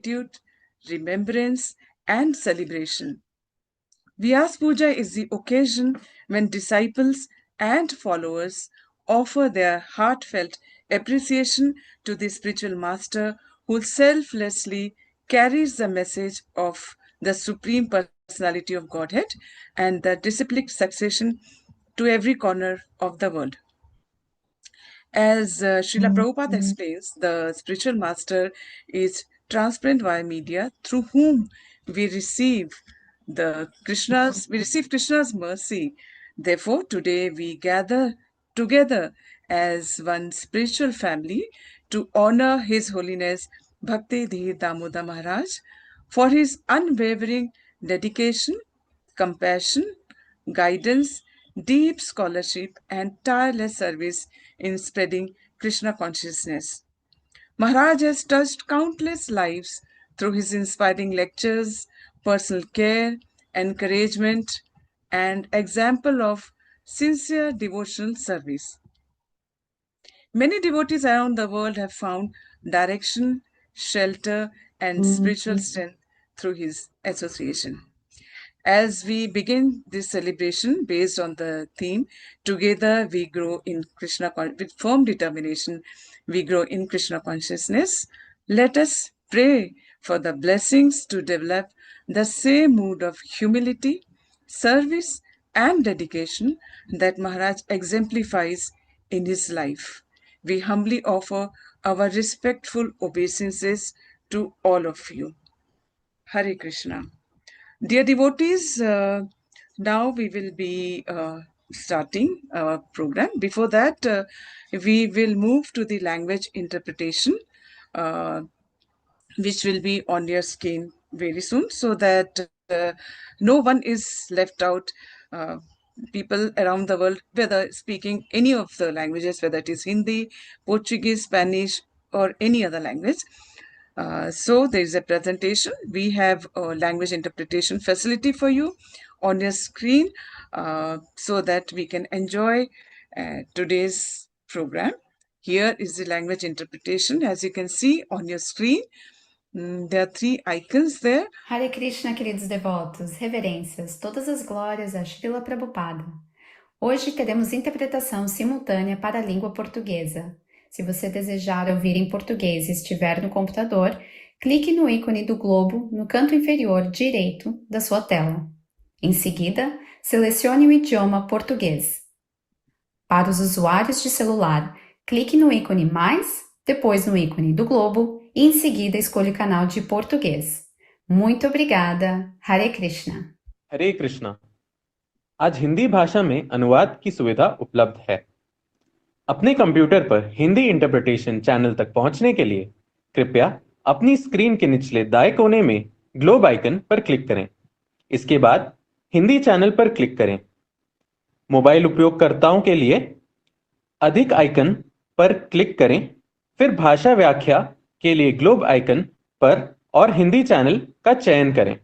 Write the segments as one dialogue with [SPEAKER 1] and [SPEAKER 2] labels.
[SPEAKER 1] gratitude, remembrance, and celebration. Vyasa Puja is the occasion when disciples and followers offer their heartfelt appreciation to the spiritual master who selflessly carries the message of the Supreme Personality of Godhead and the disciplic succession to every corner of the world. As Srila Prabhupada explains, the spiritual master is transparent via media through whom we receive Krishna's mercy. Therefore, today we gather together as one spiritual family to honor His Holiness Bhakti Dhira Damodara Maharaj for his unwavering dedication, compassion, guidance, deep scholarship, and tireless service in spreading Krishna consciousness. Maharaj has touched countless lives through his inspiring lectures, personal care, encouragement, and example of sincere devotional service. Many devotees around the world have found direction, shelter, and spiritual strength through his association. As we begin this celebration based on the theme, Together we grow in Krishna, with firm determination, we grow in Krishna consciousness. Let us pray for the blessings to develop the same mood of humility, service, and dedication that Maharaj exemplifies in his life. We humbly offer our respectful obeisances to all of you. Hare Krishna. Dear devotees, now we will be starting our program. Before that, we will move to the language interpretation, uh, which will be on your screen very soon, so that no one is left out. Uh, People around the world, whether speaking any of the languages, whether it is Hindi, Portuguese, Spanish, or any other language. So there is a presentation. We have a language interpretation facility for you on your screen so that we can enjoy today's program. Here is the language interpretation. As you can see on your screen, there are three icons there.
[SPEAKER 2] Hare Krishna, queridos devotos, reverências, todas as glórias a Srila Prabhupada. Hoje teremos interpretação simultânea para a língua portuguesa. Se você desejar ouvir em português e estiver no computador, clique no ícone do globo no canto inferior direito da sua tela. Em seguida, selecione o idioma português. Para os usuários de celular, clique no ícone mais, depois no ícone do globo e em seguida escolha o canal de português. Muito obrigada. Hare Krishna.
[SPEAKER 3] हरे कृष्णा। आज हिंदी भाषा में अनुवाद की सुविधा उपलब्ध है। अपने computer पर हिंदी इंटरप्रिटेशन चैनल तक पहुंचने के लिए कृपया अपनी स्क्रीन के निचले दाएं कोने में ग्लोब आइकन पर क्लिक करें। इसके बाद हिंदी चैनल पर क्लिक करें। मोबाइल उपयोगकर्ताओं के लिए अधिक आइकन पर क्लिक करें, फिर भाषा व्याख्या के लिए ग्लोब आइकन पर और हिंदी चैनल का चयन करें।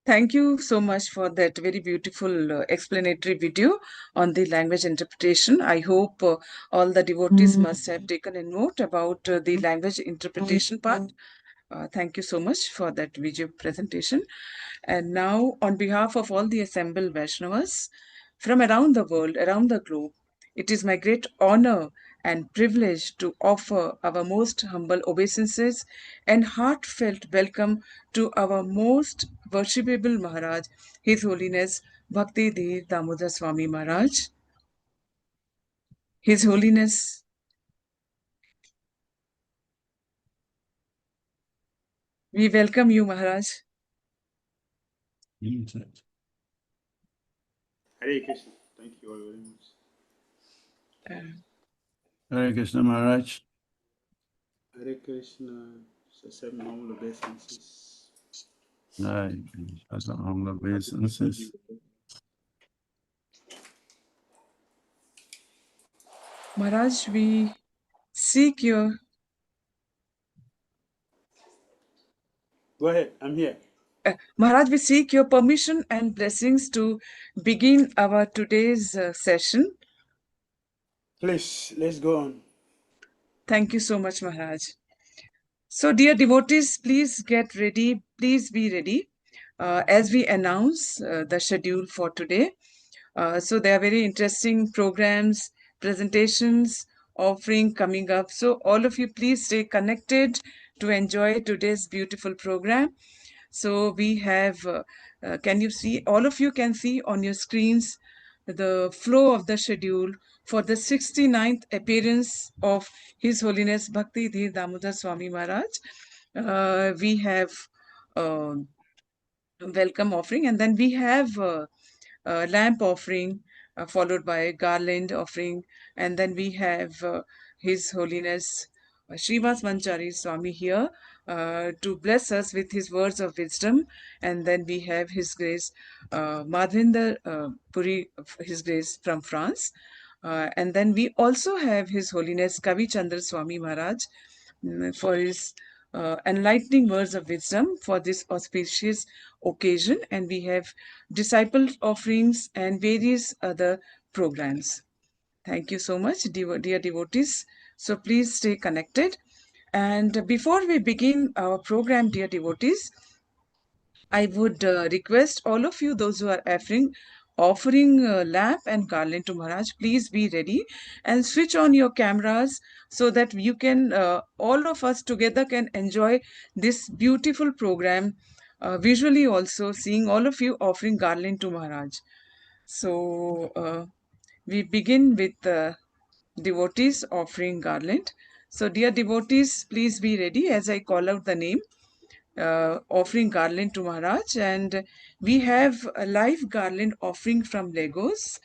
[SPEAKER 1] Thank you so much for that very beautiful explanatory video on the language interpretation. I hope all the devotees must have taken a note about the language interpretation part. Thank you so much for that video presentation. And now, on behalf of all the assembled Vaishnavas from around the world, around the globe, it is my great honor and privilege to offer our most humble obeisances and heartfelt welcome to our most worshipable Maharaj, His Holiness Bhakti Dhira Damodara Swami Maharaj. His Holiness we welcome you, Maharaj.
[SPEAKER 4] Hare Krishna. Thank you all very much.
[SPEAKER 5] Hare Krishna Maharaj.
[SPEAKER 4] Hare Krishna. Accept my humble obeisances.
[SPEAKER 5] Hare Krishna humble obeisances.
[SPEAKER 1] Maharaj, we seek your...
[SPEAKER 4] Go ahead, I'm here.
[SPEAKER 1] Maharaj, we seek your permission and blessings to begin our today's session.
[SPEAKER 4] Please, let's go on.
[SPEAKER 1] Thank you so much, Maharaj. So, dear devotees, please get ready. Please be ready as we announce the schedule for today. So, there are very interesting programs, presentations, offering coming up. So, all of you, please stay connected to enjoy today's beautiful program. So, we have, can you see, all of you can see on your screens the flow of the schedule for the 69th appearance of His Holiness Bhakti Dhira Damodara Swami Maharaj. We have welcome offering, and then we have lamp offering, followed by garland offering, and then we have His Holiness Srivas Manchari Swami here to bless us with his words of wisdom, and then we have His Grace Madhvinder Puri, His Grace from France, and then we also have His Holiness Kavi Chandra Swami Maharaj for his enlightening words of wisdom for this auspicious occasion, and we have disciple offerings and various other programs. Thank you so much, dear devotees. So please stay connected. And before we begin our program, dear devotees, I would request all of you, those who are offering lamp and garland to Maharaj, please be ready and switch on your cameras so that you can, all of us together can enjoy this beautiful program, visually also seeing all of you offering garland to Maharaj. So we begin with devotees offering garland. So dear devotees, please be ready as I call out the name. Offering garland to Maharaj, and we have a live garland offering from Lagos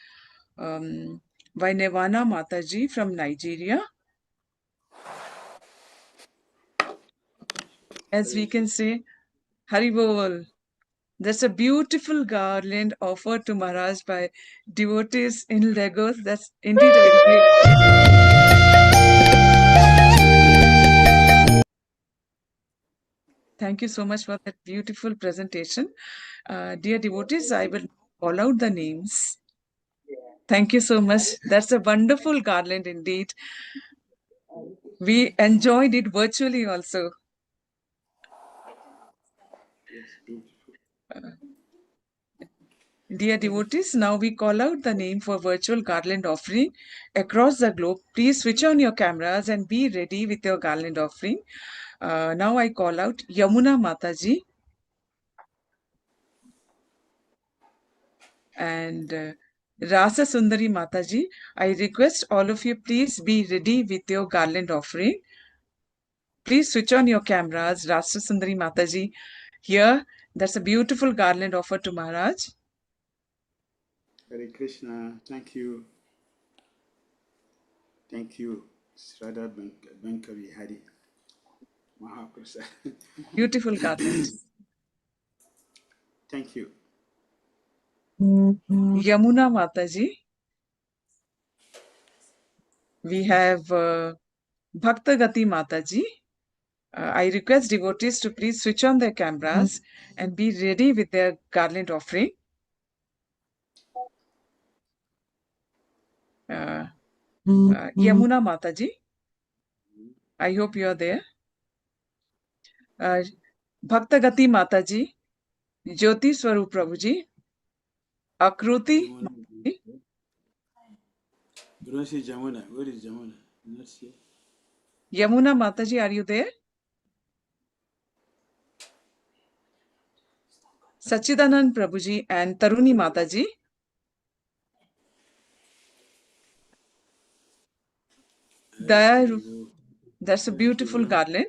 [SPEAKER 1] by Nevana Mataji from Nigeria. As we can say, Haribol. That's a beautiful garland offered to Maharaj by devotees in Lagos. That's indeed a very great. Thank you so much for that beautiful presentation. Dear devotees, I will call out the names. Thank you so much. That's a wonderful garland indeed. We enjoyed it virtually also. Dear devotees, now we call out the name for virtual garland offering across the globe. Please switch on your cameras and be ready with your garland offering. Now I call out Yamuna Mataji and Rasa Sundari Mataji. I request all of you, please be ready with your garland offering. Please switch on your cameras. Rasa Sundari Mataji here. That's a beautiful garland offered to Maharaj.
[SPEAKER 4] Hare Krishna, thank you. Thank you, Srada Bankari Hari Mahaprasad.
[SPEAKER 1] Beautiful garland.
[SPEAKER 4] Thank you.
[SPEAKER 1] Yamuna Mataji. We have Bhaktagati Mataji. I request devotees to please switch on their cameras and be ready with their garland offering. Yamuna Mataji. I hope you are there. Bhaktagati Mataji. Jyoti Swarup Prabhuji. Akruti Mataji.
[SPEAKER 4] You don't see Jamuna. Where is Jamuna? Not here.
[SPEAKER 1] Yamuna Mataji, are you there? Sachidanand Prabhuji and Taruni Mataji. That's a beautiful garland.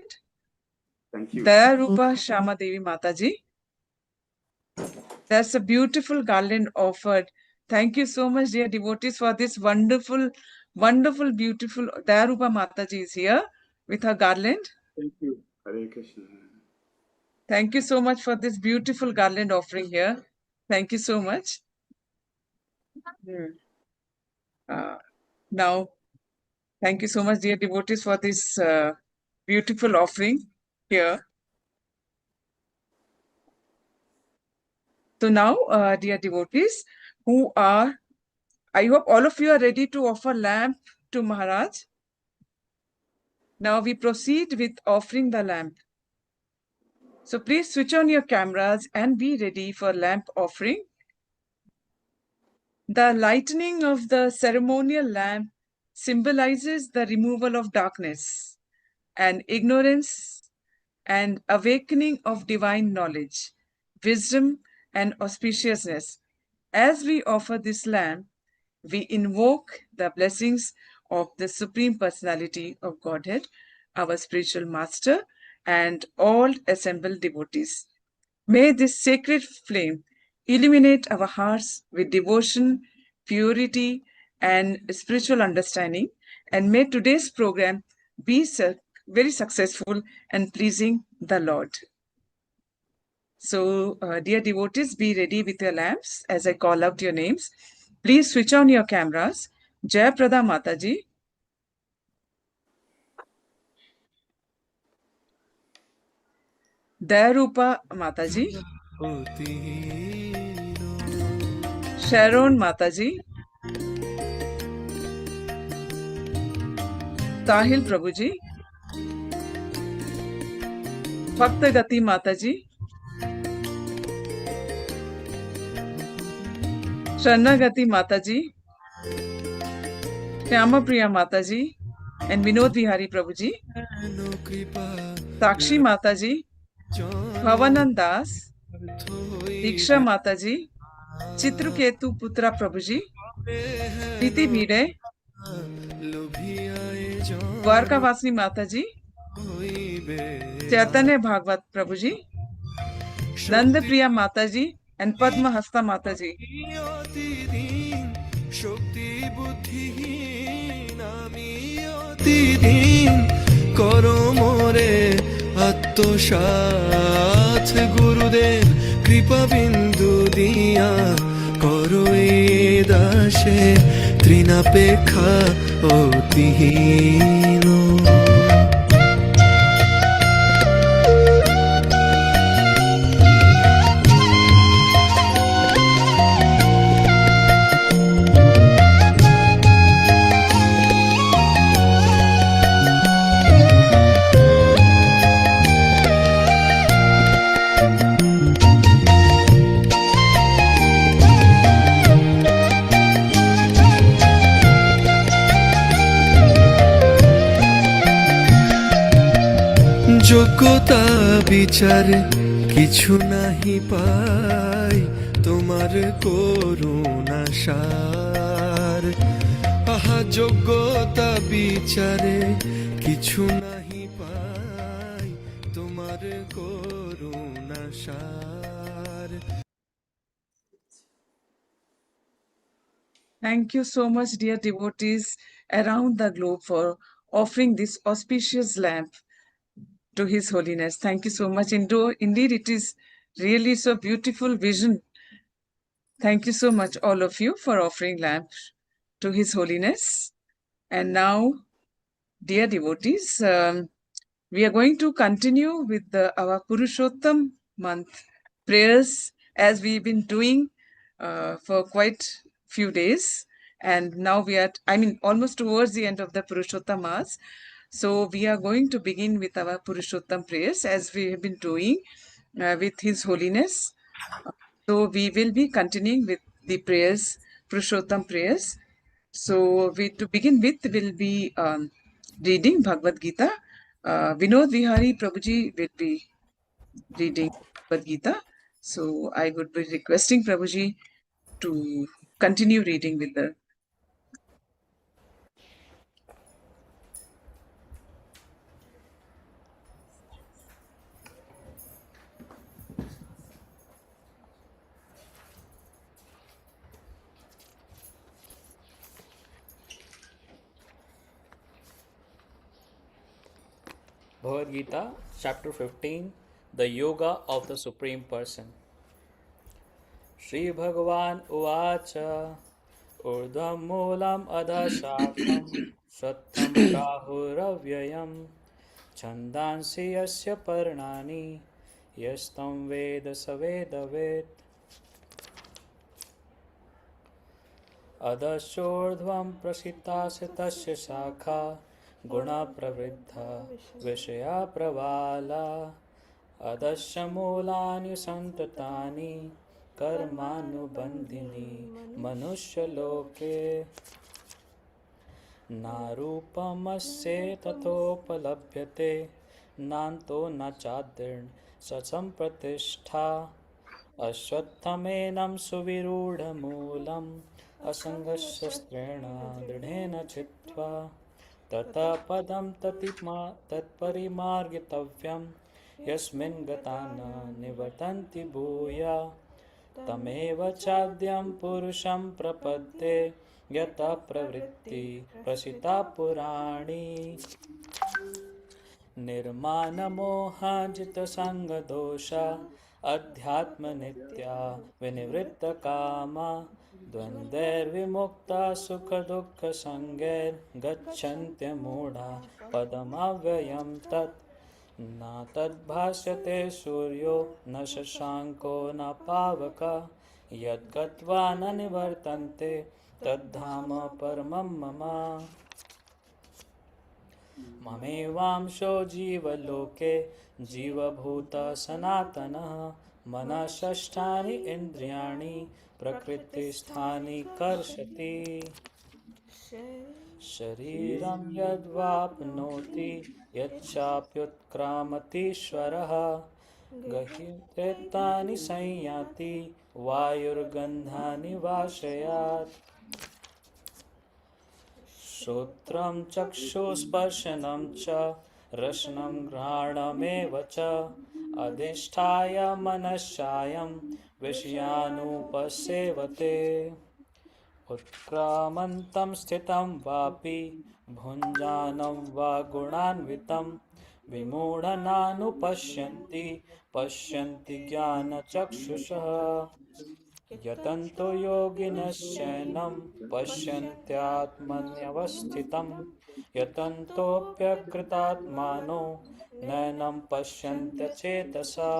[SPEAKER 4] Thank you.
[SPEAKER 1] Dayarupa Shama Devi Mataji. That's a beautiful garland offered. Thank you so much, dear devotees, for this wonderful, wonderful, beautiful. Dayarupa Mataji is here with her garland.
[SPEAKER 4] Thank you. Hare Krishna.
[SPEAKER 1] Thank you so much for this beautiful garland offering here. Thank you so much. Now, thank you so much, dear devotees, for this beautiful offering here. So now, dear devotees, I hope all of you are ready to offer lamp to Maharaj. Now we proceed with offering the lamp. So please switch on your cameras and be ready for lamp offering. The lightening of the ceremonial lamp symbolizes the removal of darkness and ignorance and awakening of divine knowledge, wisdom, and auspiciousness. As we offer this lamp, we invoke the blessings of the Supreme Personality of Godhead, our spiritual master, and all assembled devotees. May this sacred flame illuminate our hearts with devotion, purity, and spiritual understanding. And may today's program be very successful and pleasing the Lord. So, dear devotees, be ready with your lamps as I call out your names. Please switch on your cameras. Jai Prada Mataji. Dayarupa Mataji. Sharon Mataji. Tahil Prabhuji. Bhakta Gati Mataji. Sharanagati Mataji. Shyama Priya Mataji. And Vinod Vihari Prabhuji. Sakshi Mataji. Bhavanand Das. Diksha Mataji. Chitraketu Putra Prabhuji. Priti Bhide. Dwarka Vasni Mataji. Chaitanya Bhagwat Prabhuji. Nanda Priya Mataji and Padma Hasta Mataji.
[SPEAKER 6] করো মোরে আত্মসাৎ গুরুদেব কৃপা বিন্দু দিয়া করো এ দাসে তৃণাপেক্ষা অতিহীন যোগ্যতা বিচার কিছু নাহি পাই তোমার করুণা সার আহা যোগ্যতা বিচারে কিছু নাহি পাই তোমার করুণা সার
[SPEAKER 1] Thank you so much, dear devotees around the globe, for offering this auspicious lamp to His Holiness. Thank you so much. Indeed, it is really so beautiful vision. Thank you so much, all of you, for offering lamp to His Holiness. And now, dear devotees, we are going to continue with our Purushottam month prayers as we've been doing for quite few days. And now we are, almost towards the end of the Purushottam Mass. So we are going to begin with our Purushottam prayers as we have been doing with His Holiness. So we will be continuing with the prayers, Purushottam prayers. So to begin with, we'll be reading Bhagavad Gita. Vinod Vihari Prabhuji will be reading Bhagavad Gita. So I would be requesting Prabhuji to continue reading with the
[SPEAKER 7] Bhagavad Gita, Chapter 15, The Yoga of the Supreme Person. Shri Bhagavan Uvacha Urdhvam Moolam Adha Shakam Satyam Prahuravyayam Chandansi Yasya Parnani Yastam Veda Savedavet Adashordhvam Prasitasya Tasya Shakha गुणा प्रवृद्धा विषया प्रवाला अदस्य मूलानि संततानि कर्मानुबन्धिनी मनुष्यलोके नारूपमस्य ततोपलभ्यते नान्तो न चादिर्न ससम्प्रतिष्ठा अश्वत्थमेनं सुविरूढमूलम् असङ्गशस्त्रेण दृढेन चित्वा ततः पदं तत्परिमार्गितव्यं यस्मिन् गता न निवर्तन्ति भूया तमेव चाद्यं पुरुषं प्रपद्ये यतः प्रवृत्ति प्रसिता पुराणी निर्मानमोहाजितसङ्गदोषा अध्यात्मनित्या विनिवृत्तकामा द्वन्द्वैर्विमुक्ता सुखदुःखसङ्गैर्गच्छन्त्यमूढा पदमव्ययं तत् न तद्भास्यते सूर्यो न शशाङ्को न पावकः यद्गत्वा न निवर्तन्ते तद्धाम परमं मम ममेवांशो जीवलोके जीवभूतः सनातनः मनः षष्ठानि इन्द्रियाणि प्रकृतिस्थानि कर्षति शरीरं यद्वाप्नोति यच्चाप्युत्क्रामतीश्वरः गहित्रेतानि संयाति वायुर्गन्धानि वाशयात् श्रोत्रं चक्षुस्पर्शनं च रसनं घ्राणमेव च अधिष्ठाय मनश्चायं विषयानुपसेवते उत्क्रामन्तं स्थितं वापि भुञ्जानं वा गुणान्वितं विमूढनानुपश्यन्ति पश्यन्ति ज्ञानचक्षुषः यतन्तो योगिनश्चैनं पश्यन्त्यात्मन्यवस्थितं यतन्तोऽप्यकृतात्मानो नैनं पश्यन्त्यचेतसा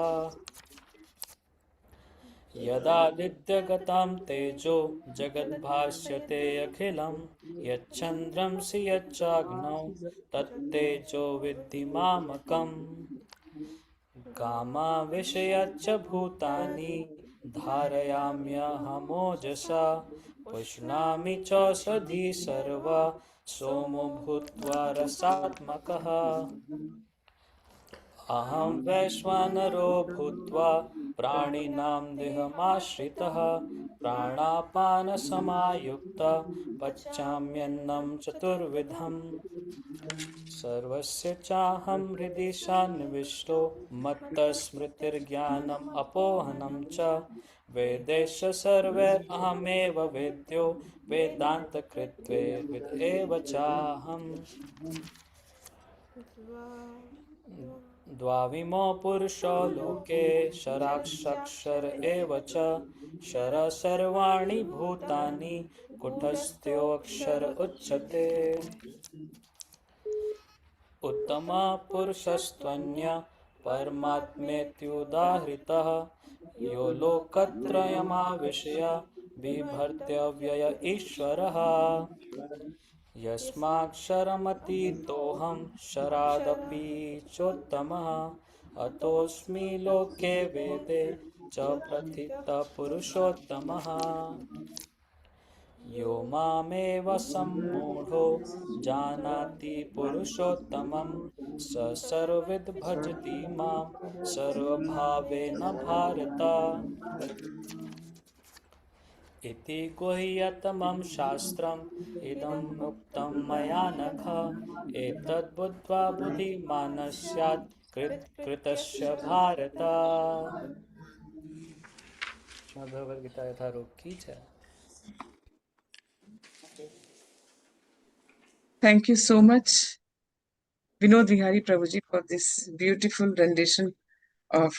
[SPEAKER 7] यदादित्यगतं तेजो जगद्भास्यते अखिलं यच्चन्द्रंसि यच्चाग्नौ तत्तेजो विद्धि मामकम् गामाविषयच्च भूतानि धारयाम्यहमोजसा पुष्णामि चौषधी सर्वा सोमो भूत्वा रसात्मकः अहं वैश्वानरो भूत्वा प्राणिनां देहमाश्रितः प्राणापानसमायुक्तः पचाम्यन्नं चतुर्विधम् सर्वस्य चाहं हृदि सन्निविष्टो मत्तस्मृतिर्ज्ञानम् अपोहनं च वेदैश्च सर्वैरहमेव वेद्यो वेदान्तकृत्वेर्विद् एव चाहम् द्वाविमो पुरुषो लोके शराक्षर एव च शर सर्वाणि भूतानि कुटस्थोऽक्षर उच्यते उत्तमा पुरुषस्त्वन्य परमात्मेत्युदाहृतः यो लोकत्रयमाविश्य बिभर्त्यव्यय ईश्वरः यस्माक्षरमतीतोऽहं शरादपि चोत्तमः अतोऽस्मि लोके वेदे च प्रथितः पुरुषोत्तमः यो मामेव सम्मूढो जानाति पुरुषोत्तमं स सर्वविद् भजति मां सर्वभावेन भारत इति गुह्यतमं शास्त्रम् इदं मुक्तं मया नघ एतद् बुद्ध्वा बुद्धिमानः स्यात् कृतस्य भारत। भगवद गीता यथारूप की जय।
[SPEAKER 1] Thank you so much, Vinod Vihari Prabhuji, for this beautiful rendition of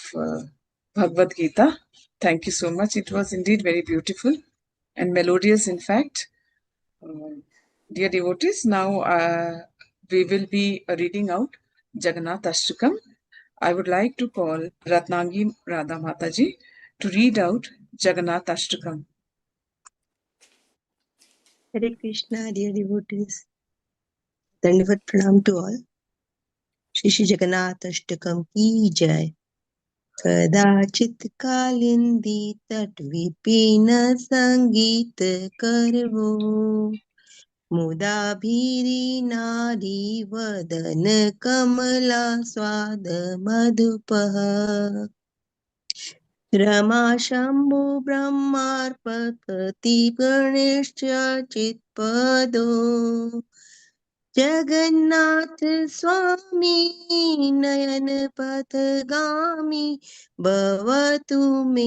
[SPEAKER 1] Bhagavad Gita. Thank you so much. It was indeed very beautiful and melodious, in fact. Dear devotees, now we will be reading out Jagannath Ashtakam. I would like to call Ratnangi Radha Mataji to read out Jagannath Ashtakam.
[SPEAKER 8] Hare Krishna, dear devotees. Dandavat pranam to all. Shri Shri Jagannath Ashtakam ki jai. कदाचित् कालिन्दी तट्विपिन सङ्गीत करवो मुदाभिरी नारी वदन कमला स्वाद मधुपः रमा शम्भु ब्रह्मार्पति गणेश चित्पदो जगन्नाथ स्वामी नयन पथगामी भवतु मे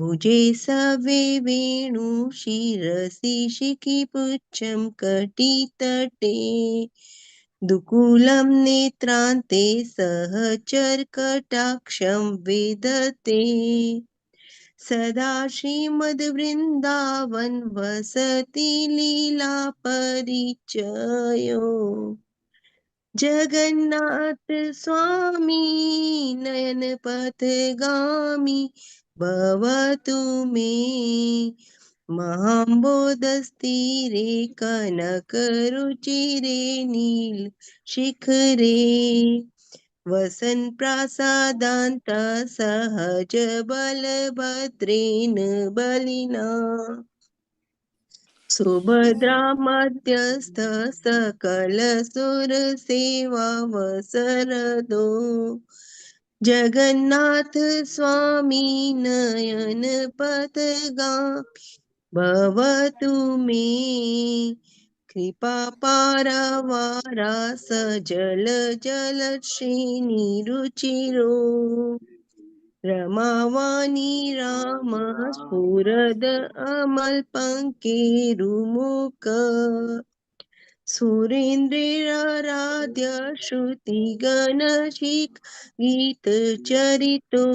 [SPEAKER 8] भुजे सवे वेणु शिरसि शिखिपुच्छं कटितटे दुकूलं नेत्रान्ते सहचरकटाक्षं विदते सदा श्रीमद्वृन्दावन वसति लीला परिचयो जगन्नाथ स्वामी नयन पथगामी भवतु मे महाम्बोधस्थिरे कनकरुचिरे नील शिखरे वसन प्रासादान्त सहज बलभद्रेन बलिना सुभद्रा मध्यस्थ सकल सुर सेवा वसरदो जगन्नाथ स्वामी नयन पथगामी भवतु मे कृपा पारवारा सजल जल श्रीनिरुचिरो रमावाणी राम स्फुरद अमल पंकेरुमुख सुरेन्द्राराध्य श्रुति गणशिख गीत चरितो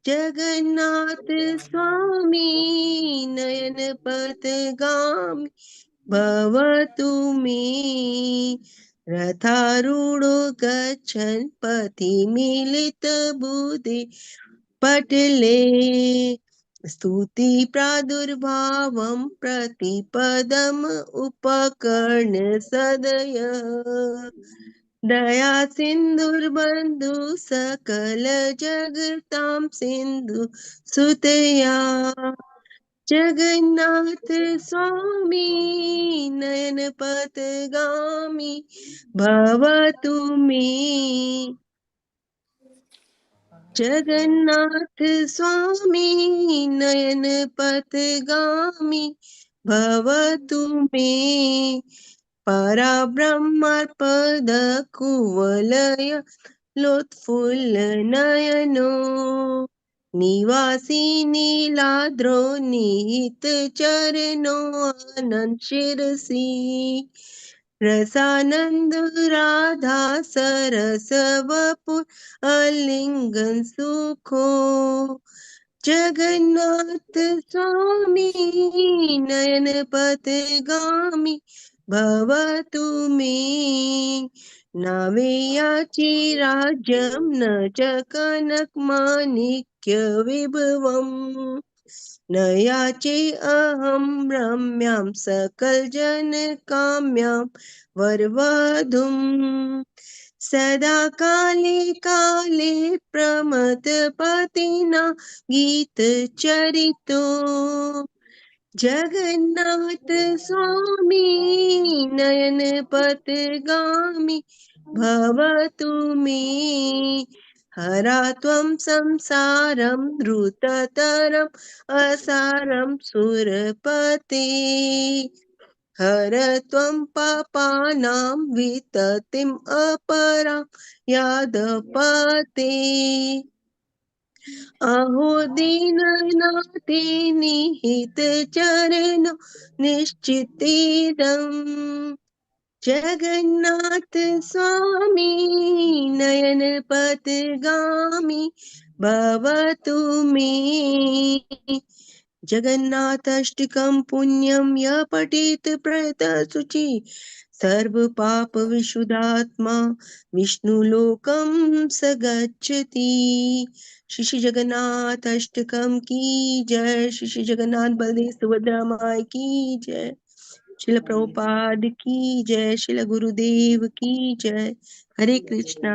[SPEAKER 8] जगन्नाथ स्वामी नयन पथगामी भवतु मे रथारूढो गच्छन् पथिमिलित बुद्धि पटले स्तुति प्रादुर्भावं प्रतिपदम् उपकर्ण सदय दया सिन्धुर्बन्धु सकल जगतां सिन्धु सुतया जगन्नाथ स्वामी नयन पथगामी भवतु मे जगन्नाथ स्वामी नयन पथगामी भवतु मे पराब्रह्मार्पद कुवलय लोत्फुल्ल नयनो निवासी नीलाद्रो निहित चरणो अनंत शिरसी रसानंद राधा सरस वपुर अलिंगन सुखो जगन्नाथ स्वामी नयन पथगामी भवतु मे नावेयाची राज्यं न च कनकमाणिक्य विभवम् न याचे अहं रम्यां सकल जन काम्यां वरवधूम् सदा काले काले प्रमथ पतिना गीत चरितो जगन्नाथ स्वामी नयन पथगामी भवतु मे हरा त्वं संसारं द्रुततरम् असारं सुरपते हर त्वं पापानां विततिम् अपरां यादपते अहो दीननाथे निहित चरणो निश्चितिदम् जगन्नाथ स्वामी नयन पथगामी भवतु मे जगन्नाथाष्टकं पुण्यं यः पठेत् प्रयतः शुचि सर्व पाप विशुद्धात्मा विष्णुलोकं स गच्छति। श्री श्री जगन्नाथ अष्टकम की जय। श्री श्री जगन्नाथ बलदेव सुभद्रा माई की जय। शिल प्रभुपाद की जय, शिल गुरुदेव की जय। हरे Krishna.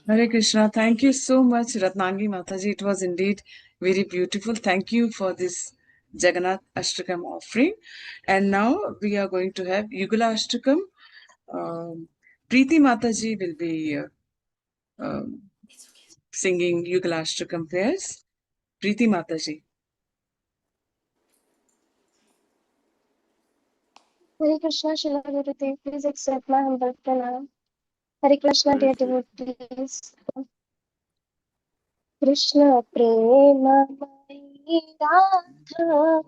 [SPEAKER 1] Hare Krishna. Thank you so much, Ratnangi Mataji. It was indeed very beautiful. Thank you for this Jagannath Ashtakam offering. And now we are going to have Yugala Ashtakam. Preeti Mataji will be singing Yugala Ashtakam prayers. Preeti Mataji.
[SPEAKER 9] Hare Krishna, Srila Gurudev, please accept my humble pranam. Hare Krishna, dear devotees. Krishna prema mai Radha,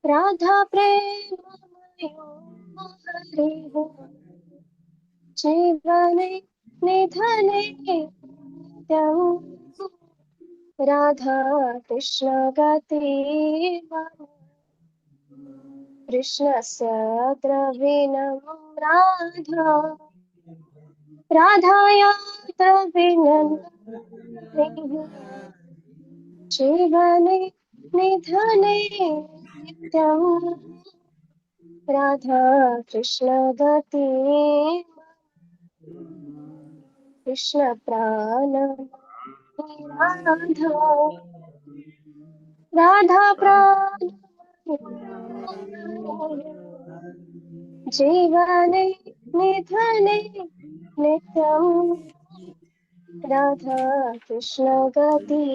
[SPEAKER 9] Radha prema mayo Hare Ho. Jivane nidhane nityam, Radha Krishna gati mam. Krishnasya dravinam Radha, Radhaya dravinam जीवने निधने नित्यं राधा कृष्ण गति कृष्ण प्राण राधा राधा प्राण जीवने निधने नित्यं राधा कृष्ण गति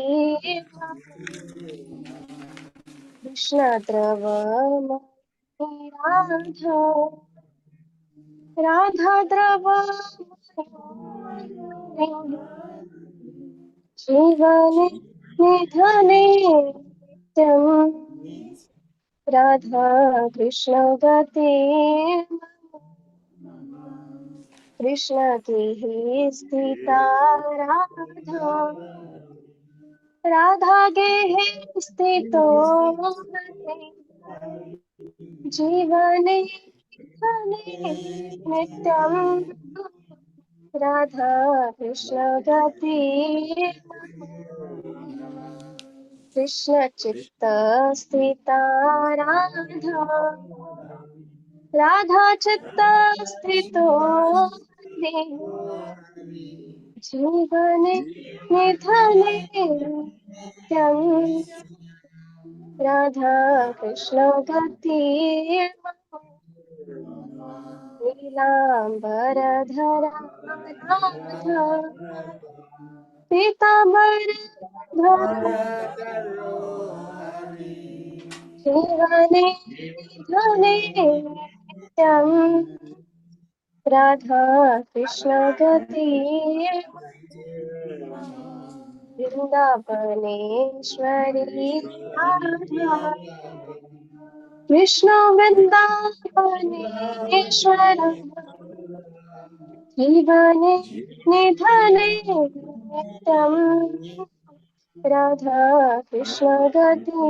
[SPEAKER 9] कृष्ण द्रवमयि राधा राधा द्रवमयि जीवने निधने नित्यं राधा कृष्ण गति कृष्ण की ही स्थिता राधा राधा के ही स्थितो रति जीवने निधने नित्यं राधा कृष्ण गति कृष्ण चित्त स्थिता राधा राधा चित्त स्थितो हरि जीवने निधने नित्यं राधा कृष्ण गति नीलांबरधरा राधा पीतांबर धरा जीवने निधने नित्यं राधा कृष्ण गति वृंदावनेश्वरी राधा कृष्ण वृंदावनेश्वर जीवने निधने नित्यं राधा कृष्ण गति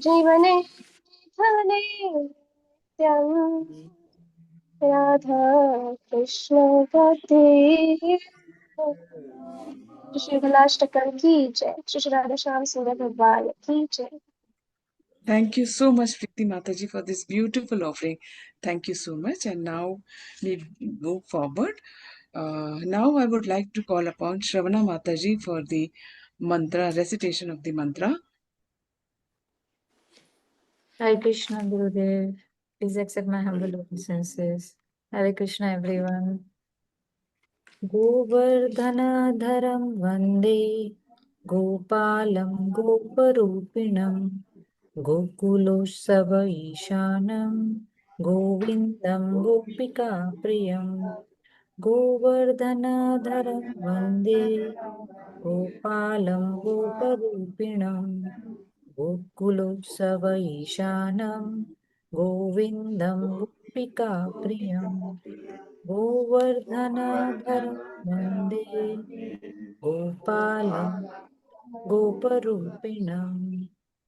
[SPEAKER 9] जीवने निधने नित्यं राधा कृष्ण गति श्री विलासटकर की जय। श्री राधा श्याम सुंदर भगवान की जय।
[SPEAKER 1] Thank you so much, Preeti Mataji, for this beautiful offering. Thank you so much. And now we move forward. Now I would like to call upon Shravana Mataji for the mantra, recitation of the mantra.
[SPEAKER 10] Hare Krishna Gurudev, please accept my humble obeisances. Hare Krishna everyone. Govardhanadharam Vande Gopalam Goparupinam Gokulosava Ishanam Govindam Gopika Priyam Govardhanadharam Vande Gopalam Goparupinam Gokulosava Ishanam Govindam Gopika Priyam Govardhanadharam Vande Gopalam Goparupinam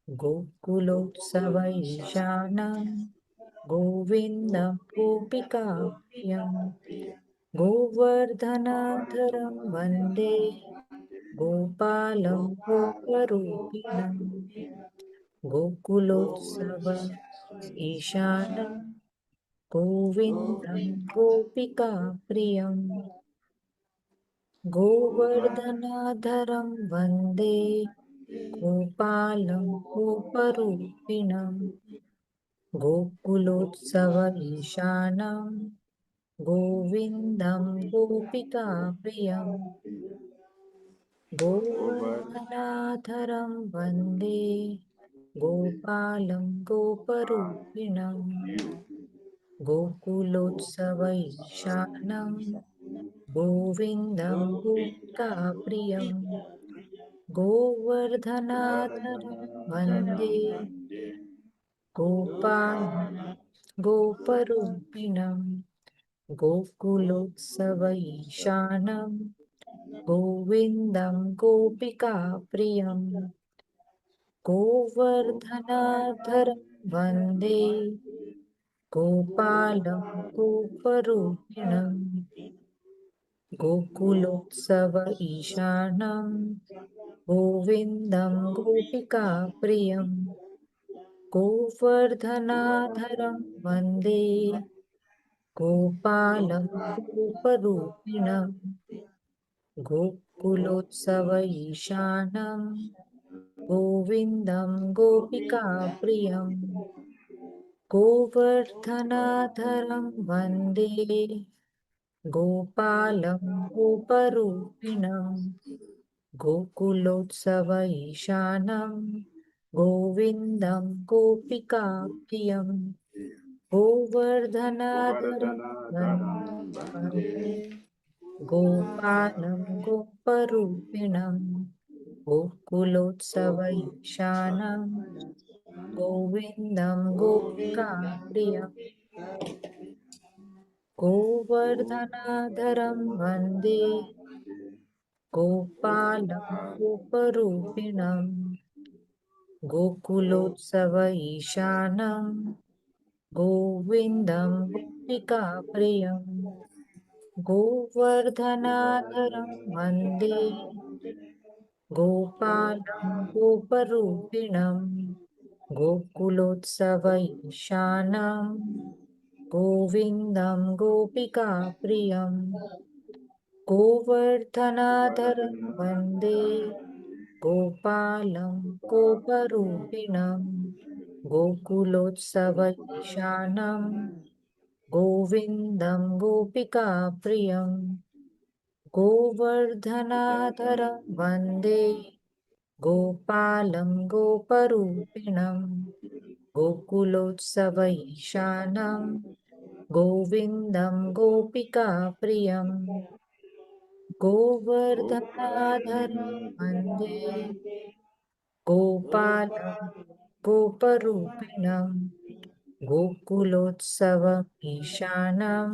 [SPEAKER 10] Gokulotsavaishanam Govindam Gopika Priyam Govardhanadharam Vande गोपालं गोपरूपिणं Gokulotsav ईशानं गोविन्दं गोपिकाप्रियं गोवर्धनाधरं वन्दे गोपालं गोपरूपिणं गोकुलोत्सव ईशानं गोविन्दं गोपिकाप्रियं गोवर्धनाधरं वन्दे गोपालं गोपरूपिणं गोकुलोत्सव ईशानं गोविन्दं गोपिकाप्रियं गोवर्धनाधरं वन्दे गोपालं गोपरूपिणं गोकुलोत्सव ईशानं गोविन्दं गोपिकाप्रियं गोवर्धनाधरं वन्दे गोपालं गोपरूपिणं गोकुलोत्सव ईशानं गोविन्दं गोपिकाप्रियं गोवर्धनाधरं वन्दे गोपालं गोपरूपिणं गोकुलोत्सव ईशानं गोविन्दं गोपिकाप्रियं गोवर्धनाधरं वन्दे गोपालं गोपरूपिणं गोकुलोत्सव ईशानं गोविन्दं गोपिकाप्रियं गोवर्धनाधरं वन्दे गोपालं गोपरूपिणं गोकुलोत्सव ईशानं गोविन्दं गोपिकाप्रियं गोवर्धनाधरं वन्दे गोपालं गोपरूपिणं गोकुलोत्सव ईशानं गोविन्दं गोपिकाप्रियं गोवर्धनाधरं वन्दे गोपालं गोपरूपिणं गोकुलोत्सव ईशानं गोविन्दं गोपिकाप्रियं गोवर्धनाधरं वन्दे गोपालं गोपरूपिणं गोकुलोत्सव ईशानं गोविन्दं गोपिकाप्रियं गोवर्धनाधरं वन्दे गोपालं गोपरूपिणं गोकुलोत्सव ईशानं गोविन्दं गोपिकाप्रियं गोवर्धनाधरं वन्दे गोपालं गोपरूपिणं गोकुलोत्सव ईशानं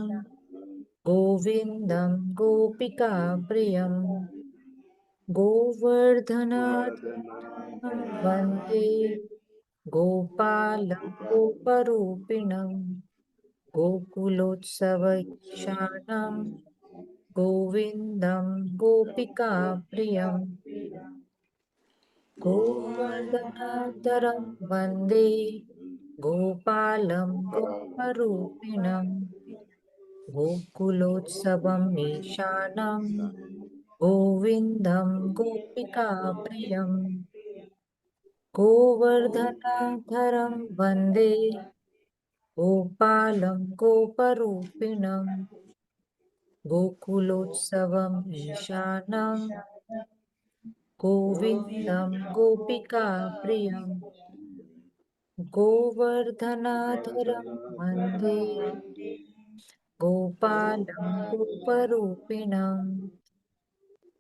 [SPEAKER 10] गोविन्दं गोपिकाप्रियं गोवर्धनाधरं वन्दे गोपालं गोपरूपिणं गोकुलोत्सव ईशानं गोविन्दं गोपिकाप्रियं गोवर्धनाधरं वन्दे गोपालं गोपरूपिणं गोकुलोत्सवं ईशानं गोविन्दं गोपिकाप्रियं गोवर्धनाधरं वन्दे गोपालं गोपरूपिणं गोकुलोत्सवं ईशानं गोविन्दं गोपिकाप्रियं गोवर्धनाधरं वन्दे गोपालं गोपरूपिणं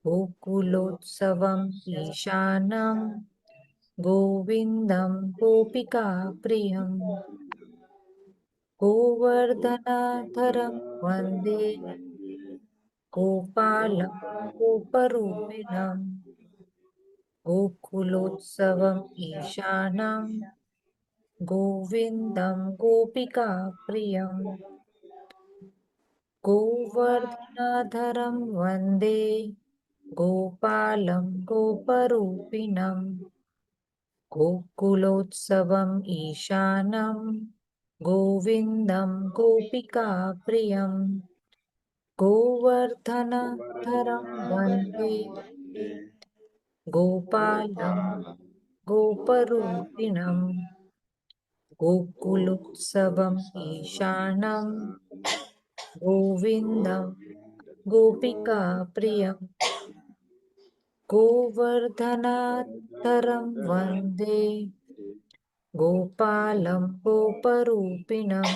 [SPEAKER 10] गोकुलोत्सवं ईशानं गोविन्दं गोपिकाप्रियं गोवर्धनाधरं वन्दे गोपालं गोपरूपिणं गोकुलोत्सवं ईशानं गोविन्दं गोपिकाप्रियं गोवर्धनाधरं वन्दे गोपालं गोपरूपिणं गोकुलोत्सवम् ईशानं गोविन्दं गोपिकाप्रियं गोवर्धनधरं वन्दे गोपालं गोपरूपिणं गोकुलोत्सवम् ईशानं गोविन्दं गोपिकाप्रियं गोवर्धनाधरं वन्दे गोपालं गोपरूपिणं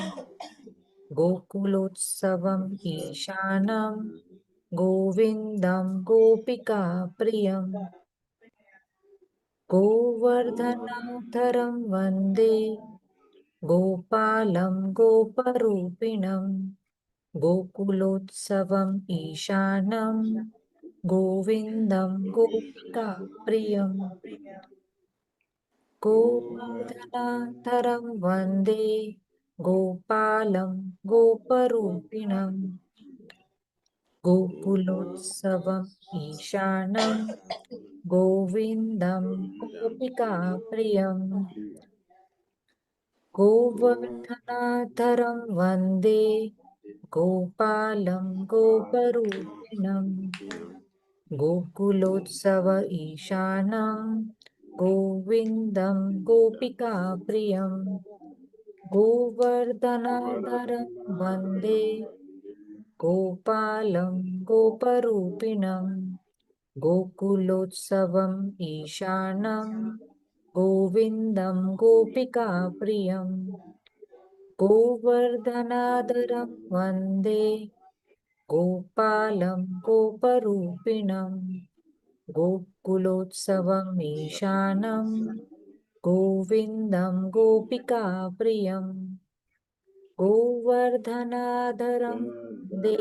[SPEAKER 10] गोकुलोत्सवम् ईशानं गोविन्दं गोपिकाप्रियं गोवर्धनाधरं वन्दे गोपालं गोपरूपिणं गोकुलोत्सवम् ईशानं गोविन्दं गोपिकाप्रियं गोवर्धनाधरं वन्दे गोपालं गोपरूपिणं गोकुलोत्सवम् ईशानं गोविन्दं गोपिकाप्रियं गोवर्धनाधरं वन्दे गोपालं गोपरूपिणं गोकुलोत्सव ईशानं गोविन्दं गोपिकाप्रियं गोवर्धनाधरं वन्दे गोपालं गोपरूपिणं गोकुलोत्सवम् ईशानं गोविन्दं गोपिकाप्रियं गोवर्धनाधरं वन्दे गोपालं गोपरूपिणं गोकुलोत्सवम् ईशानं गोविन्दं गोपिकाप्रियं गोवर्धनाधरं वन्दे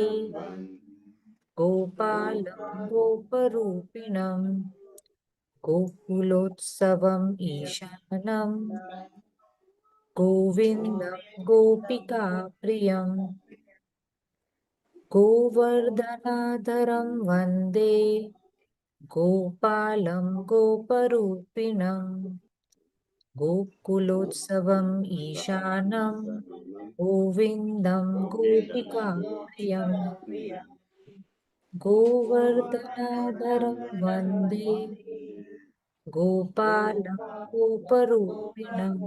[SPEAKER 10] गोपालं गोपरूपिणं गोकुलोत्सवम् ईशानं गोविन्दं गोपिकाप्रियं गोवर्धनाधरं वन्दे गोपालं गोपरूपिणं गोकुलोत्सवम् ईशानं गोविन्दं गोपिकाप्रियं गोवर्धनाधरं वन्दे गोपालं गोपरूपिणं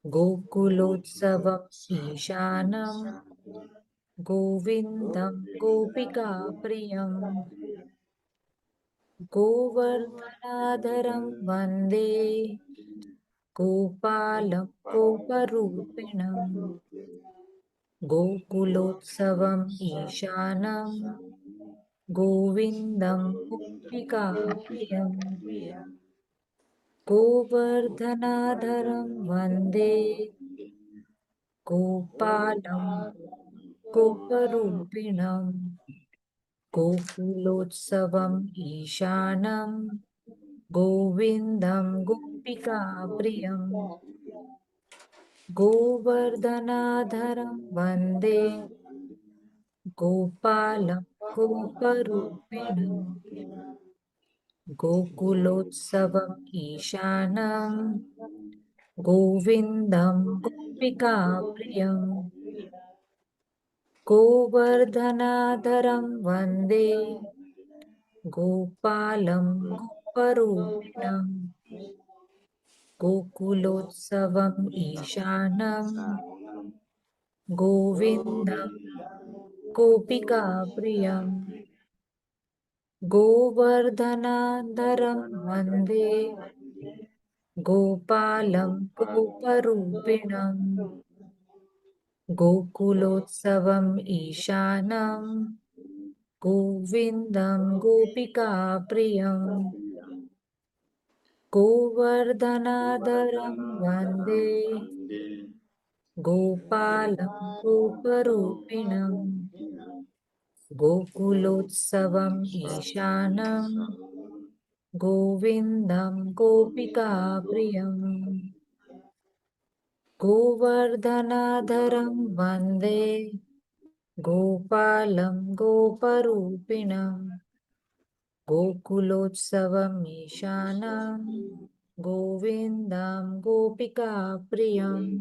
[SPEAKER 10] गोकुलोत्सवम् ईशानं गोविन्दं गोपिकाप्रियं गोवर्धनाधरं वन्दे गोपालं गोपरूपिणं गोकुलोत्सवम् ईशानं गोविन्दं गोपिकाप्रियं गोवर्धनाधरं वन्दे गोपालं गोपरूपिणं गोकुलोत्सवम् ईशानं गोविन्दं गोपिकाप्रियं गोवर्धनाधरं वन्दे गोपालं गोपरूपिणं गोकुलोत्सवम् ईशानं गोविन्दं गोपिकाप्रियं गोवर्धनाधरं वन्दे गोपालं गोपरूपिणं गोकुलोत्सवम् ईशानं गोविन्दं गोपिकाप्रियं गोवर्धनाधरं वन्दे गोपालं गोपरूपिणं गोकुलोत्सवम् ईशानं गोविन्दं गोपिकाप्रियं गोवर्धनाधरं वन्दे गोपालं गोपरूपिणं गोकुलोत्सवम् ईशानं गोविन्दं गोपिकाप्रियं गोवर्धनाधरं वन्दे गोपालं गोपरूपिणं Gokulotsavam Ishanam Govindam Gopika Priyam.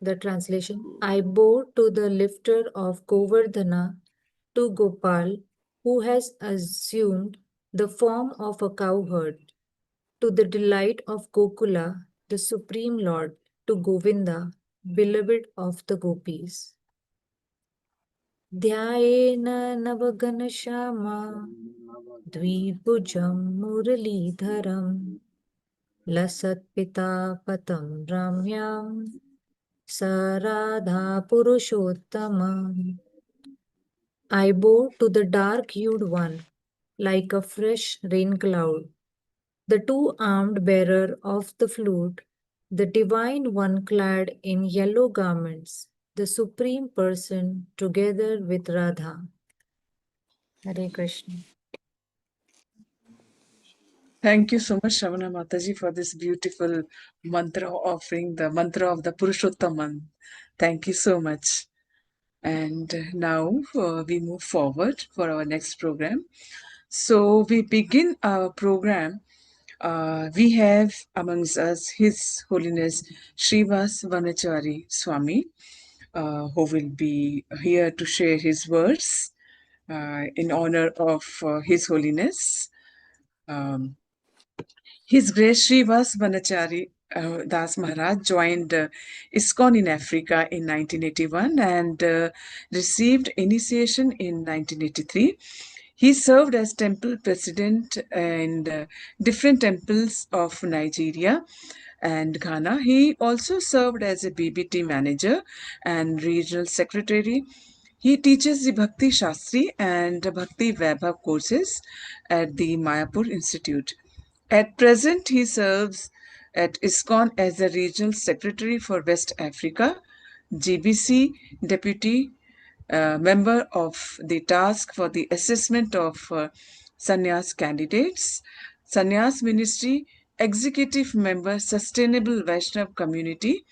[SPEAKER 10] The translation: I bow to the lifter of Govardhana, to Gopal, who has assumed the form of a cowherd, to the delight of Gokula, the Supreme Lord, to Govinda, beloved of the gopis. Dhyayena Navaganashama Dvibhujam Muralidharam Lasat Pita Patam Ramyam Saradha Purushottamam. I bow to the dark-hued one, like a fresh rain cloud, the two-armed bearer of the flute, the divine one clad in yellow garments, the supreme person together with Radha. Hare Krishna.
[SPEAKER 1] Thank you so much, Shravana Mataji, for this beautiful mantra offering, the mantra of the Purushottaman. Thank you so much. And now we move forward for our next program. So we begin our program. We have amongst us His Holiness Srivas Vanachari Swami, who will be here to share his words in honor of His Holiness. His Grace Srivas Vanachari Das Maharaj joined ISKCON in Africa in 1981 and received initiation in 1983. He served as temple president in different temples of Nigeria and Ghana. He also served as a BBT manager and regional secretary. He teaches the Bhakti Shastri and Bhakti Vaibhav courses at the Mayapur Institute. At present, he serves at ISKCON as the Regional Secretary for West Africa, GBC Deputy Member of the Task for the Assessment of Sannyas Candidates, Sannyas Ministry, Executive Member, Sustainable Vaishnav Community,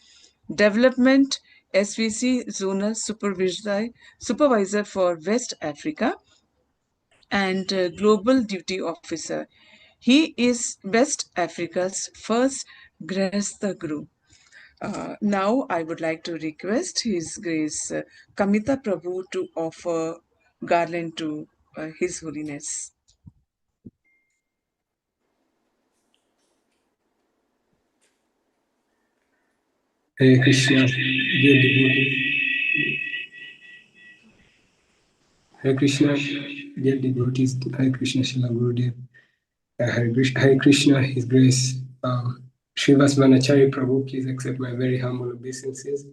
[SPEAKER 1] Development SVC Zonal Supervisor for West Africa, and Global Duty Officer. He is West Africa's first Grahastha Guru. Now I would like to request His Grace Kamita Prabhu to offer garland to His Holiness.
[SPEAKER 11] Hare Krishna, dear devotees. Hare Krishna, dear devotees. Hare Krishna, Srila Gurudev. Hare Krishna, His Grace. Srivas Vanachari Prabhu, please accept my very humble obeisances.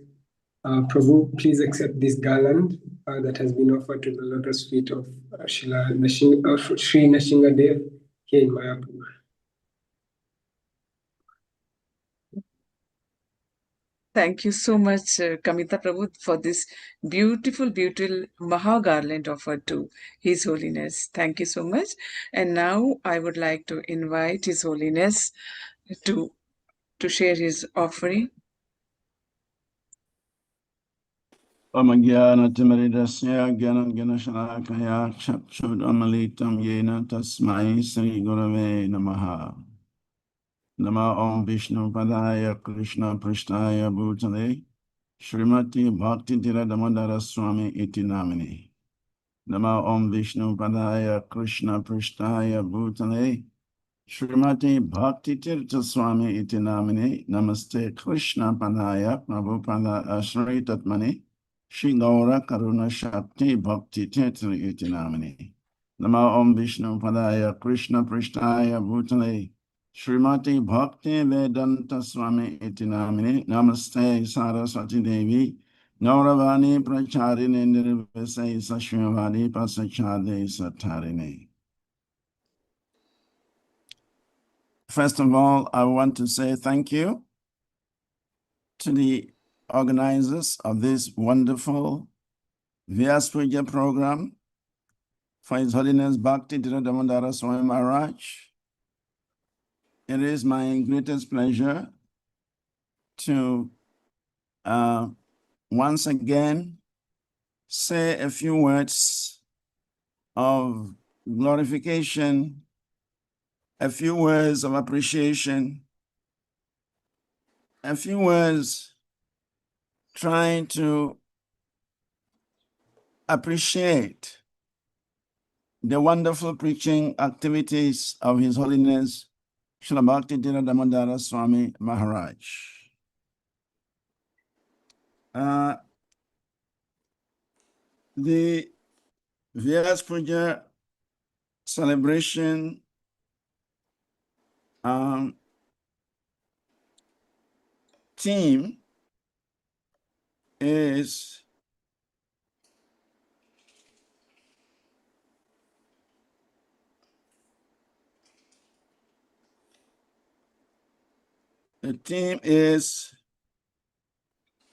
[SPEAKER 11] Prabhu, please accept this garland that has been offered to the lotus feet of Sri Nashingadev here in Mayapur.
[SPEAKER 1] Thank you so much, Kamita Prabhu, for this beautiful, beautiful Maha garland offered to His Holiness. Thank you so much. And now I would like to invite His Holiness to share his offering.
[SPEAKER 5] Amagyanatimaridasya Gyananganashalakaya Chakshudamalitam Yena Tasmai Sri Gurave Namaha. Nama Om Vishnu Padaya Krishna Prishtaya Bhutale Srimati Bhakti Dhira Damodara Swami Iti Namini. Nama Om Vishnu Padaya Krishna Prishtaya Bhutale Srimati Bhakti Tirtha Swami Iti Namini. Namaste Krishna Padaya Prabhupada Ashri Tatmani Shri Gaura Karuna Shakti Bhakti Tirtha Iti Namini. Nama Om Vishnu Padaya Krishna Prishtaya Bhutale Srimati Bhakti Vedanta Swami Iti Namini. Namaste Saraswati Devi Nauravani Pracharini Nirvise Sashmavadi Pasachade Satarini. First of all, I want to say thank you to the organizers of this wonderful Vyasa Puja program for His Holiness Bhakti Dhira Damodara Swami Maharaj. It is my greatest pleasure to once again say a few words of glorification, a few words of appreciation, a few words trying to appreciate the wonderful preaching activities of His Holiness Srila Bhakti Dhira Damodara Swami Maharaj. The Vyasa Puja celebration theme is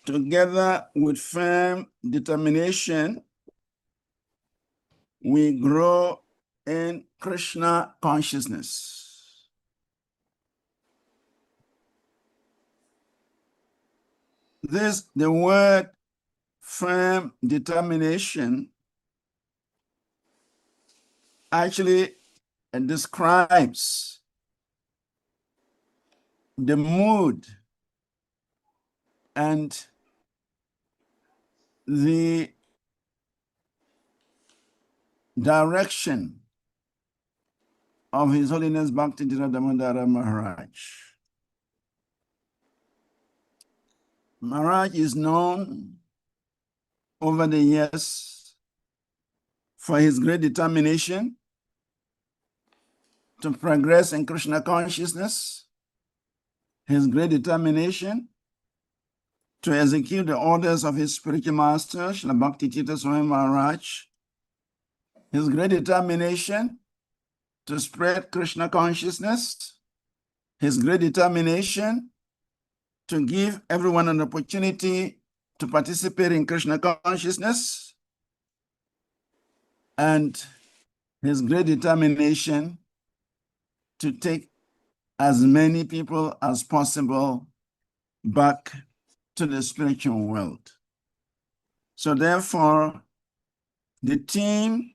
[SPEAKER 5] together with firm determination, we grow in Krishna consciousness. The word firm determination actually describes the mood and the direction of His Holiness Bhakti Dhira Damodara Maharaj. Maharaj is known over the years for his great determination to progress in Krishna consciousness, his great determination to execute the orders of his spiritual master, Srila Bhakti Dhira Swami Maharaj, his great determination to spread Krishna consciousness, his great determination to give everyone an opportunity to participate in Krishna consciousness, and his great determination to take as many people as possible back to the spiritual world. So therefore, the theme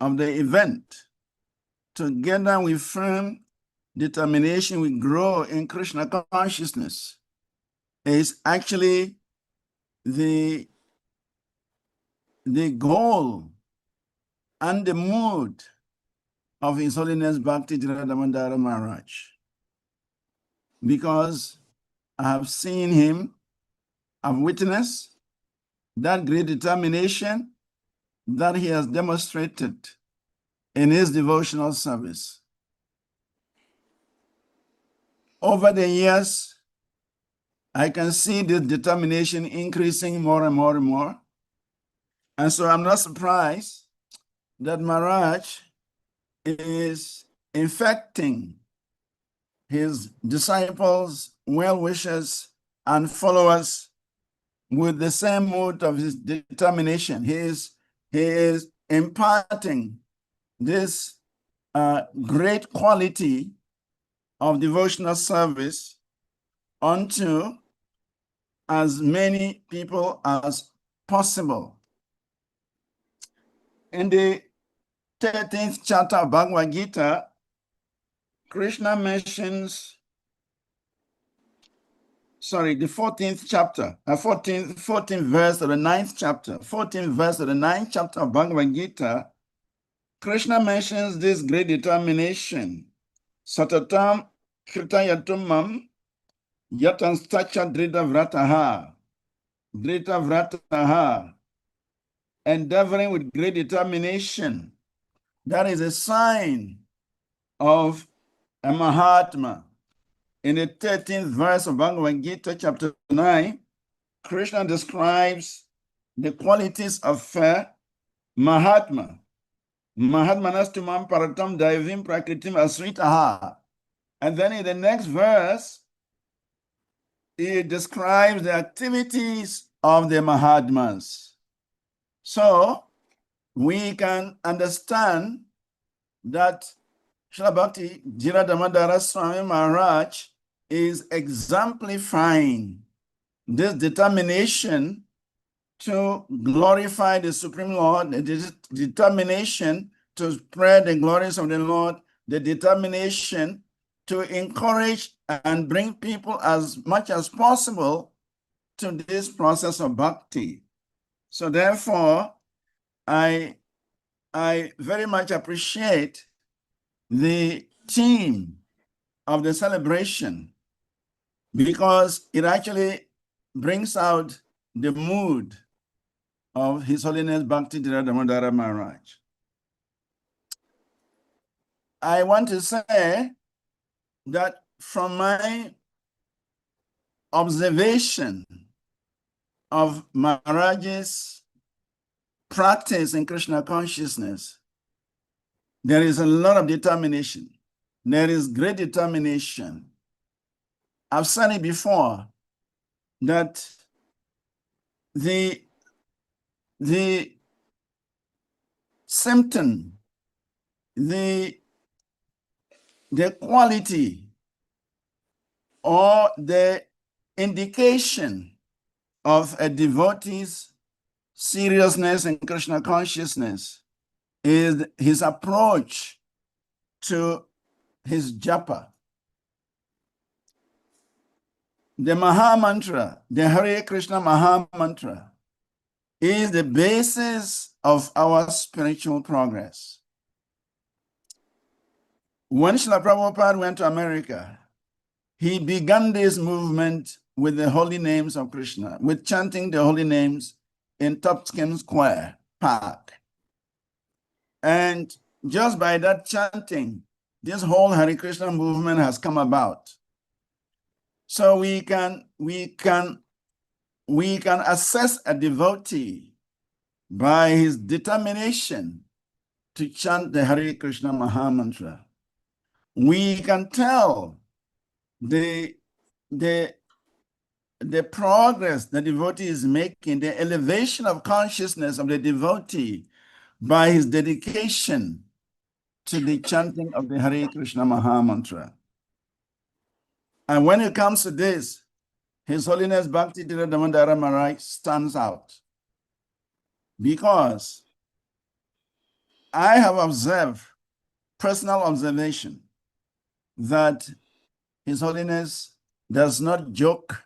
[SPEAKER 5] of the event, together with firm determination, we grow in Krishna consciousness, is actually the goal and the mood of His Holiness Bhakti Dhira Damodara Maharaj. Because I have seen him, I've witnessed that great determination that he has demonstrated in his devotional service. Over the years, I can see this determination increasing more and more and more. And so I'm not surprised that Maharaj is infecting his disciples, well-wishers, and followers with the same mood of his determination. He is imparting this great quality of devotional service unto as many people as possible. In the 13th chapter of Bhagavad Gita, Krishna mentions, the 14th chapter, 14th verse of the 9th chapter, 14th verse of the 9th chapter of Bhagavad Gita, Krishna mentions this great determination. Satatam kritayatumam yatanstacha drita vrataha, endeavoring with great determination. That is a sign of a Mahatma. In the 13th verse of Bhagavad Gita, chapter 9, Krishna describes the qualities of Mahatma. Mahatmanastumam paratam daivim prakritim asritaha. And then in the next verse, he describes the activities of the Mahatmas. So we can understand that Srila Bhakti Dhira Damodara Swami Maharaj is exemplifying this determination to glorify the Supreme Lord, the determination to spread the glories of the Lord, the determination to encourage and bring people as much as possible to this process of bhakti. So therefore, I very much appreciate the theme of the celebration because it actually brings out the mood of His Holiness Bhakti Dhira Damodara Maharaj. I want to say that from my observation of Maharaj's practice in Krishna consciousness, there is a lot of determination. There is great determination. I've said it before that the symptom, the quality or the indication of a devotee's seriousness in Krishna consciousness is his approach to his japa. The Maha Mantra, the Hare Krishna Maha Mantra, is the basis of our spiritual progress. When Srila Prabhupada went to America, he began this movement with the holy names of Krishna, with chanting the holy names in Topskin Square Park. And just by that chanting, this whole Hare Krishna movement has come about. So we can assess a devotee by his determination to chant the Hare Krishna Maha Mantra. We can tell the progress the devotee is making, the elevation of consciousness of the devotee by his dedication to the chanting of the Hare Krishna Maha Mantra. And when it comes to this, His Holiness Bhakti Dhira Damodara Maharaj stands out because I have observed, personal observation, that His Holiness does not joke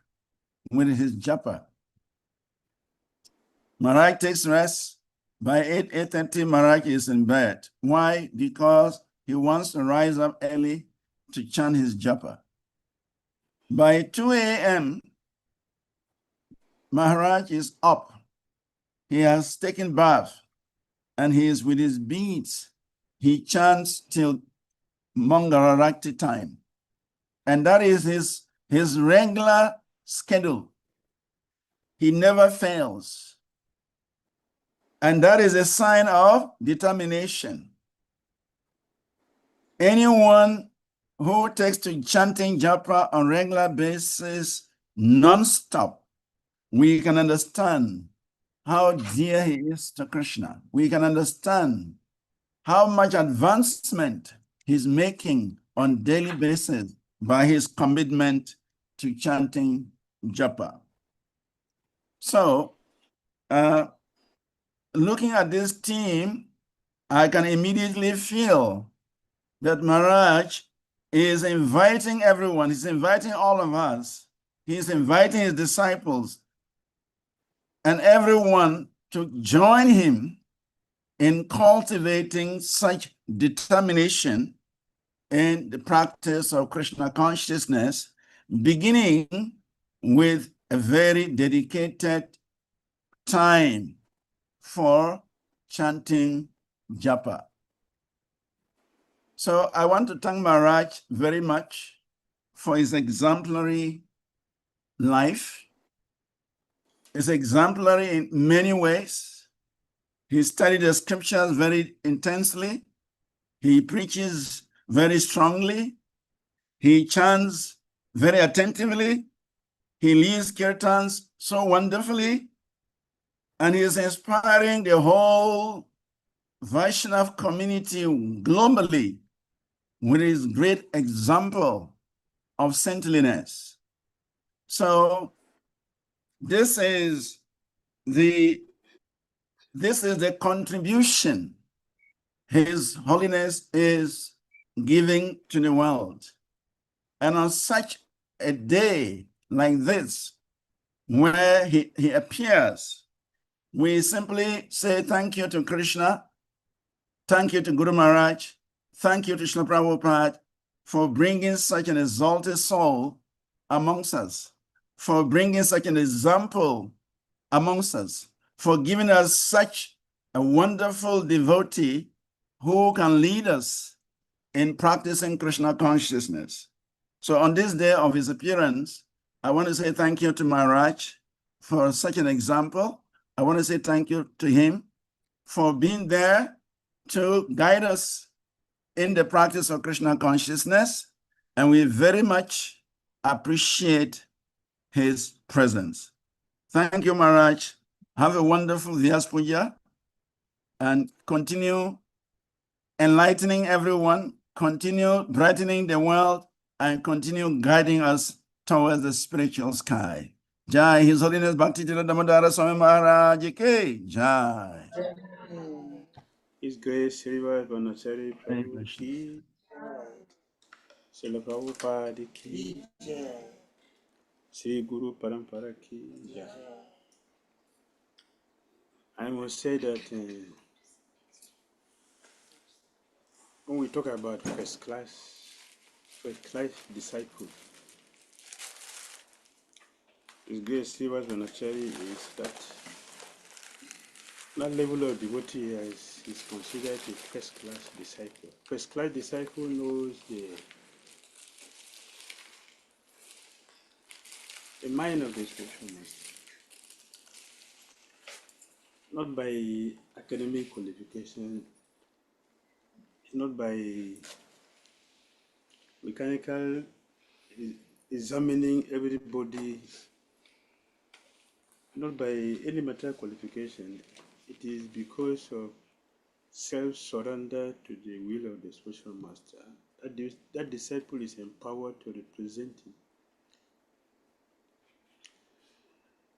[SPEAKER 5] with his japa. Maharaj takes rest. By 8:30, Maharaj is in bed. Why? Because he wants to rise up early to chant his japa. By 2 a.m., Maharaj is up. He has taken bath and he is with his beads. He chants till Mangalarati time. And that is his regular schedule. He never fails. And that is a sign of determination. Anyone who takes to chanting japa on a regular basis, non-stop, we can understand how dear he is to Krishna. We can understand how much advancement he's making on a daily basis by his commitment to chanting japa. So, looking at this theme, I can immediately feel that Maharaj is inviting everyone. He's inviting all of us. He's inviting his disciples and everyone to join him in cultivating such determination in the practice of Krishna consciousness, beginning with a very dedicated time for chanting japa. So I want to thank Maharaj very much for his exemplary life. It's exemplary in many ways. He studied the scriptures very intensely. He preaches very strongly. He chants very attentively. He leads kirtans so wonderfully. And he is inspiring the whole Vaishnava community globally with his great example of saintliness. So this is the contribution His Holiness is giving to the world. And on such a day like this, where he appears, we simply say thank you to Krishna, thank you to Guru Maharaj, thank you to Srila Prabhupada for bringing such an exalted soul amongst us, for bringing such an example amongst us, for giving us such a wonderful devotee who can lead us in practicing Krishna consciousness. So on this day of his appearance, I want to say thank you to Maharaj for such an example. I want to say thank you to him for being there to guide us in the practice of Krishna consciousness. And we very much appreciate his presence. Thank you, Maharaj. Have a wonderful Vyasa Puja and continue enlightening everyone, continue brightening the world, and continue guiding us towards the spiritual sky. Jai, His Holiness Bhakti Dhira Damodara Swami Maharaja ki Jai.
[SPEAKER 4] His Grace Srivas Banachari
[SPEAKER 5] Hare
[SPEAKER 4] Prabhu
[SPEAKER 5] Krishna.
[SPEAKER 4] ki, Srila Prabhupada ki, Sri Guru Parampara ki. Jai. I must say that when we talk about first class disciple, His Grace Srivas Banachari is that level of devotee is considered a first-class disciple. First-class disciple knows the mind of the spiritual master, not by academic qualification, not by mechanical examining everybody, not by any material qualification. It is because of self-surrender to the will of the spiritual master that disciple is empowered to represent him.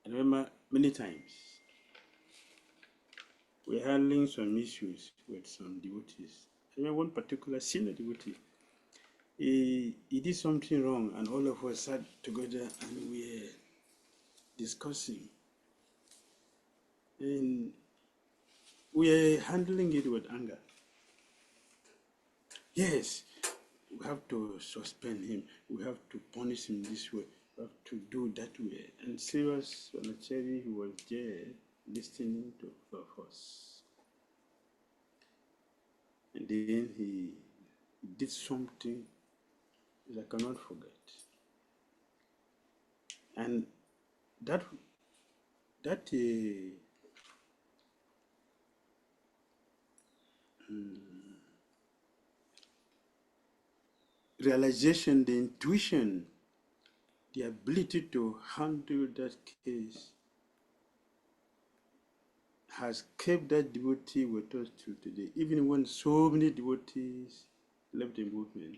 [SPEAKER 4] I remember many times we're handling some issues with some devotees. I remember one particular senior devotee. He did something wrong, and all of us sat together and we were discussing. And we are handling it with anger. Yes, we have to suspend him. We have to punish him this way. We have to do that way. And Srivas Banachari was there listening to all of us. And then he did something that I cannot forget. And that realization, the intuition, the ability to handle that case has kept that devotee with us till today. Even when so many devotees left the movement,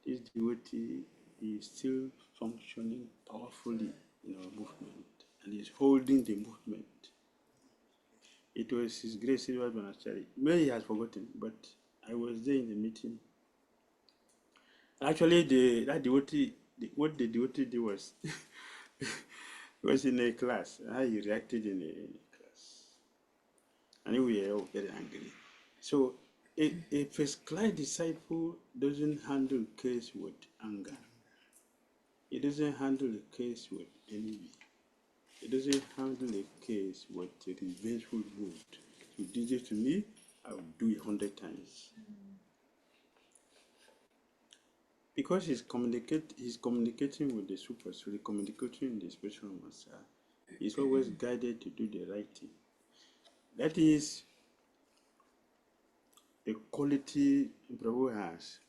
[SPEAKER 4] this devotee is still functioning powerfully in our movement and is holding the movement. It was His Grace Srivas Banachari. Maybe he has forgotten, but I was there in the meeting. Actually, what the devotee did was was in a class. How he reacted in a class, and we were all very angry. So, a first-class disciple doesn't handle case with anger. He doesn't handle a case with envy. He doesn't handle a case with a revengeful mood. You did it to me, I will do it 100 times. Because he's communicating with the super soul, communicating with the spiritual master. He's always guided to do the right thing. That is the quality Prabhu has.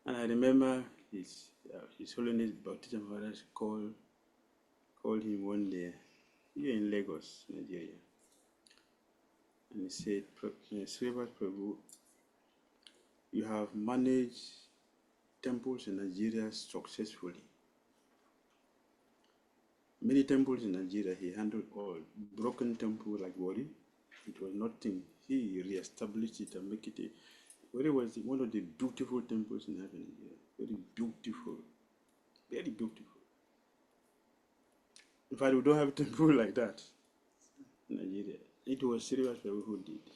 [SPEAKER 4] And I remember His Holiness Bhakti Dhira called him one day here in Lagos, Nigeria. And he said, Srivas Prabhu, you have managed temples in Nigeria successfully. Many temples in Nigeria, he handled all. Broken temple like Wari, It was nothing. He re-established it and make it a. Where it was one of the beautiful temples in heaven. Very beautiful, very beautiful. In fact, we don't have a temple like that in Nigeria. It was serious people who did.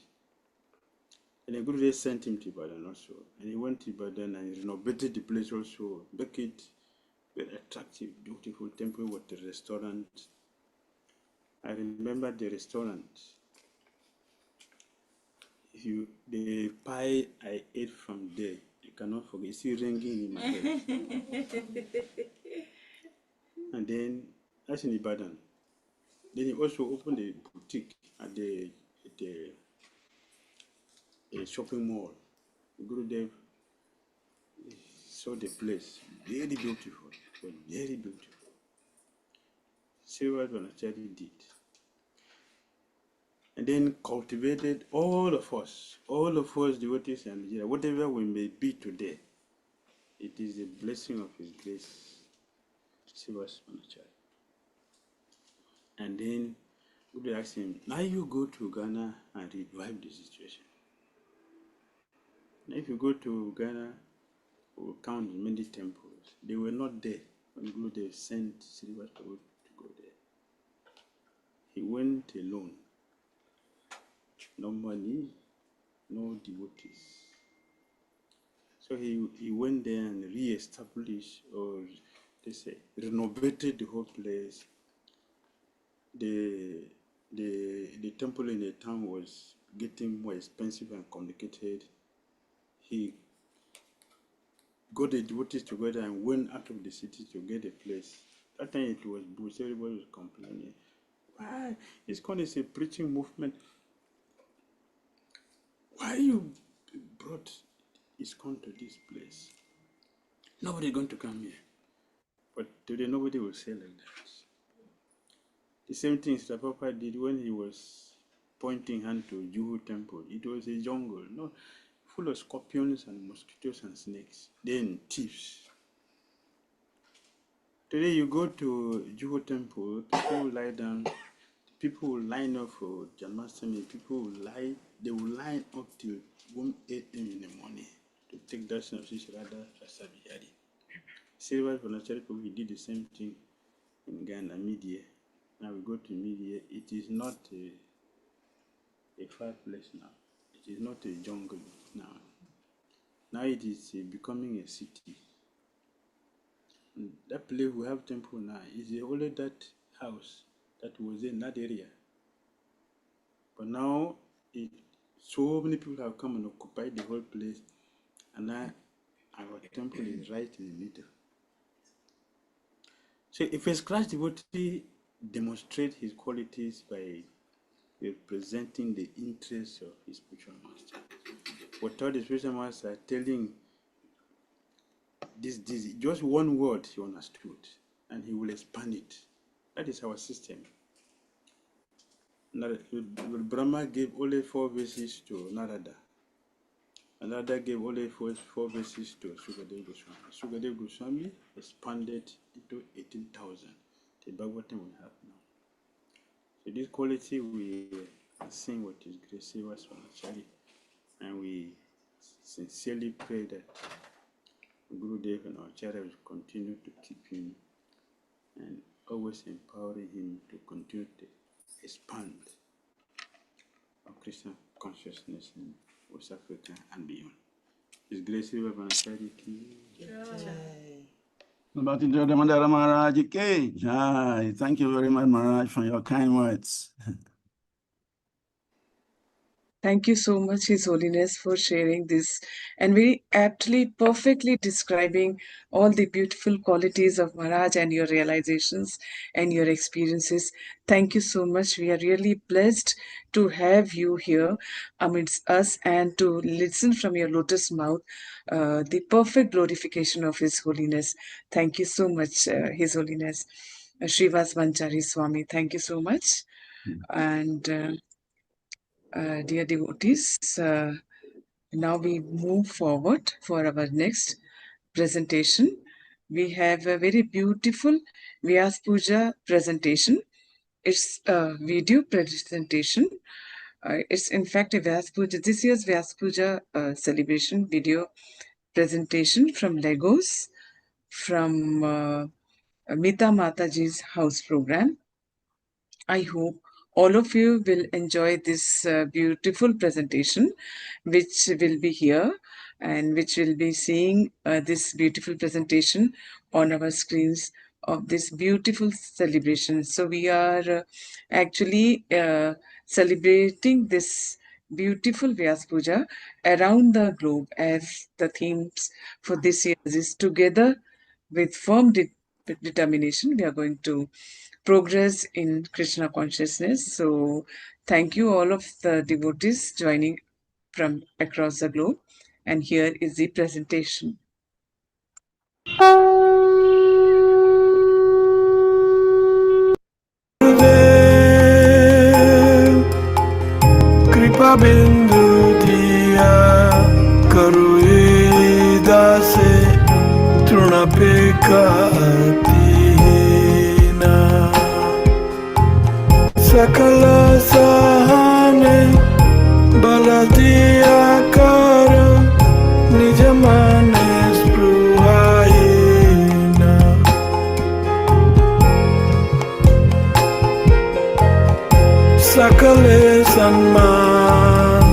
[SPEAKER 4] And the Guru sent him to Ibadan also. And he went to Ibadan and he renovated the place also, make it very attractive, beautiful temple with the restaurant. I remember the restaurant. The pie I ate from there, you cannot forget. It's still ringing in my head. And then that's in Ibadan. Then he also opened a boutique at the shopping mall. Gurudev saw the place, very beautiful, very beautiful. See what Vanachari did. And then cultivated all of us devotees in Nigeria, whatever we may be today, it is a blessing of His grace. Sivas Vanachari. And then we asked him, now you go to Ghana and revive the situation. Now if you go to Ghana, we'll count many temples. They were not there when Gurudev sent Srivas Prabhu to go there. He went alone. No money, no devotees. So he went there and re-established, or they say, renovated the whole place. The temple in the town was getting more expensive and complicated. He got the devotees together and went out of the city to get a place. That time it was bush, everybody was complaining. Why? ISKCON is a preaching movement. Why you brought ISKCON to this place? Nobody going to come here. But today nobody will say like that. The same thing Sri Prabhupada did when he was pointing hand to Juhu temple. It was a jungle, no, full of scorpions and mosquitoes and snakes. Then thieves. Today you go to Juhu temple, people will lie down, people will line up for Janmashtami, people will lie, they will line up till 1 a.m. in the morning to take darshan of Shishrada Rasabihari. Silver Vanachari Prabhu, he did the same thing in Ghana, Media. Now we go to Media, it is not a far place now. It is not a jungle now. Now it is becoming a city. And that place we have temple now is only that house that was in that area. But now so many people have come and occupied the whole place, and now our temple is right in the middle. So if a scratch devotee demonstrate his qualities by representing the interests of his spiritual master, without the spiritual master telling this, just one word he understood, and he will expand it. That is our system. Brahma gave only 4 verses to Narada. Narada gave only 4 verses to Sukadev Goswami. Sukadev Goswami expanded into 18,000. The Bhagavatam we have now. So this quality we sing with His grace, Sivas Vanachari, and we sincerely pray that Gurudev and our Acharya will continue to keep him and always empowering him to continue to expand our Krishna consciousness in West Africa and beyond. His grace, Sivas Vanachari ki jai.
[SPEAKER 5] Bhakti Dhira Damodara Maharaj ki jai. Thank you very much, Maharaj, for your kind words.
[SPEAKER 1] Thank you so much, His Holiness, for sharing this and very aptly, perfectly describing all the beautiful qualities of Maharaj and your realizations and your experiences. Thank you so much. We are really blessed to have you here amidst us and to listen from your lotus mouth the perfect glorification of His Holiness. Thank you so much, His Holiness. Srivas Vanchari Swami, thank you so much. And dear devotees, now we move forward for our next presentation. We have a very beautiful Vyasa Puja presentation. It's a video presentation It's in fact a Vyasa Puja, this year's Vyasa Puja celebration video presentation from Lagos, from Mita Mataji's house program. I hope all of you will enjoy this beautiful presentation, which will be here and which will be seeing this beautiful presentation on our screens of this beautiful celebration. So we are actually celebrating this beautiful Vyasa Puja around the globe, as the themes for this year is together with firm determination. We are going to progress in Krishna consciousness. So thank you all of the devotees joining from across the globe. And here is the presentation.
[SPEAKER 6] कृपा बिंदु दिया करो दासे तृण पे कातीना सकल सहने बल दिया करो निज माने स्पृहाहीना सकले सम्मान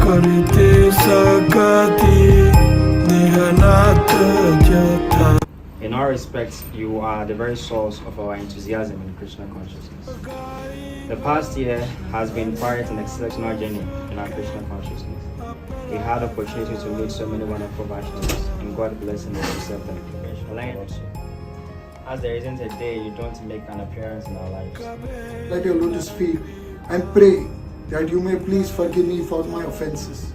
[SPEAKER 6] करते सकति निहनाथ जथा.
[SPEAKER 12] In all respects, you are the very source of our enthusiasm in Krishna consciousness. The past year has been quite an exceptional journey in our Krishna consciousness. We had opportunity to meet so many wonderful Vaishnavas, and God blessing us to serve them. Also, as there isn't a day you don't make an appearance in our lives.
[SPEAKER 13] At your lotus feet and pray that you may please forgive me for my offenses.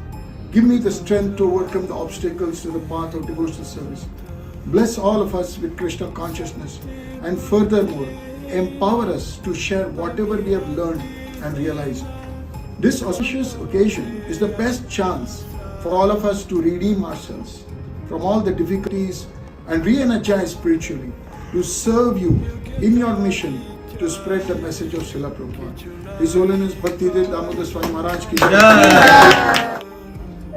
[SPEAKER 13] Give me the strength to overcome the obstacles to the path of devotional service. Bless all of us with Krishna consciousness, and furthermore, empower us to share whatever we have learned and realized. This auspicious occasion is the best chance for all of us to redeem ourselves from all the difficulties and re-energize spiritually to serve you in your mission to spread the message of Srila Prabhupada. His Holiness Bhakti Dhira Damodara Swami Maharaj ki Jai.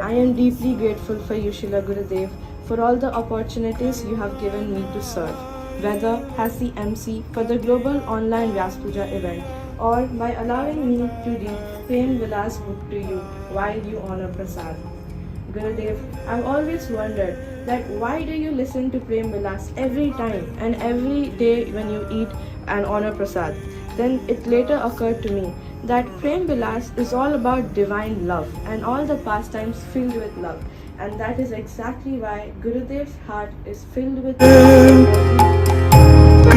[SPEAKER 14] I am deeply grateful for you, Srila Gurudev, for all the opportunities you have given me to serve, whether as the MC for the global online Vyasa Puja event or by allowing me to read Prem Vilas book to you while you honor Prasad. Gurudev, I've always wondered that why do you listen to Prem Vilas every time and every day when you eat and honor Prasad? Then it later occurred to me that Prem Vilas is all about divine love and all the pastimes filled with love. And that is exactly why Gurudev's heart is filled with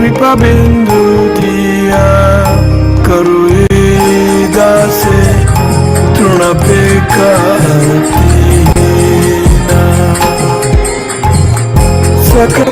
[SPEAKER 6] कृपा बिंदु दिया करो दासे तृण पे कातीना सकल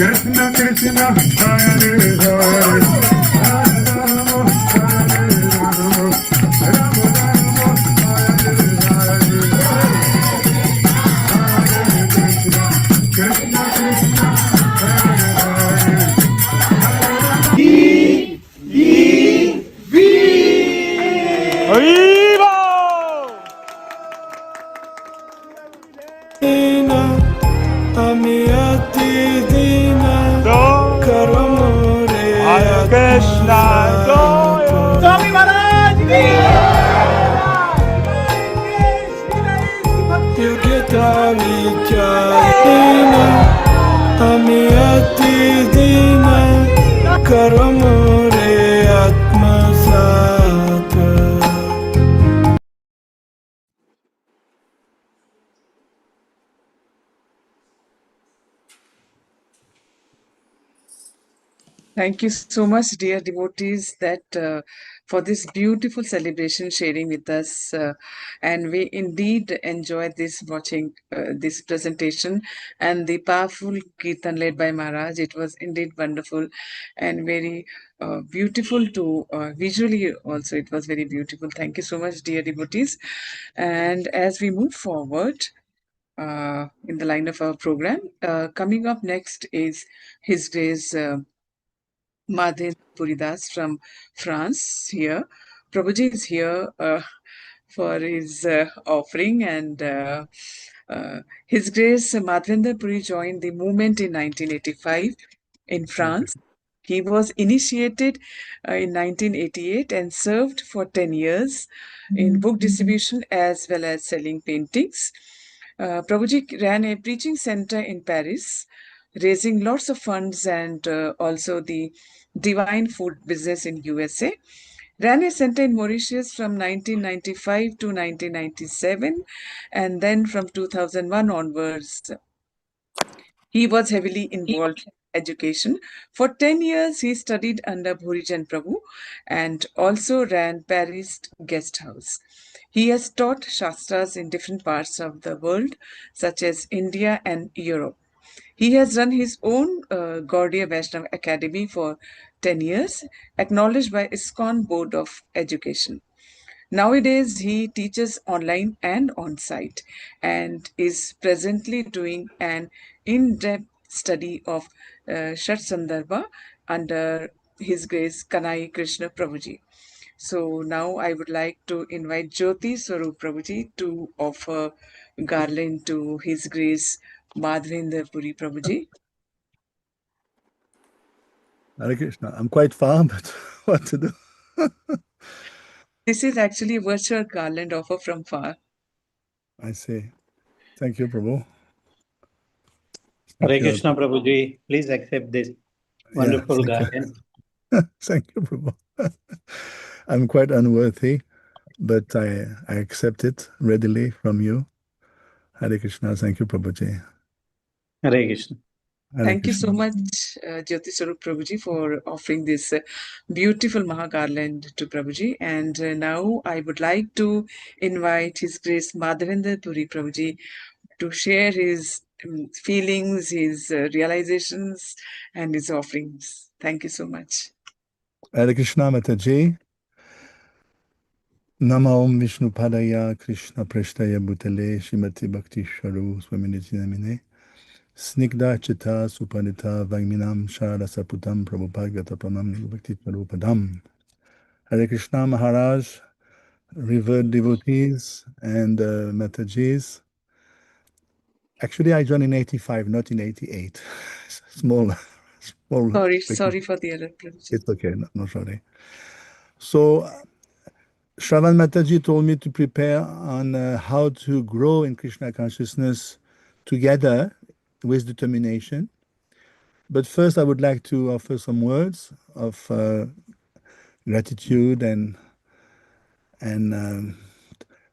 [SPEAKER 6] Krishna Krishna Hare Hare
[SPEAKER 15] Swami Maharaj ki
[SPEAKER 6] Yogita Vicharina Amiyati Dina Karamore Atma Sata.
[SPEAKER 1] Thank you so much, dear devotees, that for this beautiful celebration sharing with us, and we indeed enjoyed this watching this presentation and the powerful kirtan led by Maharaj. It was indeed wonderful and very beautiful to visually also. It was very beautiful. Thank you so much, dear devotees. And as we move forward. In the line of our program. Coming up next is His Grace Madhen Puridas from France here. Prabhuji is here for his offering, and His Grace Madhvendra Puri joined the movement in 1985 in France. He was initiated in 1988 and served for 10 years in book distribution as well as selling paintings. Prabhuji ran a preaching center in Paris, raising lots of funds, and also the divine food business in USA. Ran a center in Mauritius from 1995 to 1997, and then from 2001 onwards, he was heavily involved in education. For 10 years, he studied under Bhurijan Prabhu and also ran Paris Guest House. He has taught Shastras in different parts of the world, such as India and Europe. He has run his own Gaudiya Vaishnava Academy for 10 years, acknowledged by ISKCON Board of Education. Nowadays, he teaches online and on site and is presently doing an in depth study of Shat Sandarbha under His Grace Kanai Krishna Prabhuji. So now I would like to invite Jyoti Swarup Prabhuji to offer garland to His Grace Madhvendra Puri Prabhuji.
[SPEAKER 16] Hare Krishna. I'm quite far, but what to do?
[SPEAKER 1] This is actually a virtual garland offer from far.
[SPEAKER 16] I see. Thank you, Prabhu.
[SPEAKER 17] Hare Krishna, Prabhuji. Please accept this wonderful garland.
[SPEAKER 16] Thank you, Prabhu. I'm quite unworthy, but I accept it readily from you. Hare Krishna. Thank you, Prabhuji.
[SPEAKER 17] Hare Krishna.
[SPEAKER 1] Thank you so much, Jyoti Swarup Prabhuji, for offering this beautiful Maha garland to Prabhuji. And now I would like to invite His Grace Madhavendra Puri Prabhuji to share his feelings, his realizations, and his offerings. Thank you so much.
[SPEAKER 16] Hare Krishna, Mataji. Nama Om Vishnu Padaya Krishna Preshtaya Bhutale Shrimati Bhakti Sharu Swaminiti Namine Snigdha Chita Supanita Vagminam Sharada Saputam Prabhupada Pramam Bhakti Padam. Hare Krishna Maharaj, revered devotees and Matajis. Actually, I joined in 85, not in 88. Small.
[SPEAKER 1] Sorry for the error, Prabhuji.
[SPEAKER 16] It's okay, no sorry. So, Shravan Mataji told me to prepare on how to grow in Krishna consciousness together with determination. But first, I would like to offer some words of gratitude and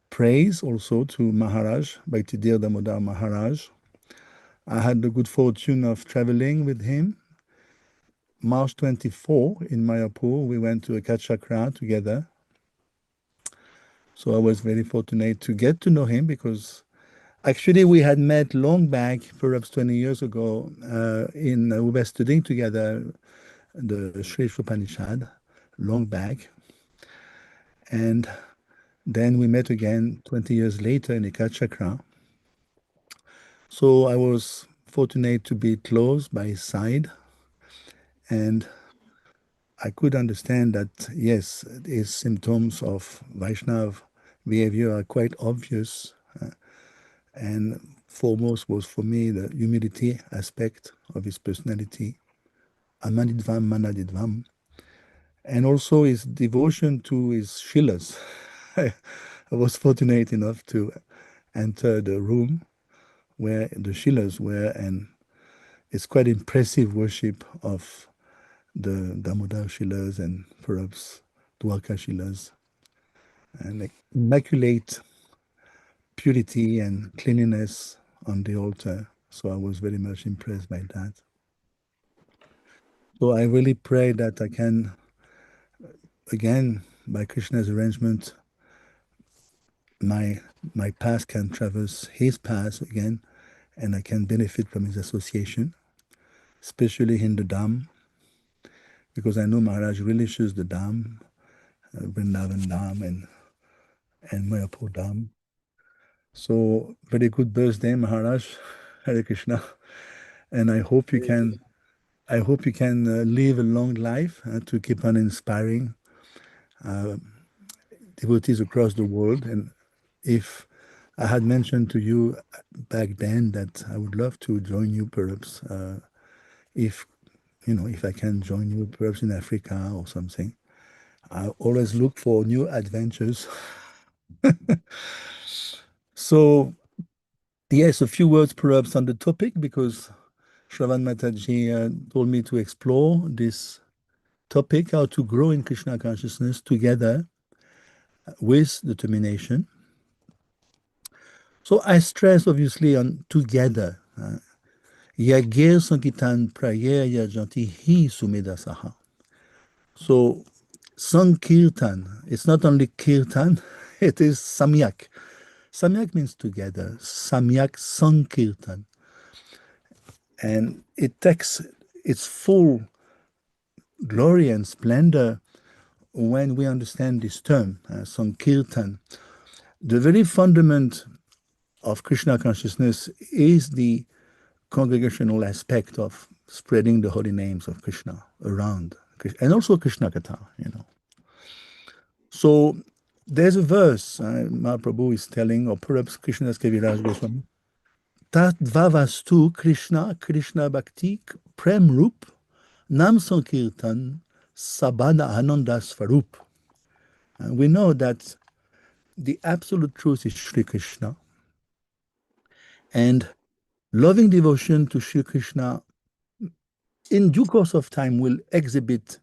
[SPEAKER 16] praise also to Maharaj, Bhakti Dhira Damodara Maharaj. I had the good fortune of traveling with him. March 24 in Mayapur, we went to a Kachakra together. So I was very fortunate to get to know him because actually we had met long back, perhaps 20 years ago, we were studying together the Sri Upanishad, long back. And then we met again 20 years later in Ekachakra. So I was fortunate to be close by his side. And I could understand that, yes, his symptoms of Vaishnav behavior are quite obvious. And foremost was for me the humility aspect of his personality, Amanidvam Manadidvam, and also his devotion to his Shilas. I was fortunate enough to enter the room where the Shilas were, and it's quite impressive worship of the Damodar Shilas and perhaps Dwarka Shilas, and immaculate purity and cleanliness on the altar. So I was very much impressed by that. So I really pray that I can, again, by Krishna's arrangement, my path can traverse his path again, and I can benefit from his association, especially in the Dham, because I know Maharaj really chooses the Dham, Vrindavan Dham and Mayapur Dham. So very good birthday, Maharaj. Hare Krishna. And I hope you can live a long life to keep on inspiring devotees across the world. And if I had mentioned to you back then that I would love to join you, perhaps, if I can join you, perhaps in Africa or something. I always look for new adventures. So, yes, a few words perhaps on the topic, because Shravan Mataji told me to explore this topic, how to grow in Krishna consciousness together with determination. So I stress obviously on together. Yagir Sankitan Prayer Yajanti Hi Sumedasaha. So Sankirtan, it's not only Kirtan, it is Samyak. Samyak means together. Samyak Sankirtan. And it takes its full glory and splendor when we understand this term, Sankirtan. The very fundament of Krishna consciousness is the congregational aspect of spreading the holy names of Krishna around, and also Krishna Katha, So there's a verse Mahaprabhu is telling, or perhaps Krishnadas Kaviraj Goswami, Tat Vavastu Krishna Bhakti Prem Rup Nam Sankirtan Sabana Ananda Svarup. We know that the absolute truth is Sri Krishna, and loving devotion to Sri Krishna in due course of time will exhibit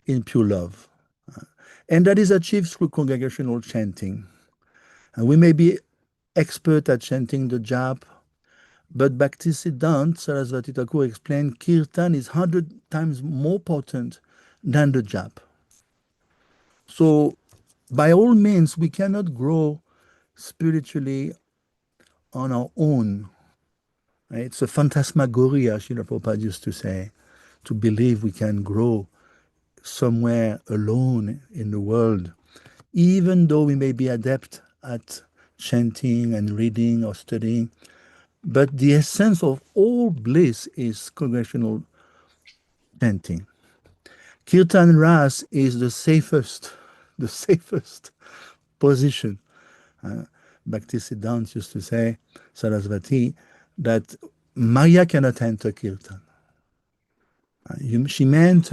[SPEAKER 16] in pure love. And that is achieved through congregational chanting. We may be expert at chanting the jap, but Bhaktisiddhanta Sarasvati Thakur explained Kirtan is 100 times more potent than the jap. So by all means, we cannot grow spiritually on our own. It's a phantasmagoria, Srila Prabhupada used to say, to believe we can grow somewhere alone in the world, even though we may be adept at chanting and reading or studying. But the essence of all bliss is congregational chanting. Kirtan Ras is the safest position. Bhaktisiddhanta used to say, Sarasvati, that Maya cannot enter Kirtan. She meant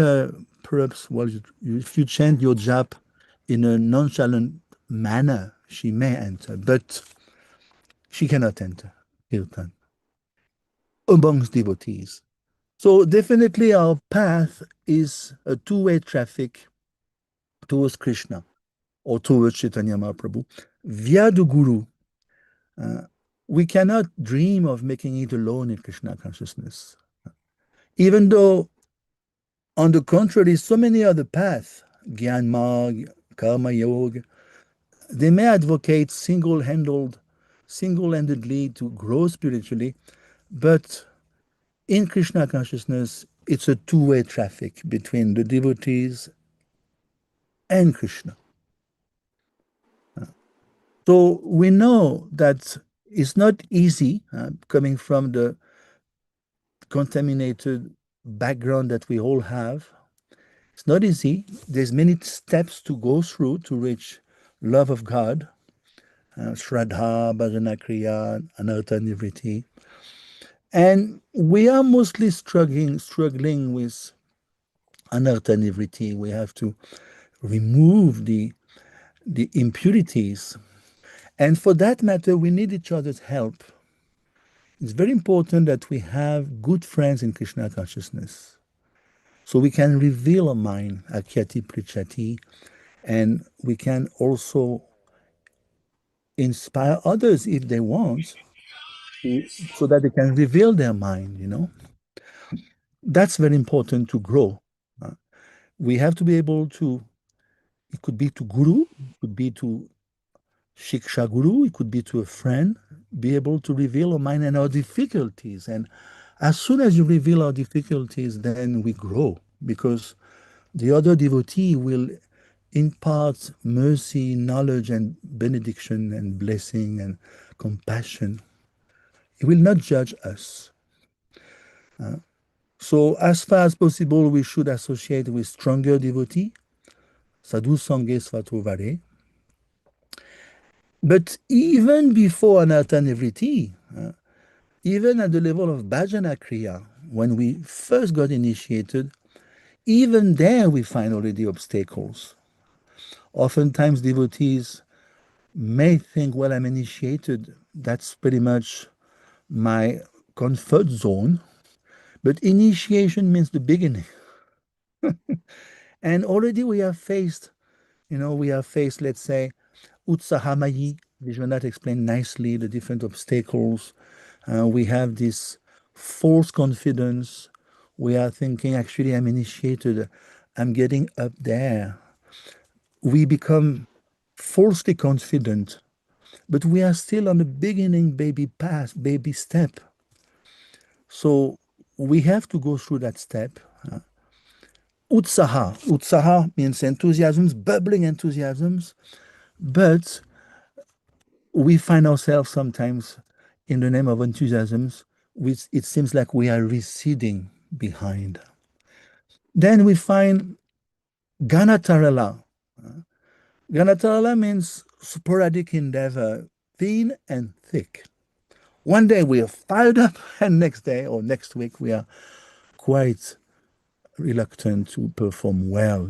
[SPEAKER 16] perhaps, well, if you chant your jap in a nonchalant manner, she may enter, but she cannot enter Kirtan amongst devotees. So definitely our path is a two-way traffic towards Krishna or towards Chaitanya Mahaprabhu via the Guru. We cannot dream of making it alone in Krishna consciousness. Even though, on the contrary, so many other paths, Gyan Marg, Karma Yoga, they may advocate single-handedly to grow spiritually, but in Krishna consciousness, it's a two-way traffic between the devotees and Krishna. So we know that it's not easy coming from the contaminated background that we all have. It's not easy. There's many steps to go through to reach love of God, Shraddha, Bhajana Kriya, Anartha Nivritti. And we are mostly struggling with Anartha Nivritti. We have to remove the impurities. And for that matter, we need each other's help. It's very important that we have good friends in Krishna consciousness, so we can reveal our mind, Akyati Prichati, and we can also inspire others if they want, so that they can reveal their mind, That's very important to grow. We have to be able to, it could be to guru, it could be to Shiksha Guru, it could be to a friend, be able to reveal our mind and our difficulties. And as soon as you reveal our difficulties, then we grow, because the other devotee will impart mercy, knowledge, and benediction, and blessing, and compassion. He will not judge us. So as far as possible, we should associate with stronger devotee, sadhu sange svatovare. But even before anata nivriti, even at the level of bhajana kriya, when we first got initiated, even there we find already obstacles. Oftentimes devotees may think, well, I'm initiated, that's pretty much my comfort zone. But initiation means the beginning. And already we have faced, let's say, Utsahamayi. Vishwanath explained nicely the different obstacles. We have this false confidence. We are thinking, actually, I'm initiated. I'm getting up there. We become falsely confident, but we are still on the beginning baby path, baby step. So we have to go through that step. Utsaha. Utsaha means enthusiasms, bubbling enthusiasms, but we find ourselves sometimes in the name of enthusiasms, which it seems like we are receding behind. Then we find Ganatarala. Ganatarala means sporadic endeavor, thin and thick. One day we are fired up, and next day or next week we are quite reluctant to perform well.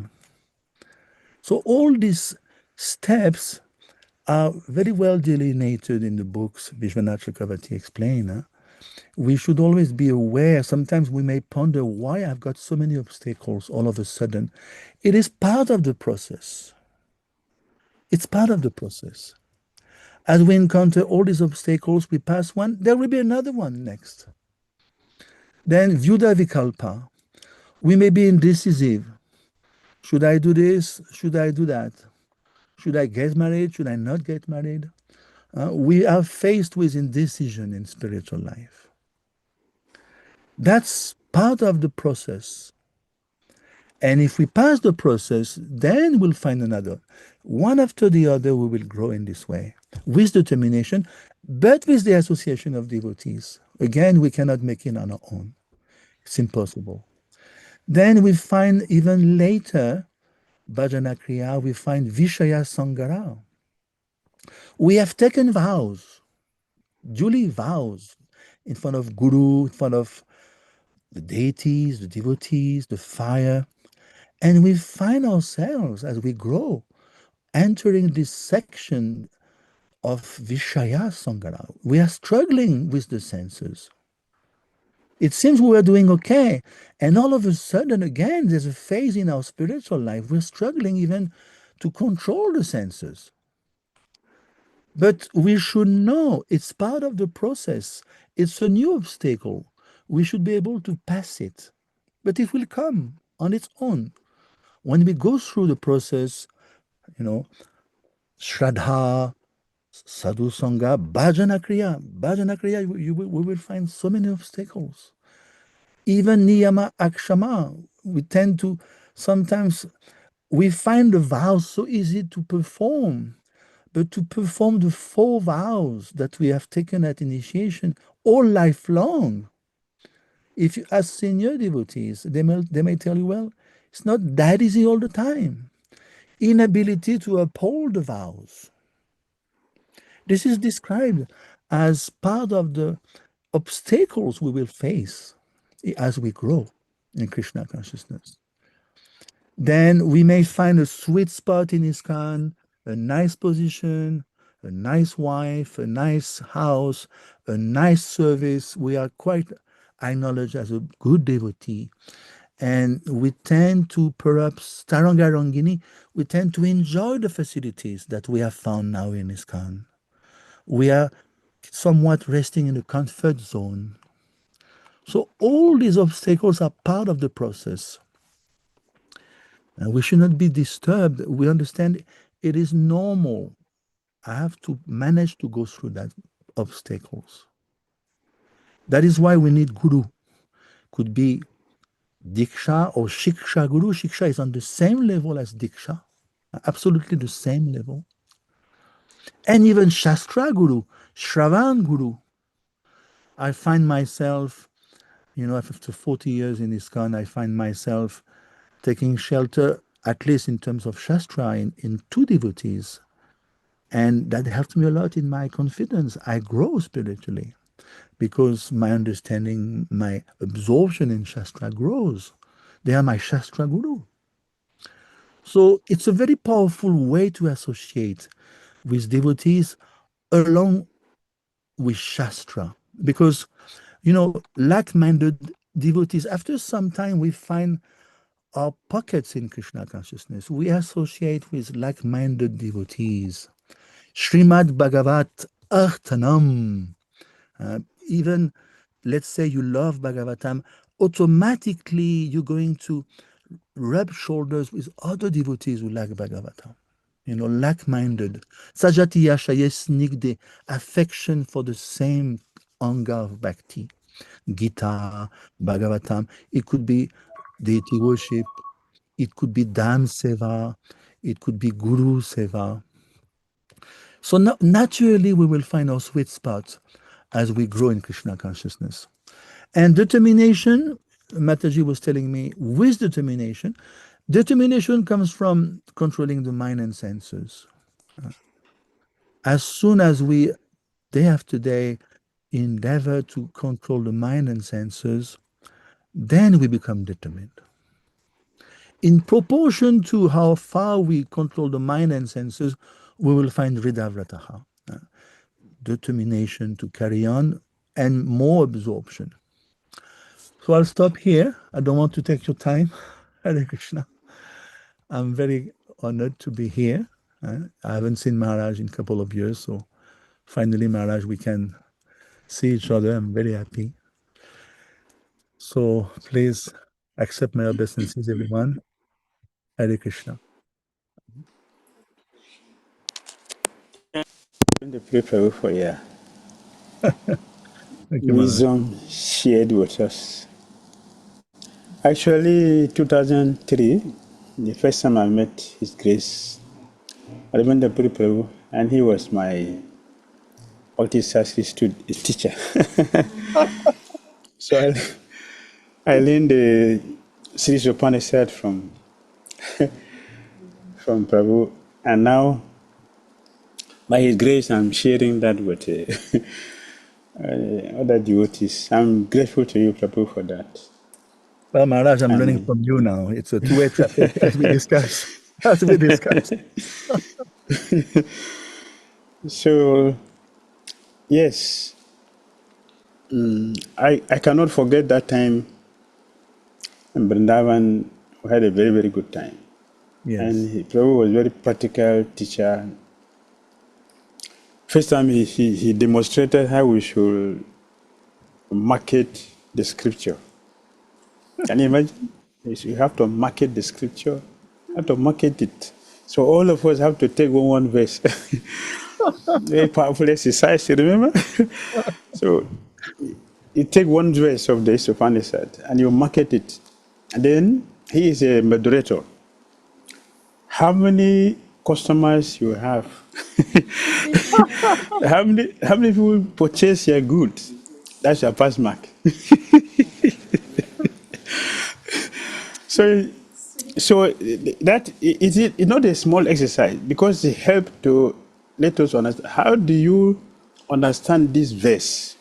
[SPEAKER 16] So all these steps are very well delineated in the books Vishwanath Chakravarti explained. We should always be aware. Sometimes we may ponder why I've got so many obstacles all of a sudden. It is part of the process. It's part of the process. As we encounter all these obstacles, we pass one, there will be another one next. Then Vyuda Vikalpa. We may be indecisive. Should I do this? Should I do that? Should I get married? Should I not get married? We are faced with indecision in spiritual life. That's part of the process. And if we pass the process, then we'll find another. One after the other, we will grow in this way, with determination, but with the association of devotees. Again, we cannot make it on our own. It's impossible. Then we find even later, Bhajana Kriya, we find Vishaya Sangara. We have taken vows, duly vows, in front of Guru, in front of the deities, the devotees, the fire. And we find ourselves, as we grow, entering this section of Vishaya Sangara. We are struggling with the senses. It seems we are doing okay. And all of a sudden, again, there's a phase in our spiritual life. We're struggling even to control the senses. But we should know it's part of the process. It's a new obstacle. We should be able to pass it. But it will come on its own. When we go through the process, Shraddha, Sadhu Sangha, Bhajana Kriya, we will find so many obstacles. Even Niyama Akshama, we tend to sometimes, we find the vows so easy to perform, but to perform the 4 vows that we have taken at initiation all lifelong, if you ask senior devotees, they may tell you, well, it's not that easy all the time. Inability to uphold the vows. This is described as part of the obstacles we will face as we grow in Krishna consciousness. Then we may find a sweet spot in ISKCON, a nice position, a nice wife, a nice house, a nice service. We are quite acknowledged as a good devotee. And we tend to, perhaps, Taranga Rangini, we tend to enjoy the facilities that we have found now in ISKCON. We are somewhat resting in the comfort zone. So all these obstacles are part of the process. And we should not be disturbed. We understand it is normal. I have to manage to go through that obstacles. That is why we need guru. Could be Diksha or Shiksha Guru. Shiksha is on the same level as Diksha, absolutely the same level. And even Shastra Guru, Shravan Guru. I find myself, after 40 years in ISKCON, I find myself taking shelter, at least in terms of Shastra, in two devotees. And that helped me a lot in my confidence. I grow spiritually because my understanding, my absorption in Shastra grows. They are my Shastra Guru. So it's a very powerful way to associate with devotees along with Shastra. Because, like-minded devotees, after some time we find our pockets in Krishna consciousness. We associate with like-minded devotees. Srimad Bhagavat Arthanam. Even, let's say you love Bhagavatam, automatically you're going to rub shoulders with other devotees who like Bhagavatam. Like-minded. Sajatiya Shayesnigde, affection for the same anga of bhakti. Gita, Bhagavatam. It could be deity worship. It could be Dham Seva. It could be Guru Seva. So naturally, we will find our sweet spot as we grow in Krishna consciousness. And determination, Mataji was telling me, with determination comes from controlling the mind and senses. As soon as we, day after day, endeavor to control the mind and senses, then we become determined. In proportion to how far we control the mind and senses, we will find Vridavrataha, determination to carry on, and more absorption. So I'll stop here. I don't want to take your time. Hare Krishna. I'm very honored to be here. I haven't seen Maharaj in a couple of years, so finally, Maharaj, we can see each other. I'm very happy. So please accept my obeisances, everyone. Hare Krishna.
[SPEAKER 4] The people for your
[SPEAKER 16] Thank you,
[SPEAKER 4] wisdom shared with us. Actually, 2003, the first time I met His Grace, I remember Prabhu, and he was my autistic teacher. So I learned the series of Upanishad from Prabhu, and now, by His grace, I'm sharing that with other devotees. I'm grateful to you, Prabhu, for that.
[SPEAKER 16] Well, Maharaj, I'm learning from you now. It's a two-way traffic, as we discussed.
[SPEAKER 4] So, yes, I cannot forget that time in Vrindavan. We had a very, very good time.
[SPEAKER 16] Yes.
[SPEAKER 4] And Prabhu was a very practical teacher. First time he demonstrated how we should market the scripture. Can you imagine? You have to market the scripture, you have to market it. So all of us have to take one verse. Very powerful exercise, you remember? So you take one verse of the Upanishad and you market it. And then he is a moderator. How many customers you have? how many people purchase your goods? That's your pass mark. So that it's not a small exercise, because it helps to let us understand. How do you understand this verse?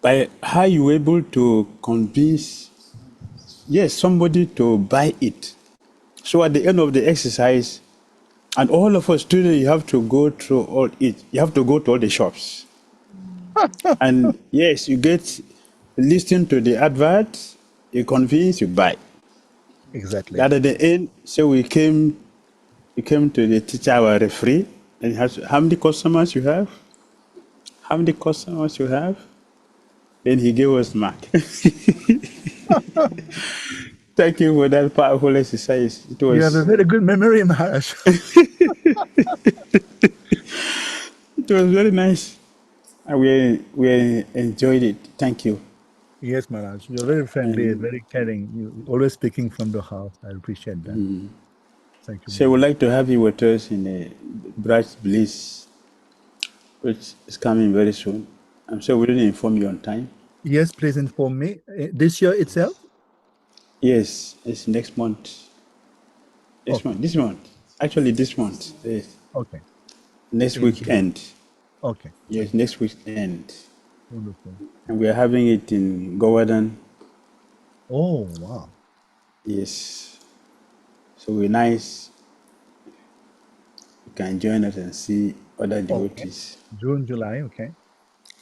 [SPEAKER 4] By how you able to convince, somebody to buy it. So at the end of the exercise, and all of us today, you have to go through all it. You have to go to all the shops. And yes, you get listen to the advert, you convince, you buy.
[SPEAKER 16] Exactly.
[SPEAKER 4] That at the end, so we came to the teacher, our referee, and he has, how many customers you have? How many customers you have? Then he gave us mark. Thank you for that powerful exercise. It was.
[SPEAKER 16] You have a very good memory, Maharaj.
[SPEAKER 4] It was very nice. We enjoyed it. Thank you.
[SPEAKER 16] Yes, Maharaj. You're very friendly, very caring. You always speaking from the heart. I appreciate that. Thank you.
[SPEAKER 4] So we'd like to have you with us in a bright bliss, which is coming very soon. I'm sure we didn't inform you on time.
[SPEAKER 16] Yes, please inform me. This year itself?
[SPEAKER 4] Yes, it's next month. This month. Actually, this month. Yes.
[SPEAKER 16] Okay.
[SPEAKER 4] Next weekend.
[SPEAKER 16] Okay.
[SPEAKER 4] Yes, next weekend.
[SPEAKER 16] Wonderful.
[SPEAKER 4] And we are having it in Govardhan.
[SPEAKER 16] Oh, wow.
[SPEAKER 4] Yes. So we're nice. You can join us and see other devotees.
[SPEAKER 16] Okay. June, July, okay.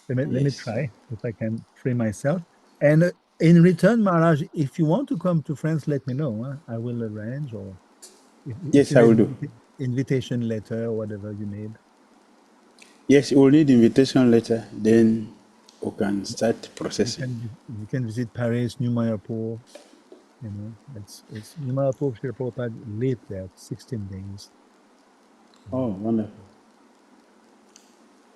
[SPEAKER 16] Let me try if I can free myself. And in return, Maharaj, if you want to come to France, let me know. Huh? I will arrange, or
[SPEAKER 4] yes, I will do.
[SPEAKER 16] Invitation letter or whatever you need.
[SPEAKER 4] Yes, you will need invitation letter. Then we can start processing.
[SPEAKER 16] You can visit Paris, New Mayapur. You know, it's New Mayapur. Srila Prabhupada lived there 16 days.
[SPEAKER 4] Oh, wonderful.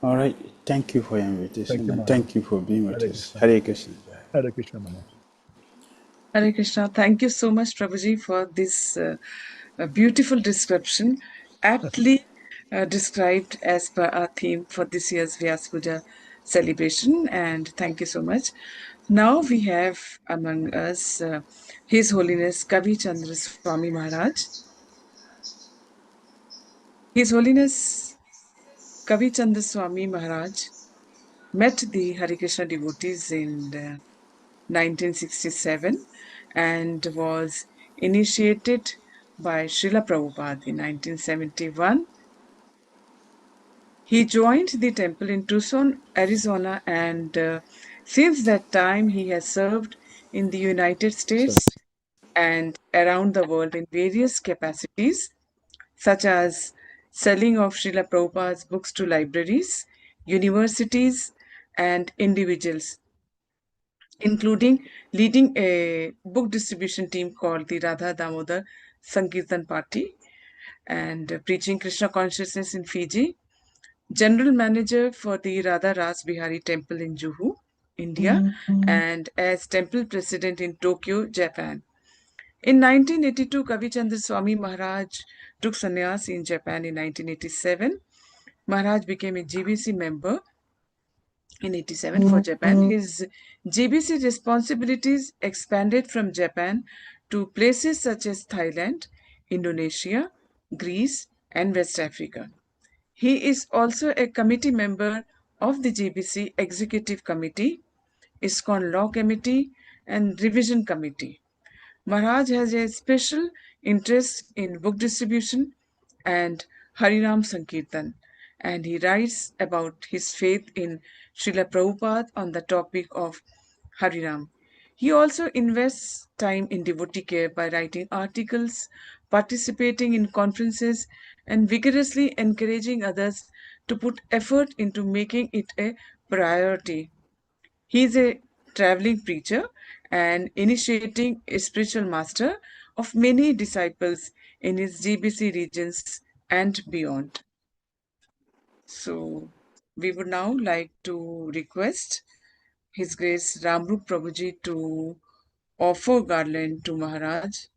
[SPEAKER 4] All right. Thank you for your invitation. Thank you for being with us. Hare Krishna.
[SPEAKER 16] Hare Krishna, Maharaj.
[SPEAKER 1] Hare Krishna. Thank you so much, Prabhuji, for this beautiful description, aptly described as per our theme for this year's Vyasa Puja celebration. And thank you so much. Now we have among us His Holiness Kavi Chandra Swami Maharaj. His Holiness Kavi Chandra Swami Maharaj met the Hare Krishna devotees in 1967 and was initiated by Srila Prabhupada in 1971. He joined the temple in Tucson, Arizona, and since that time he has served in the United States and around the world in various capacities, such as selling of Srila Prabhupada's books to libraries, universities, and individuals, including leading a book distribution team called the Dhira Damodara Sankirtan Party and preaching Krishna consciousness in Fiji, general manager for the Radha Ras Bihari Temple in Juhu, India, and as temple president in Tokyo, Japan. In 1982, Kavi Chandra Swami Maharaj took sannyas in Japan in 1987. Maharaj became a GBC member in 87 for Japan. His GBC responsibilities expanded from Japan to places such as Thailand, Indonesia, Greece, and West Africa. He is also a committee member of the GBC Executive Committee, ISKCON Law Committee, and Revision Committee. Maharaj has a special interest in book distribution and Harinam Sankirtan, and he writes about his faith in Srila Prabhupada on the topic of Harinam. He also invests time in devotee care by writing articles, participating in conferences, and vigorously encouraging others to put effort into making it a priority. He is a traveling preacher and initiating a spiritual master of many disciples in his GBC regions and beyond. So, we would now like to request His Grace Ramrup Prabhuji to offer garland to Maharaj.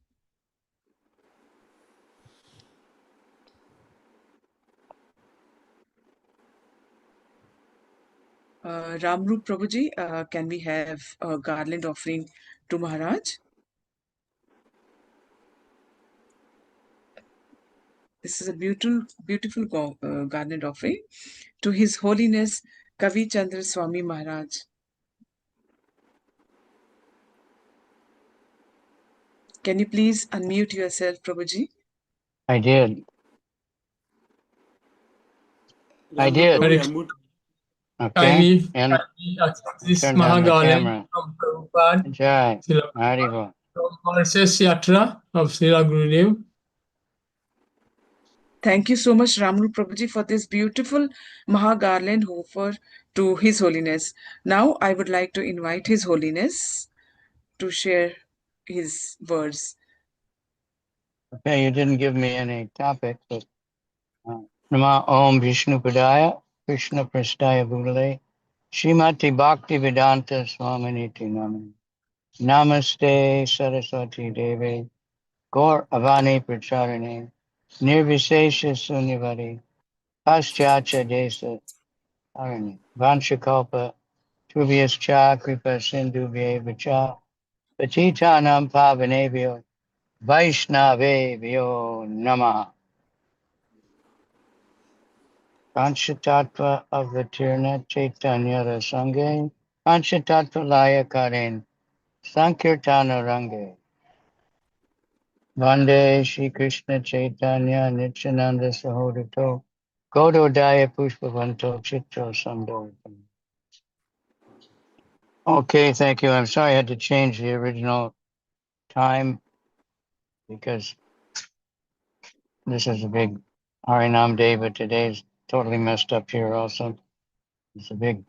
[SPEAKER 1] Ramrup Prabhuji, can we have a garland offering to Maharaj? This is a beautiful garland offering to His Holiness Kavi Chandra Swami Maharaj. Can you please unmute yourself, Prabhuji?
[SPEAKER 17] I did. I did. Okay. And
[SPEAKER 18] this
[SPEAKER 17] turn down the
[SPEAKER 18] Mahagalan
[SPEAKER 17] camera.
[SPEAKER 18] from Prabhupada,
[SPEAKER 17] Jai.
[SPEAKER 18] Srila-
[SPEAKER 17] Haribo.
[SPEAKER 18] from Mauritius Yatra of Srila Gurudev.
[SPEAKER 1] Thank you so much, Ramru Prabhuji, for this beautiful Maha garland offer to His Holiness. Now, I would like to invite His Holiness to share his words.
[SPEAKER 19] Okay, you didn't give me any topic, but Nama Om Vishnu Padaya, Krishna Prasthaya Bhutale, Srimati Bhakti Vedanta Swaminiti Namani. Namaste Saraswati Devi, Gaur Avani Pracharine, Nirvishesha Sunyavari, Paschatya Desa Arani, Vanchakalpa, Tubhyascha Kripa Sindhu Vacha, Patitanam Pavanebhyo, Vaishnavebhyo Namaha. Panchatattva Avatirna Chaitanya Rasange, Panchatattva Laya Karen, Sankirtana Range. Vande Shri Krishna Chaitanya Nityananda Sahodito, Gododaya Pushpavanto Chitro Sando. Okay, thank you. I'm sorry I had to change the original time because this is a big Harinam day, but today's totally messed up here also. It's a big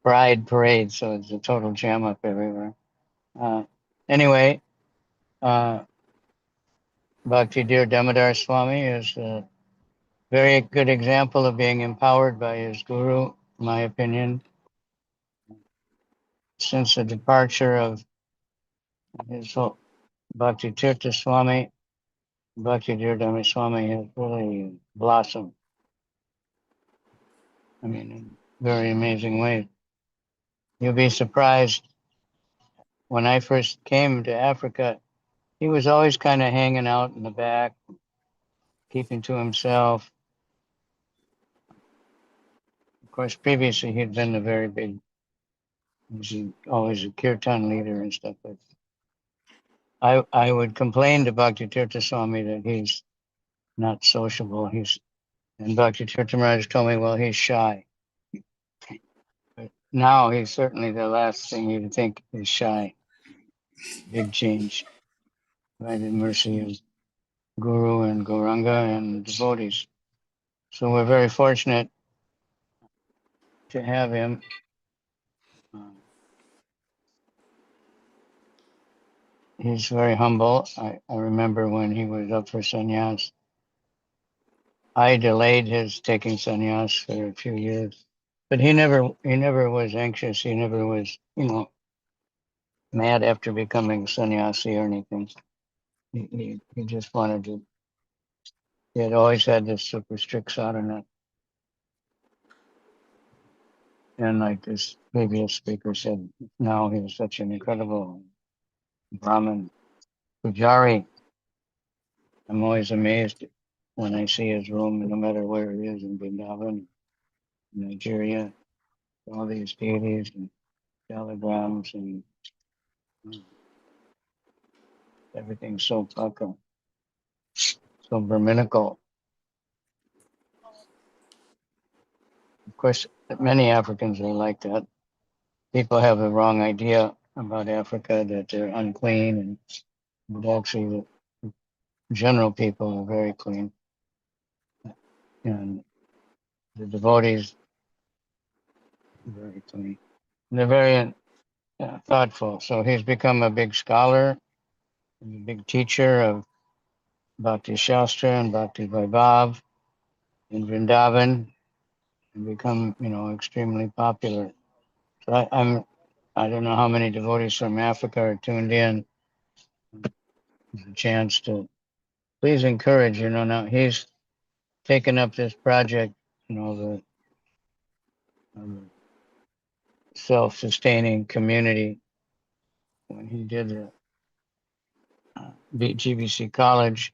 [SPEAKER 19] bride parade, so it's a total jam up everywhere. Anyway, Bhakti Dhira Damodara Swami is a very good example of being empowered by his guru, in my opinion. Since the departure of his Bhakti Tirtha Swami, Bhakti Dhira Damodara Swami has really blossomed. I mean, in very amazing ways. You'll be surprised. When I first came to Africa, he was always kind of hanging out in the back, keeping to himself. Of course, previously he'd been a very big, he was always a kirtan leader and stuff. But I would complain to Bhakti Tirtha Swami that he's not sociable. And Bhakti Tirtha Maharaj told me, well, he's shy. But now he's certainly the last thing you'd think is shy. Big change by the mercy of Guru and Gauranga and devotees. So we're very fortunate to have him. He's very humble. I remember when he was up for sannyas, I delayed his taking sannyas for a few years, but he never was anxious. He never was, mad after becoming sannyasi or anything. He just wanted to. He had always had this super strict sadhana, and like this previous speaker said, now he's such an incredible Brahmin Pujari. I'm always amazed when I see his room, no matter where it is in Vrindavan, Nigeria, all these deities and telegrams and everything's so fucking, so Brahminical. Of course, many Africans are like that. People have the wrong idea about Africa, that they're unclean, but actually the general people are very clean. And the devotees are very clean. And they're very thoughtful. So he's become a big scholar, a big teacher of Bhakti Shastra and Bhakti Vaibhav in Vrindavan, and become, extremely popular. So I don't know how many devotees from Africa are tuned in. There's a chance to please encourage, now he's taken up this project, the self-sustaining community. When he did the GBC college,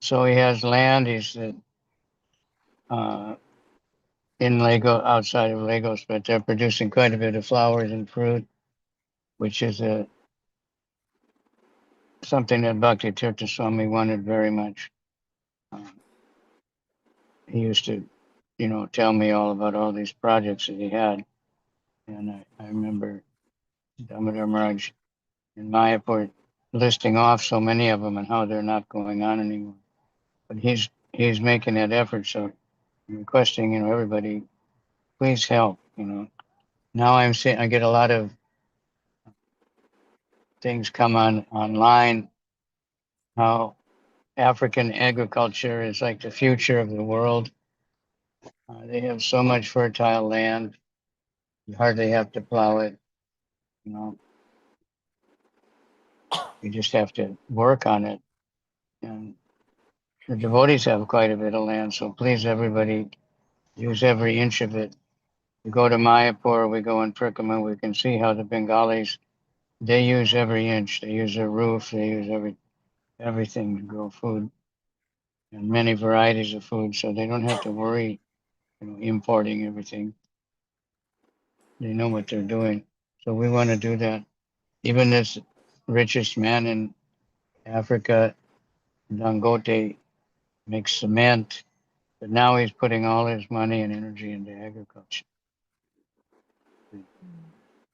[SPEAKER 19] so he has land. He's in Lagos, outside of Lagos, but they're producing quite a bit of flowers and fruit, which is something that Bhakti Tirtha Swami wanted very much. He used to, tell me all about all these projects that he had. And I remember Damodar Maharaj in Mayapur listing off so many of them and how they're not going on anymore. But he's making that effort. So I'm requesting, everybody, please help. Now I'm seeing, I get a lot of things come online, how African agriculture is like the future of the world. They have so much fertile land, you hardly have to plow it. You know, you just have to work on it. And the devotees have quite a bit of land, so please, everybody, use every inch of it. We go to Mayapur, we go in Prikama, we can see how the Bengalis, they use every inch. They use their roof, they use everything to grow food, and many varieties of food, so they don't have to worry, importing everything. They know what they're doing. So we want to do that. Even this richest man in Africa, Dangote, makes cement, but now he's putting all his money and energy into agriculture.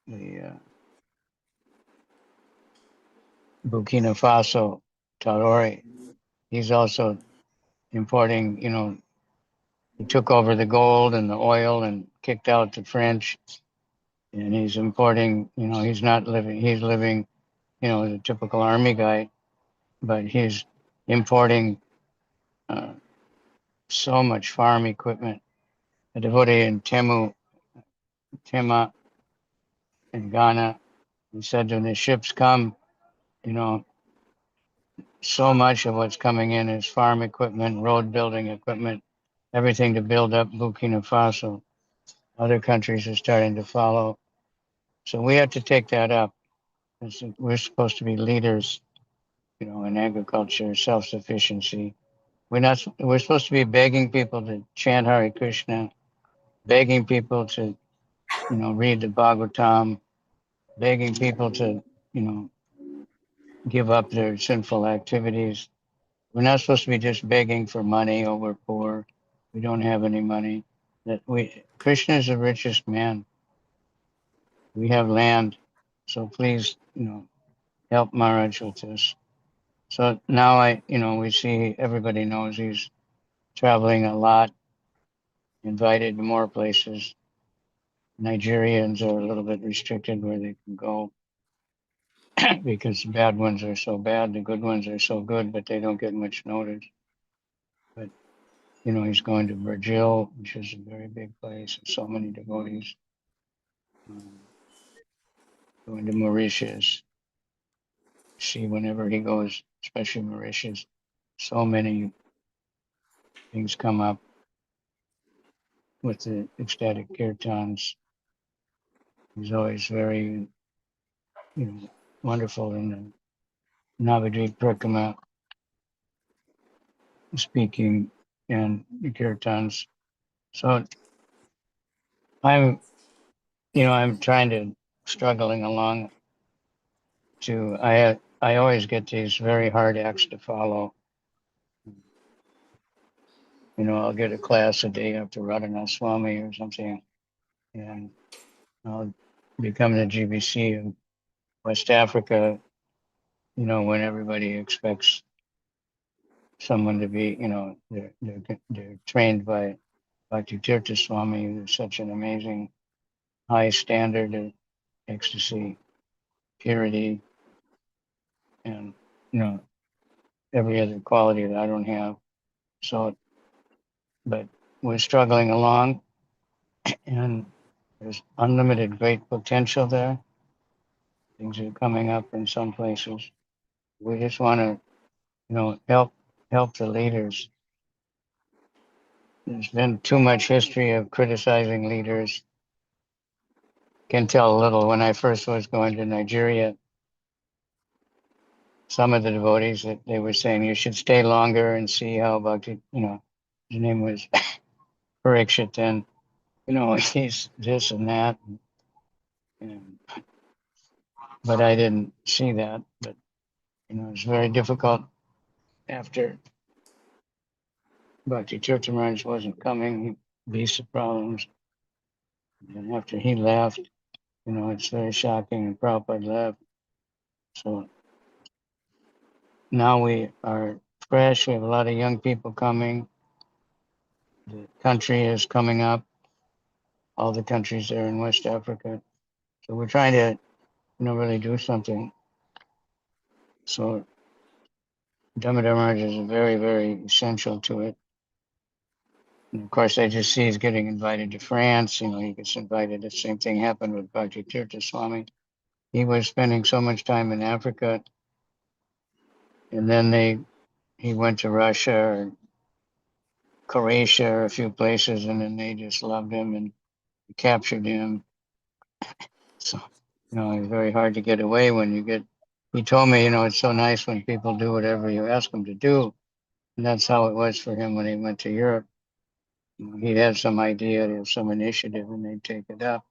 [SPEAKER 19] The Burkina Faso, Traore, he's also importing, he took over the gold and the oil and kicked out the French, and he's importing, he's living, as a typical army guy, but he's importing so much farm equipment. A devotee in Tema in Ghana, he said when the ships come, so much of what's coming in is farm equipment, road building equipment, everything to build up Burkina Faso. Other countries are starting to follow. So we have to take that up. We're supposed to be leaders, in agriculture, self-sufficiency. We're supposed to be begging people to chant Hare Krishna, begging people to, read the Bhagavatam, begging people to, give up their sinful activities. We're not supposed to be just begging for money. Oh, we're poor. We don't have any money. Krishna is the richest man. We have land. So please, help Maharaj with this. So now we see everybody knows he's traveling a lot, invited to more places. Nigerians are a little bit restricted where they can go because the bad ones are so bad, the good ones are so good, but they don't get much notice. But he's going to Brazil, which is a very big place, and so many devotees. Going to Mauritius. See, whenever he goes, especially Mauritius, so many things come up with the ecstatic kirtans. He's always very, wonderful in the Navadvip Prakama speaking and the kirtans. So I'm trying to struggling along to, I always get these very hard acts to follow. I'll get a class a day after Radhanath Swami or something, and I'll become the GBC of West Africa, when everybody expects someone to be, they're trained by Bhakti Tirtha Swami, who's such an amazing high standard of ecstasy, purity, and, every other quality that I don't have. So, but we're struggling along, and there's unlimited great potential there. Things are coming up in some places. We just want to, help the leaders. There's been too much history of criticizing leaders. Can tell a little. When I first was going to Nigeria, some of the devotees that they were saying you should stay longer and see how Bhakti, his name was Parikshit then, he's this and that. And, but I didn't see that. But, it's very difficult after Bhakti Tirtha Maharaj wasn't coming, visa problems. And after he left, it's very shocking, and Prabhupada left. So now we are fresh. We have a lot of young people coming. The country is coming up. All the countries there in West Africa. So we're trying to, really do something. So Damodar Maharaj is very, very essential to it. And of course, I just see he's getting invited to France. You know, he gets invited. The same thing happened with Bhakti Dhira Swami. He was spending so much time in Africa, and then he went to Russia or Croatia or a few places, and then they just loved him and captured him. So, you know, it's very hard to get away when you get. He told me, you know, it's so nice when people do whatever you ask them to do, and that's how it was for him when he went to Europe. You know, he'd have some idea, he'd have some initiative, and they'd take it up.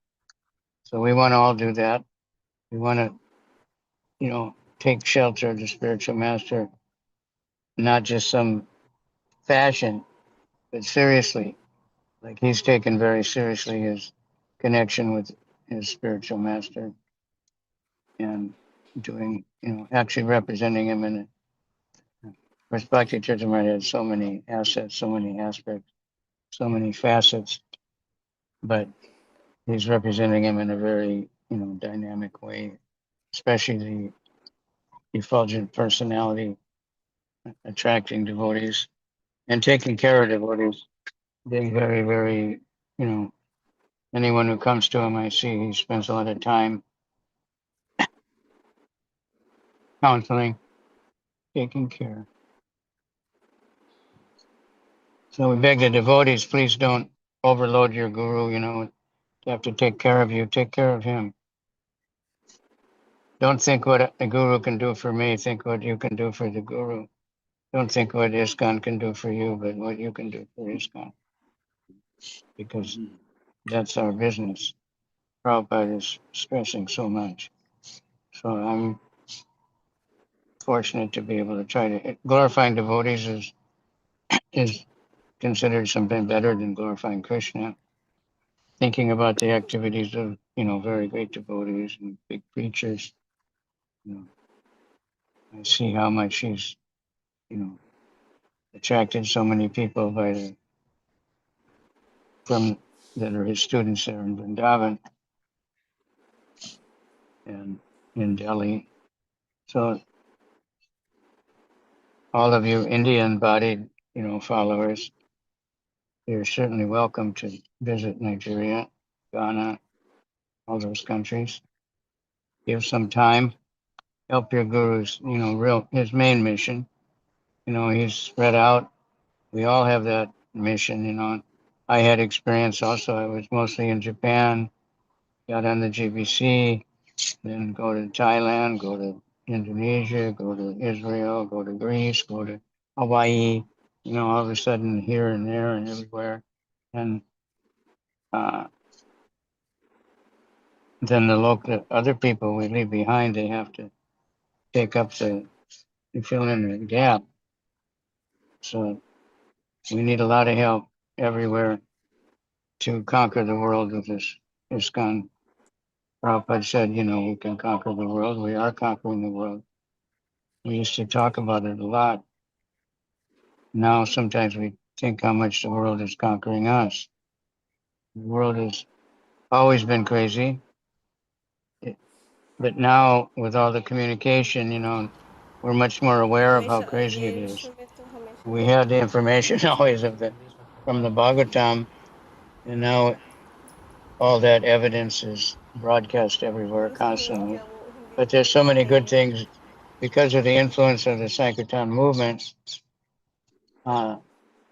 [SPEAKER 19] So we want to all do that. We want to, you know, take shelter of the spiritual master, not just some fashion, but seriously. Like he's taken very seriously his connection with his spiritual master and doing, you know, actually representing him in a Bhakti Tirtha Maharaj had so many assets, so many aspects, so many facets, but he's representing him in a very, you know, dynamic way, especially the effulgent personality, attracting devotees and taking care of devotees, being very, very, you know, anyone who comes to him, I see he spends a lot of time counseling, taking care. So we beg the devotees, please don't overload your guru, you know, you have to take care of you, take care of him. Don't think what a guru can do for me, think what you can do for the guru. Don't think what ISKCON can do for you, but what you can do for ISKCON. Because that's our business. Prabhupada is stressing so much. So I'm fortunate to be able to try to glorifying devotees is considered something better than glorifying Krishna. Thinking about the activities of, you know, very great devotees and big preachers, you know, I see how much he's, you know, attracted so many people from that are his students there in Vrindavan and in Delhi. So all of you Indian-bodied, you know, followers, you're certainly welcome to visit Nigeria, Ghana, all those countries. Give some time, help your guru's, you know, his main mission. You know, he's spread out. We all have that mission, you know. I had experience also. I was mostly in Japan, got on the GBC, then go to Thailand, go to Indonesia, go to Israel, go to Greece, go to Hawaii, you know, all of a sudden here and there and everywhere. And then the other people we leave behind, they have to take up fill in the gap. So we need a lot of help everywhere to conquer the world with this ISKCON. Prabhupada said, you know, we can conquer the world. We are conquering the world. We used to talk about it a lot. Now sometimes we think how much the world is conquering us. The world has always been crazy. But now with all the communication, you know, we're much more aware of how crazy it is. We had the information always from the Bhagavatam, and now all that evidence is broadcast everywhere constantly. But there's so many good things because of the influence of the Sankirtan movement.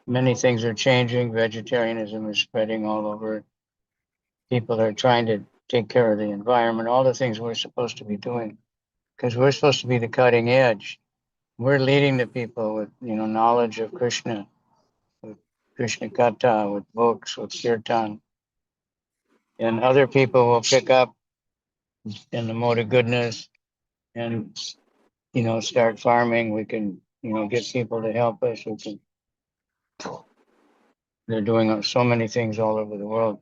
[SPEAKER 19] Many things are changing. Vegetarianism is spreading all over. People are trying to take care of the environment, all the things we're supposed to be doing, because we're supposed to be the cutting edge. We're leading the people with, you know, knowledge of Krishna, with Krishna Katha, with books, with kirtan. And other people will pick up in the mode of goodness and, you know, start farming. We can, you know, get people to help us. They're doing so many things all over the world.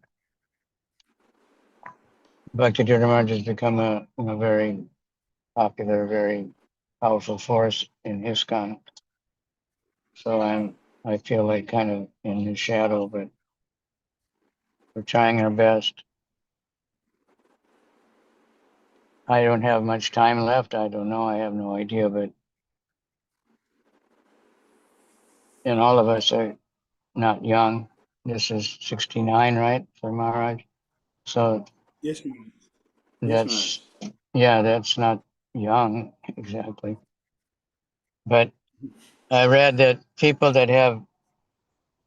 [SPEAKER 19] Bhakti Dhira Maharaj has become a, you know, very popular, very powerful force in ISKCON. So I feel like kind of in his shadow, but we're trying our best. I don't have much time left. I don't know. I have no idea, but and all of us are not young. This is 69, right, for Maharaj? So
[SPEAKER 4] Yes, Maharaj. Yes, Maharaj.
[SPEAKER 19] that's not young exactly. But I read that people that have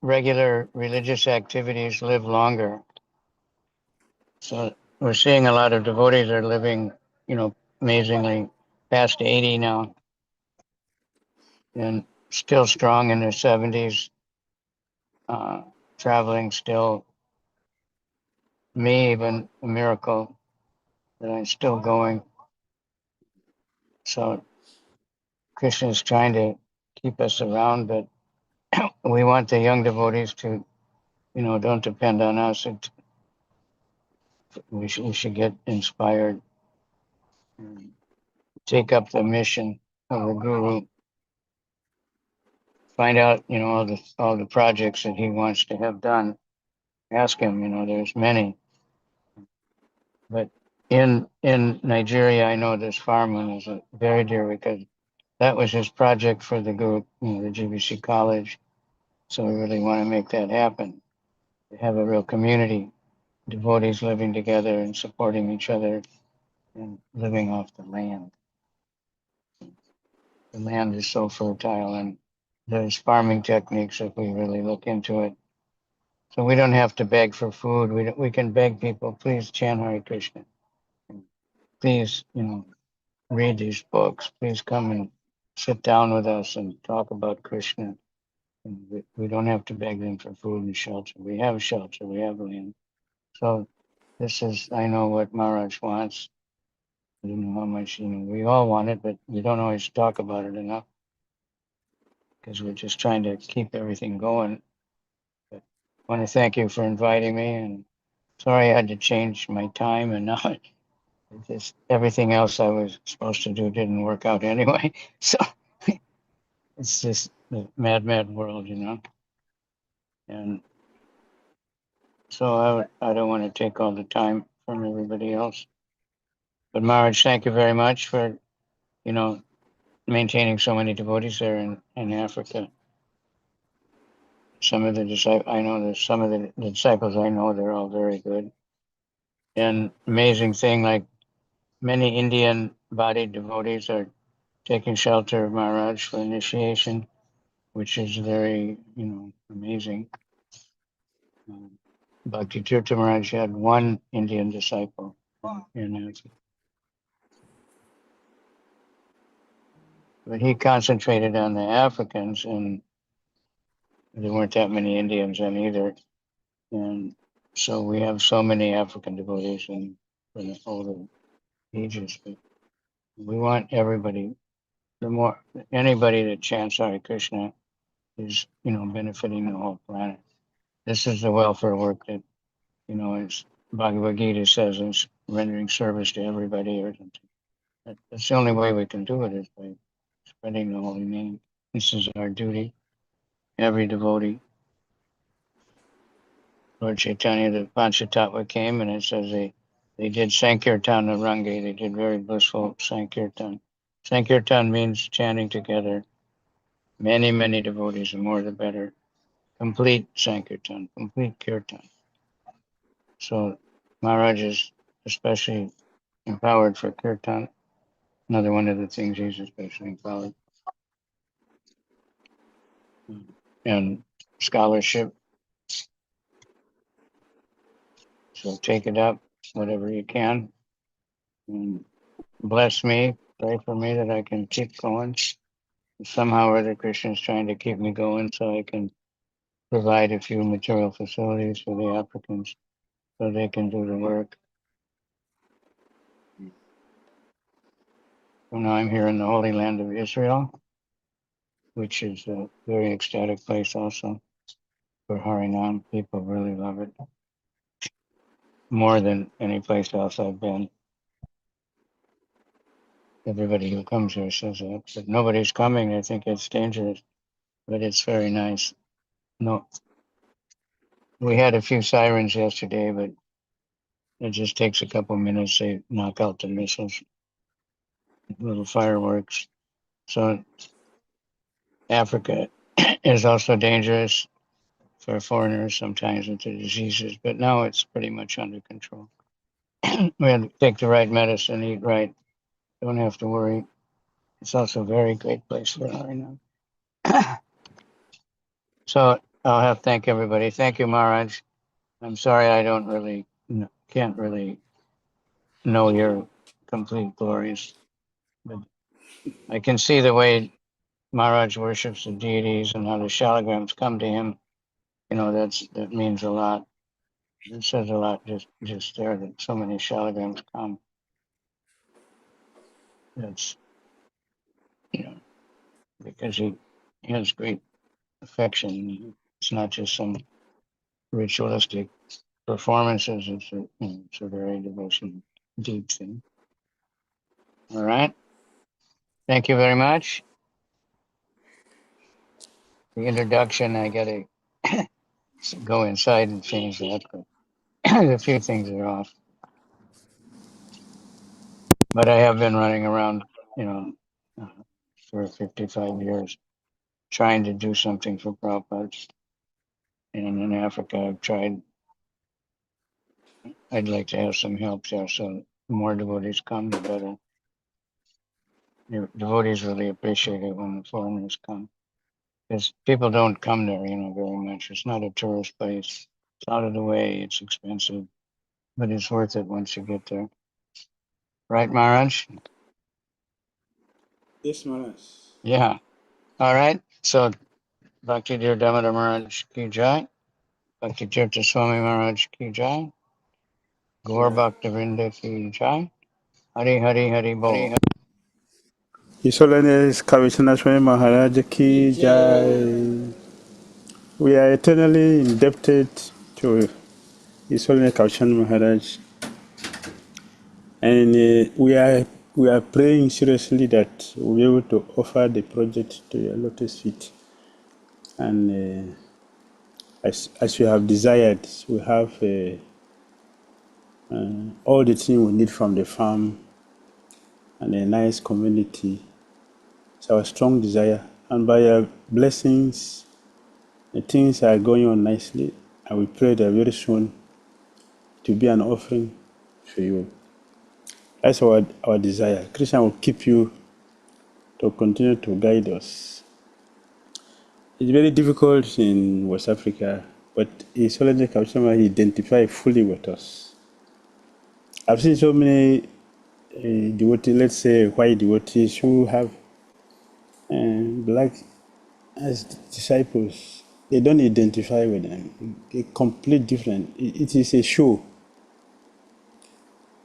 [SPEAKER 19] regular religious activities live longer. So we're seeing a lot of devotees are living, amazingly past 80 now and still strong in their 70s, traveling still. Me, even a miracle that I'm still going. So Krishna is trying to keep us around, but we want the young devotees to, don't depend on us. We should get inspired, and take up the mission of the Guru, find out, all the projects that he wants to have done. Ask him, there's many. But in Nigeria, I know this farmland is very dear because that was his project for the Guru, the GBC College. So we really want to make that happen. To have a real community, devotees living together and supporting each other and living off the land. The land is so fertile and there's farming techniques if we really look into it. So we don't have to beg for food. We can beg people, please chant Hare Krishna. Please, read these books. Please come and sit down with us and talk about Krishna. And we don't have to beg them for food and shelter. We have shelter. We have land. So this is, I know what Maharaj wants. I don't know how much, we all want it, but we don't always talk about it enough because we're just trying to keep everything going. But I want to thank you for inviting me, and sorry I had to change my time, and now just everything else I was supposed to do didn't work out anyway. So it's just the mad, mad world, And so I don't want to take all the time from everybody else. But Maharaj, thank you very much for, maintaining so many devotees there in Africa. Some of the disciples, I know that some of the disciples I know, they're all very good. And amazing thing, like many Indian bodied devotees are taking shelter of Maharaj for initiation, which is very, amazing. Bhakti Tirtha Maharaj had one Indian disciple in Africa. But he concentrated on the Africans, and there weren't that many Indians then either. And so we have so many African devotees in the older ages. But we want everybody, anybody that chants Hare Krishna is, benefiting the whole planet. This is the welfare work that, as Bhagavad Gita says, is rendering service to everybody or something. That's the only way we can do it, is by spreading the holy name. This is our duty. Every devotee. Lord Chaitanya, the Panchatattva came, and it says they did Sankirtan Rangi. They did very blissful Sankirtan. Sankirtan means chanting together. Many, many devotees, the more the better. Complete Sankirtan, complete Kirtan. So Maharaj is especially empowered for Kirtan. Another one of the things he's especially empowered. And scholarship. So take it up, whatever you can. And bless me, pray for me that I can keep going. Somehow or other, Krishna is trying to keep me going so I can provide a few material facilities for the Africans so they can do the work. So now I'm here in the Holy Land of Israel, which is a very ecstatic place also for Harinam. People really love it more than any place else I've been. Everybody who comes here says that, but nobody's coming. They think it's dangerous, but it's very nice. No, we had a few sirens yesterday, but it just takes a couple minutes. They knock out the missiles. little fireworks. So Africa is also dangerous for foreigners sometimes with the diseases, but now it's pretty much under control. We have to take the right medicine, eat right, don't have to worry. It's also a very great place for right now. So I'll have to thank everybody. Thank you, Maharaj. I'm sorry I don't really, can't really know your complete glories, but I can see the way Maharaj worships the deities and how the shalagrams come to him. You know, that means a lot. It says a lot just there that so many shalagrams come. That's, you know, because he has great affection. It's not just some ritualistic performances. It's a very devotional, deep thing. All right. Thank you very much. The introduction, I gotta go inside and change that, but a few things are off. But I have been running around, for 55 years, trying to do something for Prabhupada. And in Africa, I've tried. I'd like to have some help there, so the more devotees come, the better. The devotees really appreciate it when the foreigners come, because people don't come there, very much. It's not a tourist place. It's out of the way. It's expensive, but it's worth it once you get there. Right, Maharaj?
[SPEAKER 4] Yes, Maharaj.
[SPEAKER 19] Yeah. All right. So, Bhakti Dhira Damodara Maharaj ki jai. Bhakti Tirtha Swami Maharaj ki jai. Gaur Bhakta Vrinda ki jai. Hari Hari Hari Bol.
[SPEAKER 4] His Holiness Kavishana Swami Maharaja ki jai. We are eternally indebted to His Holiness Kavishana Maharaj, and we are praying seriously that we'll be able to offer the project to your lotus feet. And as you have desired, we have all the things we need from the farm and a nice community. It's our strong desire. And by your blessings, the things are going on nicely. And we pray that very soon to be an offering for you. That's our desire. Krishna will keep you to continue to guide us. It's very difficult in West Africa, but His Holiness Kavishama identifies fully with us. I've seen so many devotees, let's say white devotees, who have black as disciples. They don't identify with them. They're complete different. It is a show.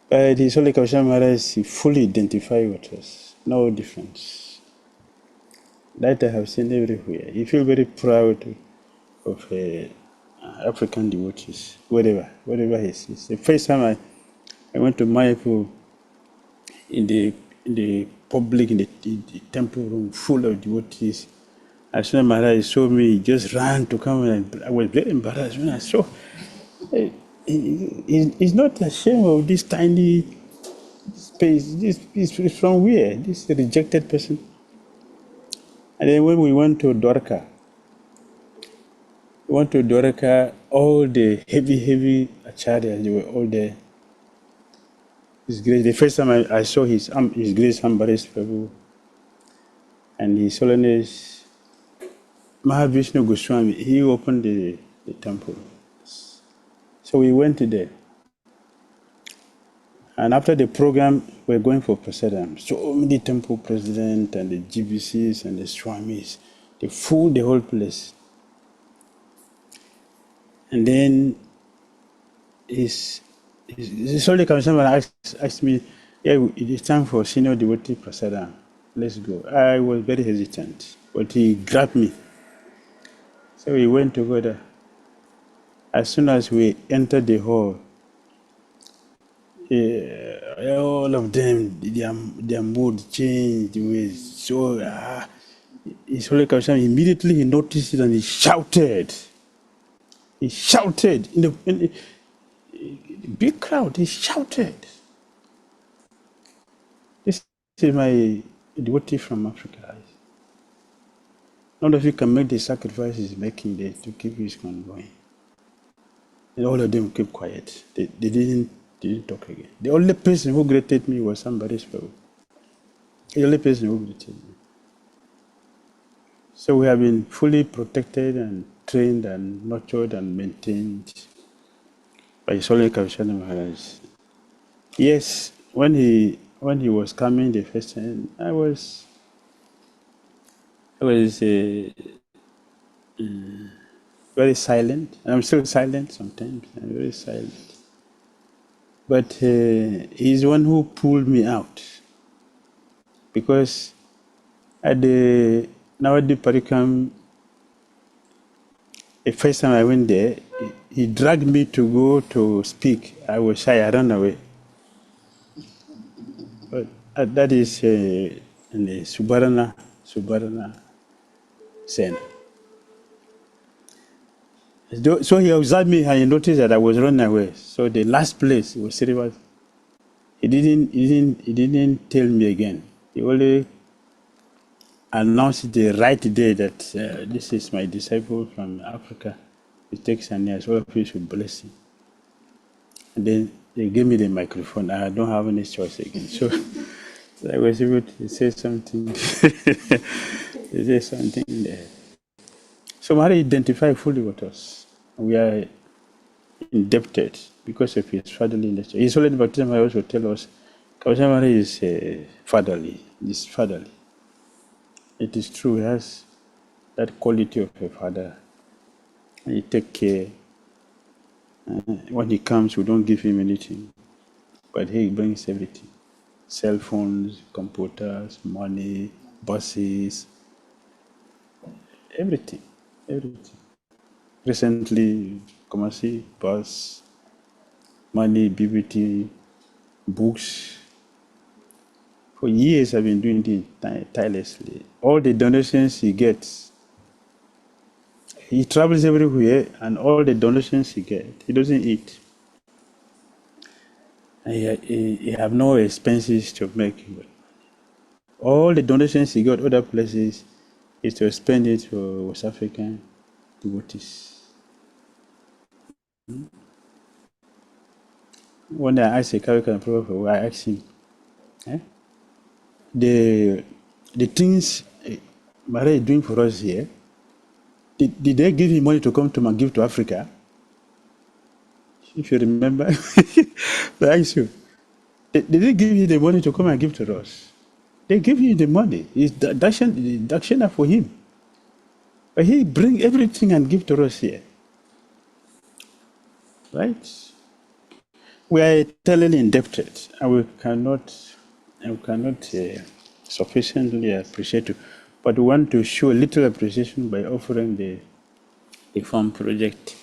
[SPEAKER 4] But His Holy Kavishama Maharaj, he fully identify with us. No difference. That I have seen everywhere. You feel very proud of African devotees, wherever he sees. The first time I went to Mayapur in the public, in the temple room full of devotees, as soon as Maharaj saw me, he just ran to come, and I was very embarrassed when I saw. He's not ashamed of this tiny space. This is from where? This rejected person. And then when we went to Dwarka, all the heavy acharyas, they were all there. His Grace, the first time I saw His Grace Ambaresh Prabhu and His Holiness Mahavishnu Goswami, he opened the temple. So we went there. And after the program, we're going for prasadam. So many temple presidents and the GBCs and the Swamis, they filled the whole place. And then his Holy Kavishama asked me, yeah, it's time for senior devotee prasadam. Let's go. I was very hesitant, but he grabbed me. So we went together. As soon as we entered the hall, all of them, their mood changed. They were so. His Holy Kavishama, immediately he noticed it and he shouted. He shouted in the big crowd. He shouted. They is my devotee from Africa. None of you can make the sacrifice he's making there to keep his convoy. And all of them kept quiet. They didn't talk again. The only person who greeted me was somebody's fellow. The only person who greeted me. So we have been fully protected and trained and nurtured and maintained by His Holy Kavishana Maharaj. Yes, when he was coming the first time, I was very silent. I'm still silent sometimes. I'm very silent. But he's the one who pulled me out, because at the Navadi Parikam, the first time I went there, he dragged me to go to speak. I was shy. I ran away. But that is in the Subarana Sen. So he observed me and he noticed that I was running away. So the last place was Srivas. He didn't tell me again. He only announced the right day that this is my disciple from Africa. He takes an year, so all of you should bless him. And then they gave me the microphone. I don't have any choice again. So I was able to say something. He said something there. So Maharaj identified fully with us. We are indebted because of his fatherly nature. His Holy Baptism also tell us Kavishana Maharaj is fatherly. He's fatherly. It is true, he has that quality of a father. He take care. When he comes, we don't give him anything, but he brings everything. Cell phones, computers, money, buses, everything. Everything. Recently, Kumasi, bus, money, BBT, books. For years, I've been doing it tirelessly. All the donations he gets, he travels everywhere, and all the donations he gets, he doesn't eat. He have no expenses to make. All the donations he got other places is to spend it for West African devotees. When I asked a Karikan Prophet, I asked him, the things Maharaj is doing for us here, did they give him money to come to and give to Africa? If you remember, I asked you, did they give you the money to come and give to us? They give you the money. It's dakshana for him. But he bring everything and give to us here. Right? We are eternally indebted, and we cannot sufficiently appreciate it. But we want to show a little appreciation by offering the farm project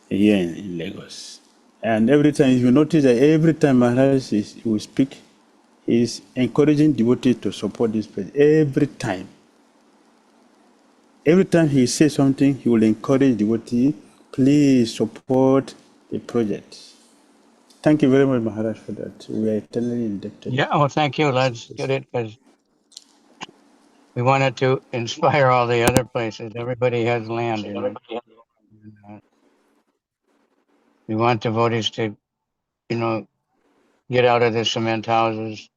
[SPEAKER 4] here in Lagos. And every time, if you notice that every time Maharaj will speak, he is encouraging devotees to support this project. Every time. Every time he says something, he will encourage devotees, please support the project. Thank you very much, Maharaj, for that. We are eternally indebted.
[SPEAKER 19] Yeah, well, thank you. Let's get it, because we wanted to inspire all the other places. Everybody has land, we want devotees to, get out of the cement houses,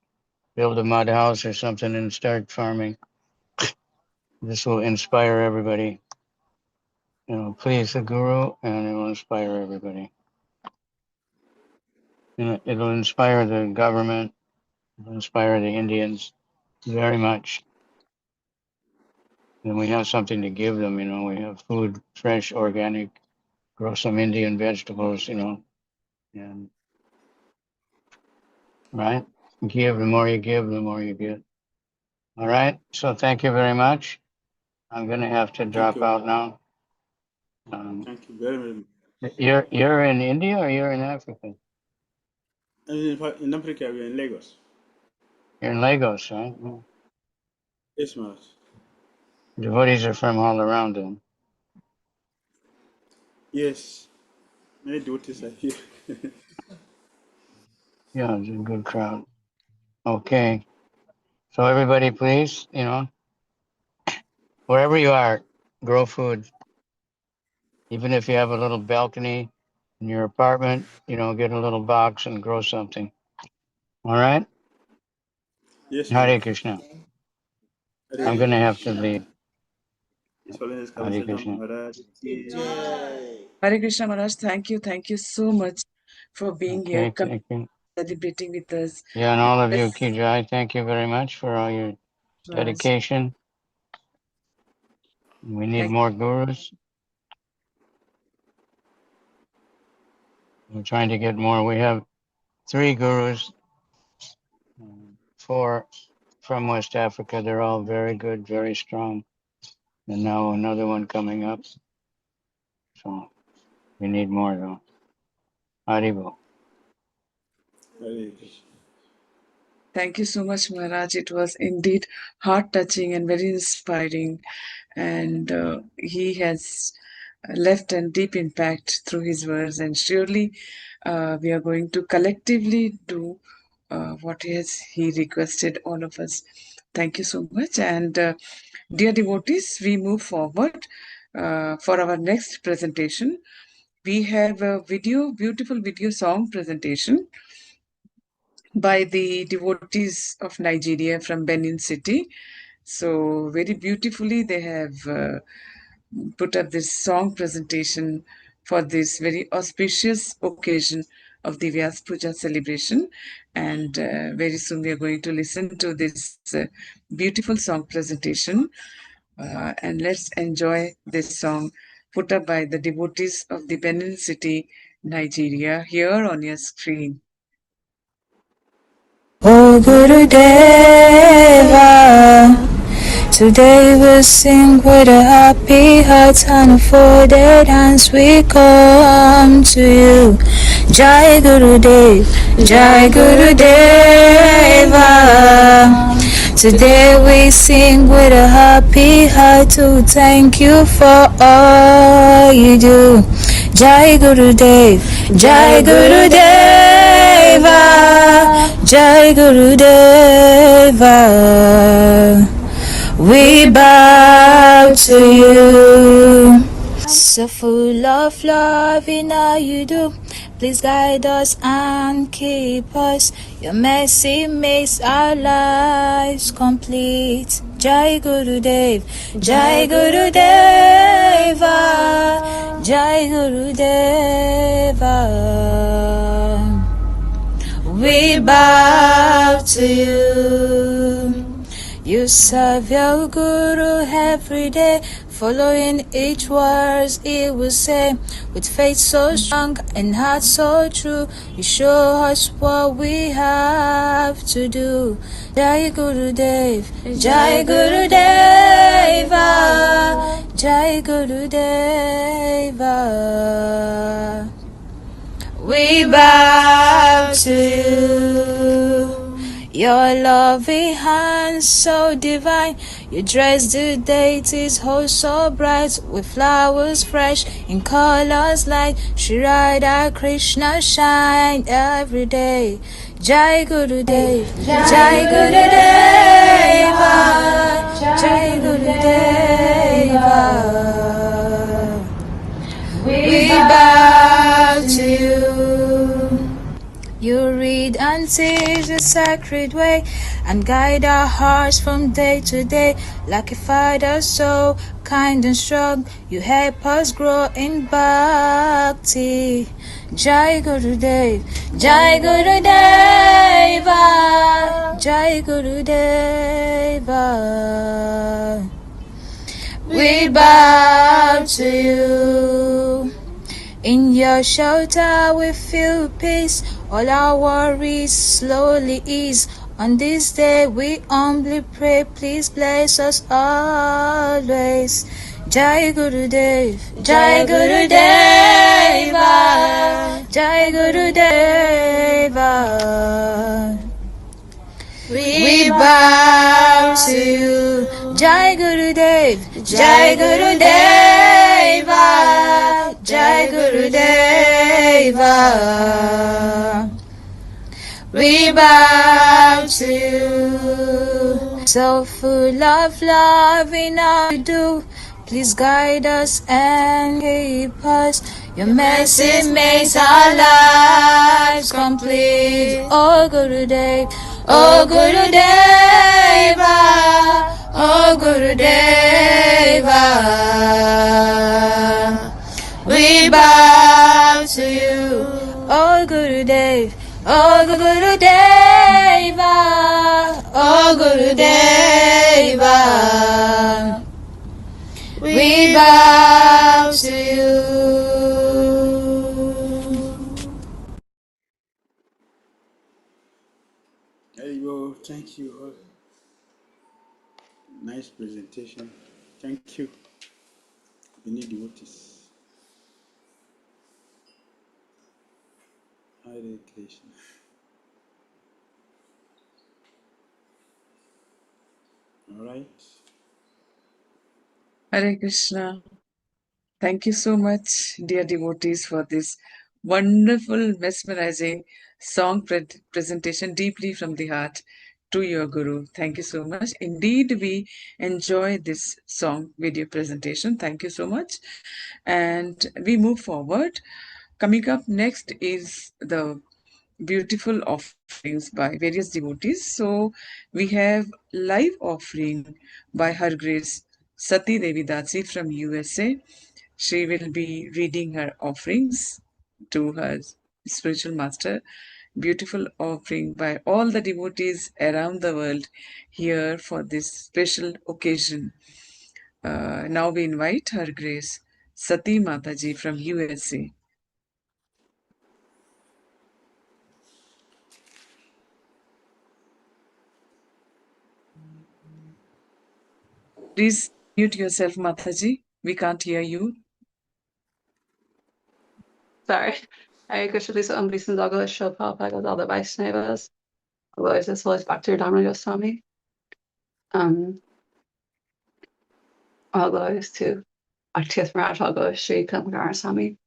[SPEAKER 19] build a mud house or something, and start farming. This will inspire everybody. Please the Guru, and it will inspire everybody. It'll inspire the government. It'll inspire the Indians very much. And we have something to give them. We have food, fresh, organic, grow some Indian vegetables. And right, give, the more you give, the more you get. All right. So thank you very much. I'm going to have to drop out now.
[SPEAKER 4] Thank you very much.
[SPEAKER 19] You're in India or you're in Africa?
[SPEAKER 4] In Africa, we're in Lagos.
[SPEAKER 19] You're in Lagos, right?
[SPEAKER 4] Yes, Maharaj.
[SPEAKER 19] Devotees are from all around them.
[SPEAKER 4] Yes. Many devotees are here.
[SPEAKER 19] Yeah, it's a good crowd. Okay. So everybody, please, wherever you are, grow food. Even if you have a little balcony in your apartment, get a little box and grow something. All right?
[SPEAKER 4] Yes,
[SPEAKER 19] Hare
[SPEAKER 4] Maharaj.
[SPEAKER 19] Krishna.
[SPEAKER 4] Hare
[SPEAKER 19] I'm going to have to
[SPEAKER 4] Krishna.
[SPEAKER 19] leave.
[SPEAKER 4] His Holiness
[SPEAKER 19] Hare
[SPEAKER 4] Kamshajan
[SPEAKER 19] Krishna.
[SPEAKER 4] Maharaj.
[SPEAKER 1] Hare Krishna Maharaj, thank you so much for being here,
[SPEAKER 19] Okay, thank you.
[SPEAKER 1] celebrating with us.
[SPEAKER 19] Yeah, and all of you, Kijai, thank you very much for all your
[SPEAKER 1] Maharaj.
[SPEAKER 19] dedication. We need more gurus. We're trying to get more. We have 3 gurus, 4 from West Africa. They're all very good, very strong. And now another one coming up. So we need more though. Haribo.
[SPEAKER 4] Hare Krishna.
[SPEAKER 1] Thank you so much, Maharaj. It was indeed heart-touching and very inspiring. And he has left a deep impact through his words. And surely we are going to collectively do what he requested all of us. Thank you so much. And dear devotees, we move forward for our next presentation. We have a beautiful video song presentation by the devotees of Nigeria from Benin City. So very beautifully they have put up this song presentation for this very auspicious occasion of the Vyasa Puja celebration. And very soon we are going to listen to this beautiful song presentation. And let's enjoy this song put up by the devotees of the Benin City, Nigeria, here on your screen.
[SPEAKER 20] O Guru Deva, today we'll sing with a happy heart and a folded hands. We come to you. Jai Guru Dev, Jai Guru Deva. Today we sing with a happy heart to thank you for all you do. Jai Guru Dev, Jai Guru Deva, Jai Guru Deva. We bow to you. So full of love in all you do. Please guide us and keep us. Your mercy makes our lives complete. Jai Guru Dev, Jai Guru Deva, Jai Guru Deva. We bow to you. You serve your Guru every day, following each word he will say. With faith so strong and heart so true, you show us what we have to do. Jai Guru Dev, Jai Guru Deva, Jai Guru Deva. We bow to you. Your loving hands so divine, you dress the deities oh so bright, with flowers fresh in colors light. Shri Radha Krishna shine every day. Jai Guru Dev, Jai Guru Deva, Jai Guru Deva. We bow to you. You read and teach the sacred way and guide our hearts from day to day. Like a father so kind and strong, you help us grow in bhakti. Jai Guru Dev, Jai Guru Deva, Jai Guru Deva. We bow to you. In your shelter we feel peace, all our worries slowly ease. On this day we humbly pray, please bless us always. Jai Guru Dev, Jai Guru Deva, Jai Guru Deva. We bow to you. Jai Guru Dev, Jai Guru Deva, Jai Guru Deva. We bow to you. So full of love in all we do. Please guide us and keep us. Your mercy makes our lives complete. Oh Gurudev, oh Gurudeva, oh Gurudeva. We bow to you, oh Gurudev, oh Gurudeva, oh Gurudeva. We bow to you.
[SPEAKER 4] There you go. Thank you all. Nice presentation. Thank you. We need devotees. Hare Krishna. All right.
[SPEAKER 1] Hare Krishna. Thank you so much, dear devotees, for this wonderful, mesmerizing song presentation deeply from the heart to your Guru. Thank you so much. Indeed, we enjoy this song video presentation. Thank you so much. And we move forward. Coming up next is the beautiful offerings by various devotees. So we have live offering by Her Grace Sati Devi Dasi from USA. She will be reading her offerings to her spiritual master. Beautiful offering by all the devotees around the world here for this special occasion. Now we invite Her Grace Sati Mataji from USA. Please mute yourself, Mataji. We can't hear you.
[SPEAKER 21] Sorry. Hare Krishna, please please Dago Shil Prabhupada all the Vaishnavas. Otherwise, this was Bhakti Dhira Damodara Swami. All glories to Bhakti Maharaja, all glories Sri Kalamagara Swami.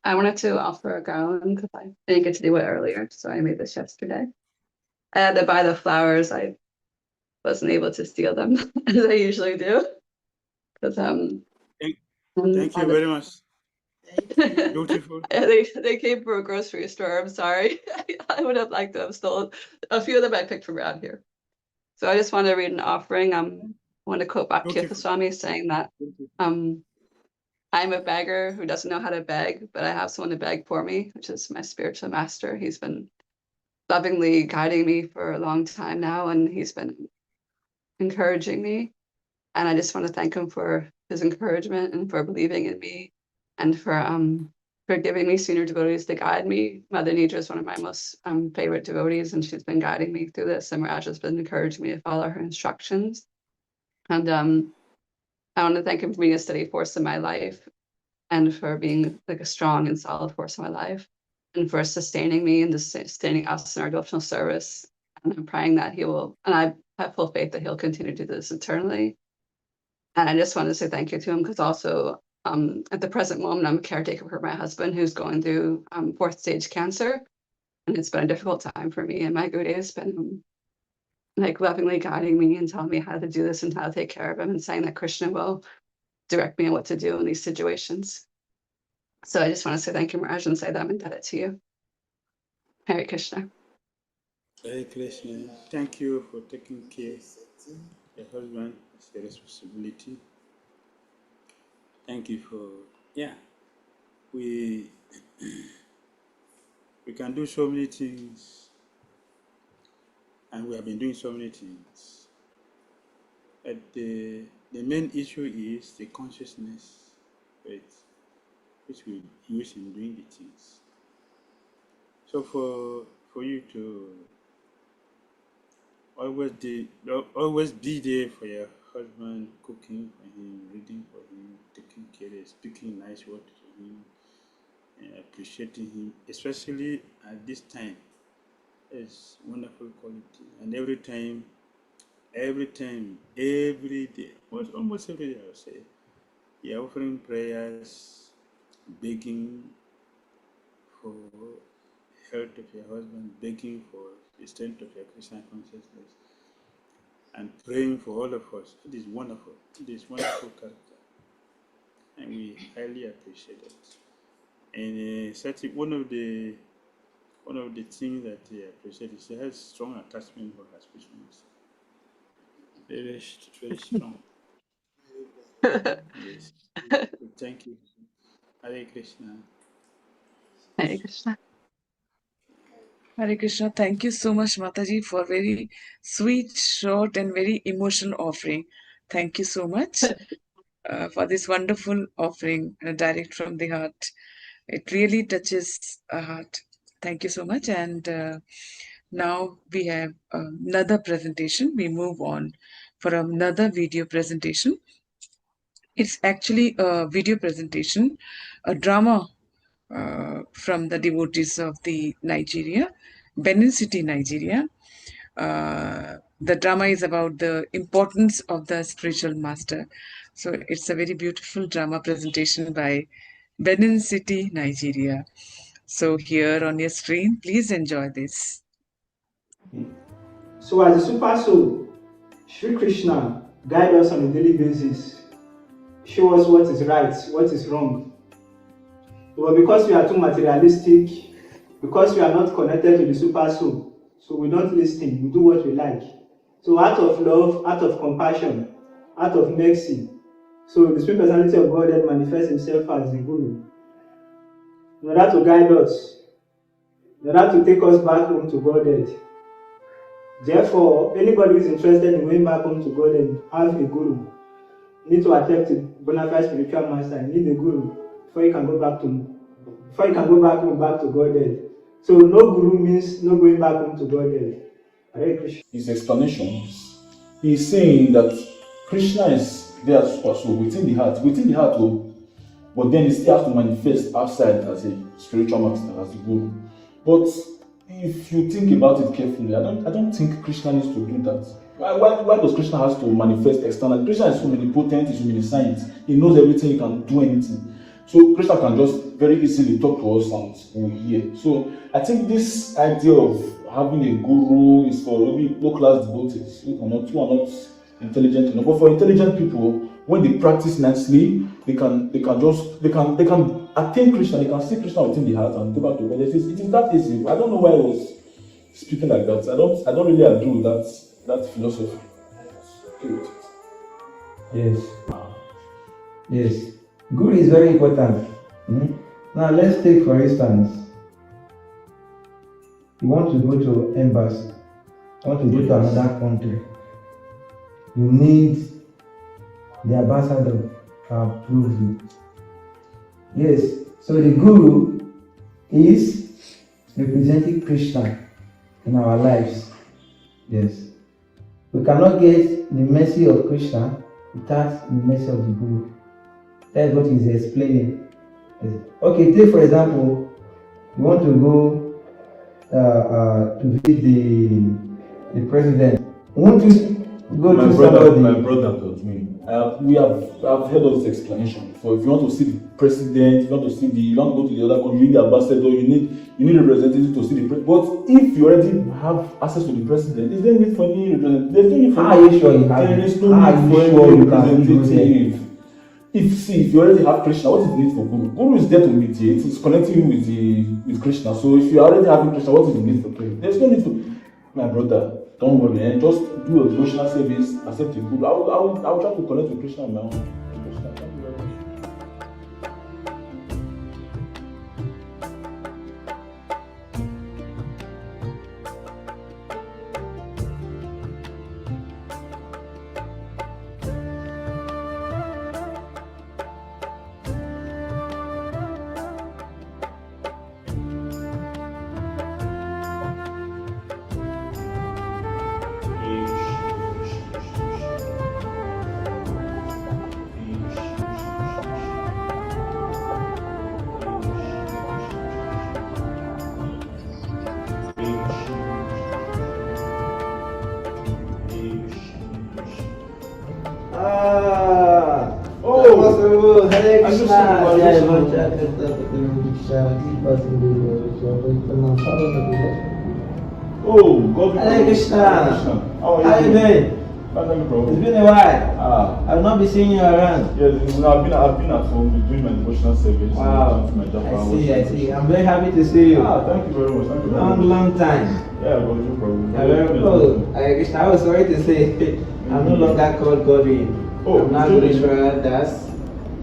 [SPEAKER 21] I wanted to offer a garland because I didn't get to do it earlier, so I made this yesterday. I had to buy the flowers. I wasn't able to steal them as I usually do. Because
[SPEAKER 4] Thank you very much. Beautiful.
[SPEAKER 21] Yeah, they came from a grocery store. I'm sorry. I would have liked to have stolen a few of them I picked from around here. So I just want to read an offering. I want to quote Bhakti Dhira Swami saying that I'm a beggar who doesn't know how to beg, but I have someone to beg for me, which is my spiritual master. He's been lovingly guiding me for a long time now, and he's been encouraging me. And I just want to thank him for his encouragement and for believing in me and for giving me senior devotees to guide me. Mother Nidra is one of my most favorite devotees, and she's been guiding me through this. And Maharaja has been encouraging me to follow her instructions. And I want to thank him for being a steady force in my life and for being like a strong and solid force in my life and for sustaining me and sustaining us in our devotional service. And I'm praying that he will, and I have full faith that he'll continue to do this eternally. And I just want to say thank you to him because also at the present moment, I'm a caretaker for my husband who's going through 4th stage cancer. And it's been a difficult time for me. And my Guru has been like lovingly guiding me and telling me how to do this and how to take care of him and saying that Krishna will direct me on what to do in these situations. So I just want to say thank you, Maharaj, and say that I'm indebted to you. Hare Krishna.
[SPEAKER 4] Hare Krishna. Thank you for taking care of your husband. It's a responsibility. Thank you for, we can do so many things, and we have been doing so many things. But the main issue is the consciousness, right, which we use in doing the things. So for you to always be there for your husband, cooking for him, reading for him, taking care, speaking nice words to him, appreciating him, especially at this time, is wonderful quality. And every day, almost every day, I would say, you're offering prayers, begging for health of your husband, begging for the strength of your Krishna consciousness. and praying for all of us. It is wonderful. It is wonderful character, and we highly appreciate it. And one of the things that he appreciates is he has strong attachment for her spiritual master. Very, very strong. Yes. Thank you. Hare Krishna.
[SPEAKER 21] Hare Krishna.
[SPEAKER 1] Hare Krishna. Thank you so much, Mataji, for very sweet, short, and very emotional offering. Thank you so much for this wonderful offering, direct from the heart. It really touches a heart. Thank you so much. And now we have another presentation. We move on for another video presentation. It's actually a video presentation, a drama from the devotees of the Nigeria, Benin City, Nigeria. The drama is about the importance of the spiritual master. So it's a very beautiful drama presentation by Benin City, Nigeria. So here on your screen, please enjoy this.
[SPEAKER 2] So as a super soul, Sri Krishna guides us on a daily basis, show us what is right, what is wrong. But because we are too materialistic, because we are not connected to the super soul, so we don't listen, we do what we like. So out of love, out of compassion, out of mercy, so the Supreme Personality of Godhead manifests himself as the Guru, in order to guide us, in order to take us back home to Godhead. Therefore, anybody who is interested in going back home to Godhead, have a Guru. You need to attempt a bona fide spiritual master. You need a Guru before you can go back home, back to Godhead. So no Guru means no going back home to Godhead. Hare Krishna.
[SPEAKER 22] His explanation, he's saying that Krishna is there also within the heart, but then he still has to manifest outside as a spiritual master, as a Guru. But if you think about it carefully, I don't think Krishna needs to do that. Why does Krishna have to manifest externally? Krishna is omnipotent, he's omniscient, he knows everything, he can do anything. So Krishna can just very easily talk to us and we hear. So I think this idea of having a guru is for maybe low-class devotees who are not intelligent enough. But for intelligent people, when they practice nicely, they can attain Krishna, they can see Krishna within the heart and go back to God. It is that easy. I don't know why I was speaking like that. I don't really agree with that philosophy.
[SPEAKER 23] Yes. Guru is very important. Now let's take for instance, you want to go to embassy, you want to go to another country. You need the ambassador to approve you. Yes, so the Guru is representing Krishna in our lives. Yes. We cannot get the mercy of Krishna without the mercy of the Guru. That's what he's explaining. Yes. Okay, take for example, you want to go to visit the president. Won't you go to somebody?
[SPEAKER 22] My brother told me. I've heard of this explanation. So if you want to see the president, you want to go to the other country, you need the ambassador, you need a representative to see the president. But if you already have access to the president, is there need for any representative? There's no need for
[SPEAKER 23] Are you sure you have?
[SPEAKER 22] There is no need for any representative. If you already have Krishna, what is the need for Guru? Guru is there to mediate. It's connecting you with Krishna. So if you already have Krishna, what is the need for prayer? There's no need for. My brother, don't worry, just do a devotional service, accept the Guru. I'll try to connect with Krishna on my own. Krishna, thank you very much.
[SPEAKER 23] Hare Krishna.
[SPEAKER 22] Oh, God.
[SPEAKER 23] Hare Krishna.
[SPEAKER 22] How are you
[SPEAKER 23] doing?
[SPEAKER 22] Thank you, bro.
[SPEAKER 23] It's been a while. I will not be seeing you around.
[SPEAKER 22] Yes, I've been at home doing my devotional service.
[SPEAKER 23] Wow. I see. I'm very happy to see you.
[SPEAKER 22] Thank you very much. Thank you very much.
[SPEAKER 23] Long time.
[SPEAKER 22] Yeah, but no problem.
[SPEAKER 23] I was sorry to say, I'm no longer called Godwin. I'm now Gurishwara Das.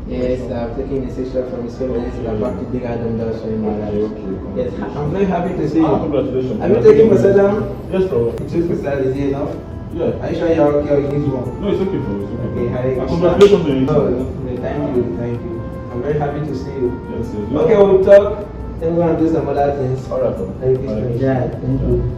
[SPEAKER 23] Yes, I'm taking a sister from His Holiness Bhakti Dhira Damodara Swami Maharaja. Yes, I'm very happy to see you.
[SPEAKER 22] Congratulations.
[SPEAKER 23] Have you taken Masadam?
[SPEAKER 22] Yes, bro.
[SPEAKER 23] It took Masad, is it enough?
[SPEAKER 22] Yeah.
[SPEAKER 23] Are you sure you're okay or you need one?
[SPEAKER 22] No, it's okay, bro. It's okay.
[SPEAKER 23] Okay, Hare Krishna.
[SPEAKER 22] Congratulations to you.
[SPEAKER 23] Oh, thank you. I'm very happy to see you.
[SPEAKER 22] Yes, yes.
[SPEAKER 23] Okay, we'll talk. Then we're going to do some other things.
[SPEAKER 22] All right, bro.
[SPEAKER 23] Hare Krishna. Yeah, thank you.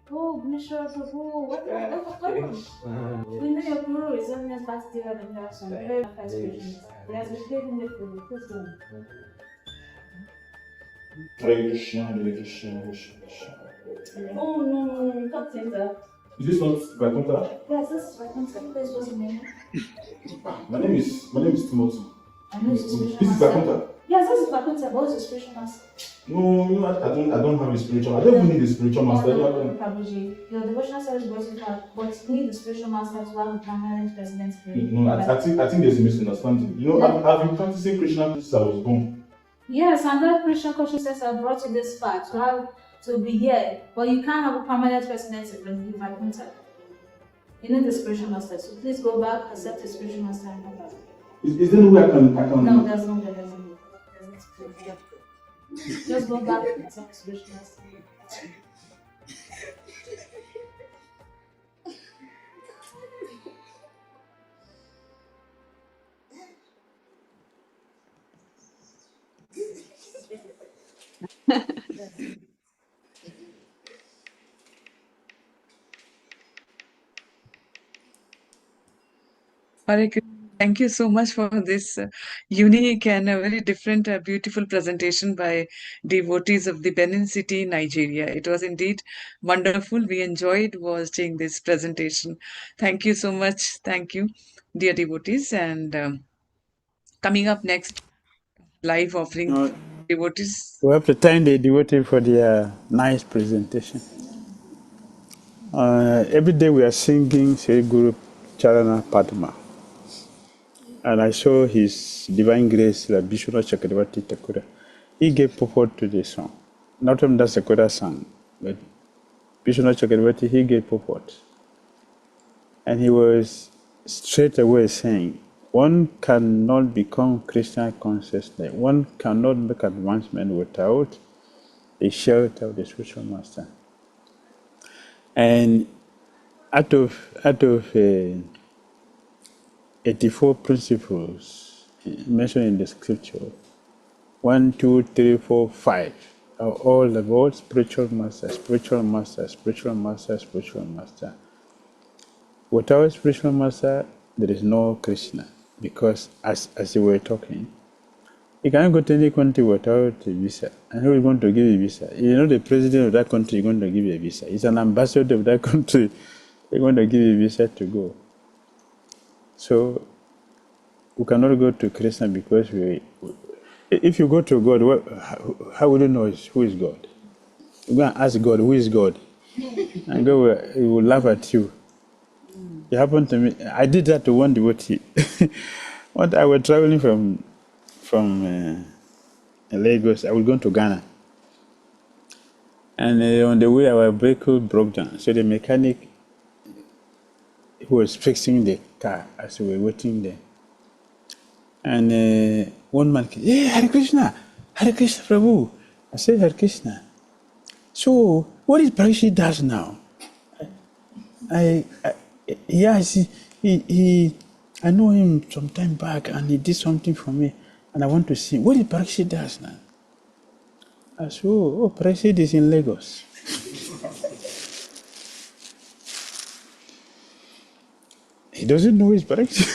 [SPEAKER 3] Oh, Mr. Prabhu, we know your guru is on the Bhakti Dhira Damodara Swami, very fast Christian. He has been taking the food. This one.
[SPEAKER 22] Hare Krishna, Hare Krishna, Hare Krishna.
[SPEAKER 3] Oh, no, you can't say that.
[SPEAKER 22] Is this not Vaikuntha?
[SPEAKER 3] Yes, this is my contact. Please, what's your name?
[SPEAKER 22] My name is Timothy.
[SPEAKER 3] I know it's spiritual
[SPEAKER 22] This is
[SPEAKER 3] master.
[SPEAKER 22] Vaikuntha.
[SPEAKER 3] Yes, this is Vaikuntha, but it's a spiritual master.
[SPEAKER 22] No, I don't have a spiritual. I don't even need a spiritual master.
[SPEAKER 3] Prabhuji, your devotional service goes with that, but you need the spiritual master to have a permanent residence here.
[SPEAKER 22] No, I think there's a misunderstanding. You know, I've been practicing Krishna since I was born.
[SPEAKER 3] Yes, and that Christian consciousness has brought you this far to be here, but you can't have a permanent residence in Vaikuntha. You need the spiritual master, so please go back, accept the spiritual master, and come back.
[SPEAKER 22] Is there no way I can?
[SPEAKER 3] No, there's no way. Just go back and accept the spiritual master.
[SPEAKER 1] Hare Krishna. Thank you so much for this unique and a very different, beautiful presentation by devotees of the Benin City, Nigeria. It was indeed wonderful. We enjoyed watching this presentation. Thank you so much. Thank you, dear devotees. And coming up next, live offering devotees.
[SPEAKER 4] We have to thank the devotee for their nice presentation. Every day we are singing Sri Guru Charana Padma. And I saw His Divine Grace, like Bishop Chakravarti Thakura. He gave purport to the song. Not only that Thakura sang, but Bishop Chakravarti, he gave purport. And he was straight away saying, one cannot become Krishna consciousness. One cannot make advancement without the shelter of the spiritual master. And out of 84 principles mentioned in the scripture, 1, 2, 3, 4, 5 are all about spiritual master, spiritual master, spiritual master, spiritual master. Without spiritual master, there is no Krishna. Because as you were talking, you cannot go to any country without a visa. And who is going to give a visa? You know the president of that country is going to give a visa. It's an ambassador of that country. They're going to give a visa to go. So we cannot go to Krishna because if you go to God, how will you know who is God? You go and ask God, who is God? And God will laugh at you. It happened to me. I did that to one devotee. One time I was traveling from in Lagos. I was going to Ghana. And on the way, our vehicle broke down. So the mechanic who was fixing the car as we were waiting there. And one man came, hey, Hare Krishna, Prabhu. I said, Hare Krishna. So, what is Parikshit does now? Yes, I know him some time back and he did something for me and I want to see him. What is Parikshit does now? I said, Parikshit is in Lagos. He doesn't know his Parikshit.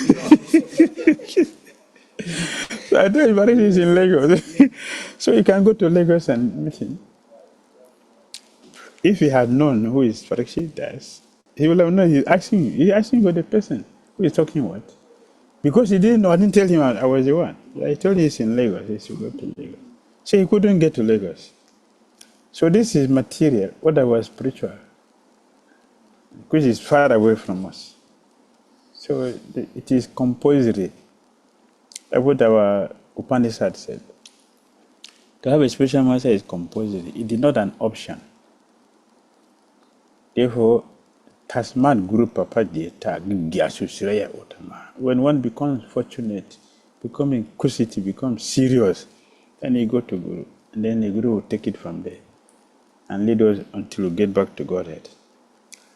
[SPEAKER 4] So I told him Parikshit is in Lagos. So you can go to Lagos and meet him. If he had known who is Parikshit does, he would have known. He's asking for the person who is talking what. Because he didn't know, I didn't tell him I was the one. I told him he's in Lagos, he should go to Lagos. So he couldn't get to Lagos. So this is material, what I was spiritual, which is far away from us. So it is compulsory. That's what our Upanishad said. To have a spiritual master is compulsory. It is not an option. Therefore, Tasman Guru Papa Dieta Gyasushreya Otama. When one becomes fortunate, becomes inquisitive, becomes serious, then you go to Guru. And then the Guru will take it from there and lead us until we get back to Godhead.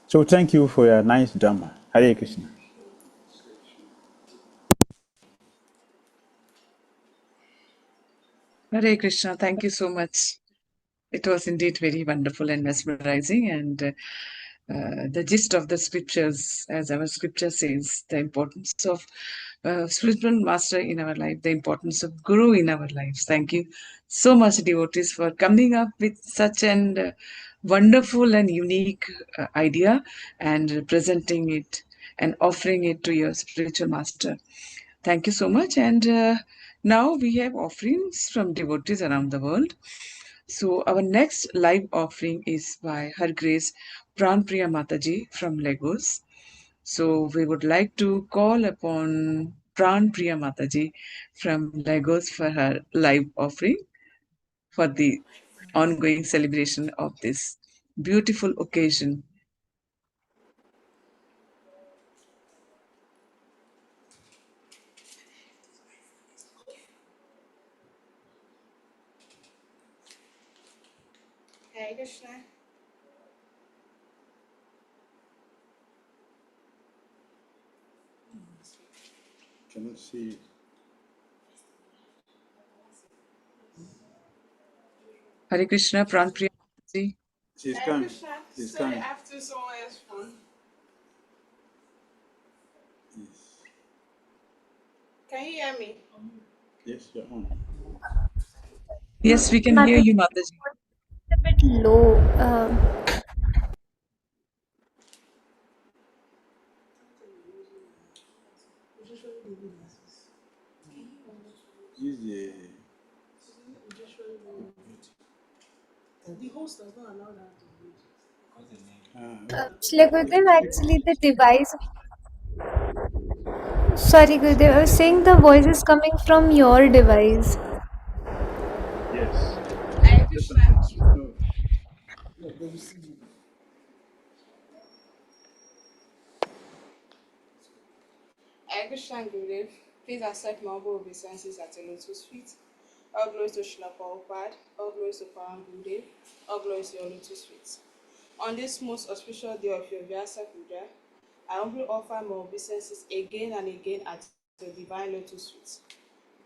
[SPEAKER 4] So thank you for your nice drama. Hare Krishna.
[SPEAKER 1] Hare Krishna, thank you so much. It was indeed very wonderful and mesmerizing, and the gist of the scriptures, as our scripture says, the importance of spiritual master in our life, the importance of guru in our lives. Thank you so much, devotees, for coming up with such an wonderful and unique idea and presenting it and offering it to your spiritual master. Thank you so much. And now we have offerings from devotees around the world. So our next live offering is by Her Grace Pranpriya Mataji from Lagos. So we would like to call upon Pranpriya Mataji from Lagos for her live offering for the ongoing celebration of this beautiful occasion.
[SPEAKER 7] Hare Krishna.
[SPEAKER 4] Cannot see.
[SPEAKER 1] Hare Krishna, Pranpriya Mataji.
[SPEAKER 4] She's
[SPEAKER 7] Hare
[SPEAKER 4] coming.
[SPEAKER 7] Krishna.
[SPEAKER 4] She's
[SPEAKER 7] Say
[SPEAKER 4] coming.
[SPEAKER 7] after someone else's phone. Can you hear me?
[SPEAKER 4] Yes, you're on.
[SPEAKER 1] Yes, we can hear you, Mataji.
[SPEAKER 7] A bit low.
[SPEAKER 4] Use the...
[SPEAKER 7] The host does not allow that to
[SPEAKER 8] Shri Gurudev, actually the device. Sorry, Gurudev, I was saying the voice is coming from your device.
[SPEAKER 4] Yes.
[SPEAKER 7] Hare Krishna.
[SPEAKER 4] No.
[SPEAKER 7] Hare Krishna Gurudev. Please accept my humble obeisances at your lotus feet. All glories to Srila Prabhupada. All glories to Param Gurudev. All glories to your lotus feet. On this most auspicious day of your Vyasa Puja, I humbly offer my obeisances again and again at your divine lotus feet.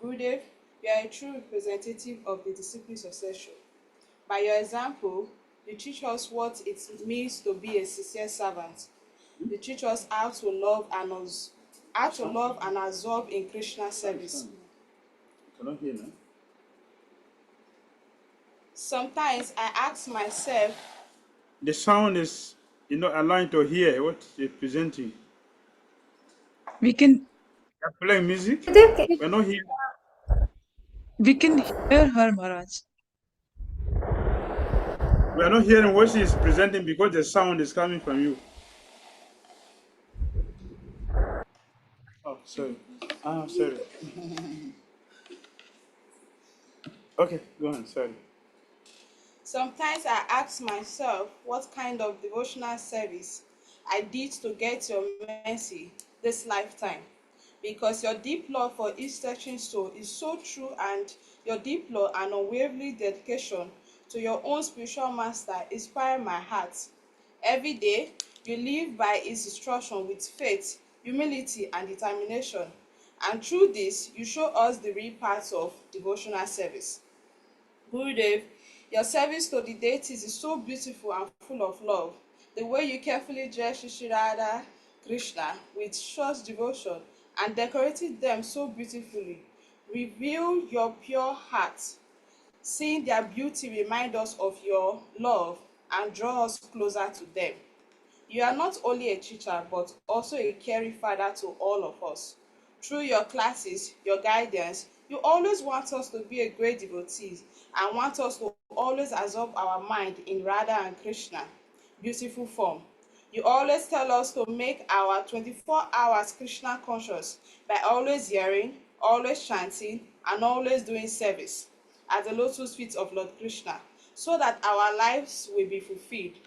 [SPEAKER 7] Gurudev, you are a true representative of the discipline succession. By your example, you teach us what it means to be a sincere servant. You teach us how to love and absorb in Krishna service.
[SPEAKER 4] I cannot hear now.
[SPEAKER 7] Sometimes I ask myself,
[SPEAKER 4] The sound is, allowing to hear what you're presenting.
[SPEAKER 1] We can...
[SPEAKER 4] You're playing music? We're not hearing.
[SPEAKER 1] We can hear her, Maharaj.
[SPEAKER 4] We are not hearing what she is presenting because the sound is coming from you. Oh, sorry. Sorry. Okay, go on, sorry.
[SPEAKER 7] Sometimes I ask myself what kind of devotional service I did to get your mercy this lifetime. Because your deep love for each searching soul is so true, and your deep love and unwavering dedication to your own spiritual master inspire my heart. Every day, you live by his instruction with faith, humility, and determination. And through this, you show us the real path of devotional service. Gurudev, your service to the deities is so beautiful and full of love. The way you carefully dressed Shri Radha Krishna with such devotion and decorated them so beautifully reveal your pure heart. Seeing their beauty remind us of your love and draw us closer to them. You are not only a teacher but also a caring father to all of us. Through your classes, your guidance, you always want us to be a great devotee and want us to always absorb our mind in Radha and Krishna beautiful form. You always tell us to make our 24 hours Krishna conscious by always hearing, always chanting, and always doing service at the lotus feet of Lord Krishna, so that our lives will be fulfilled.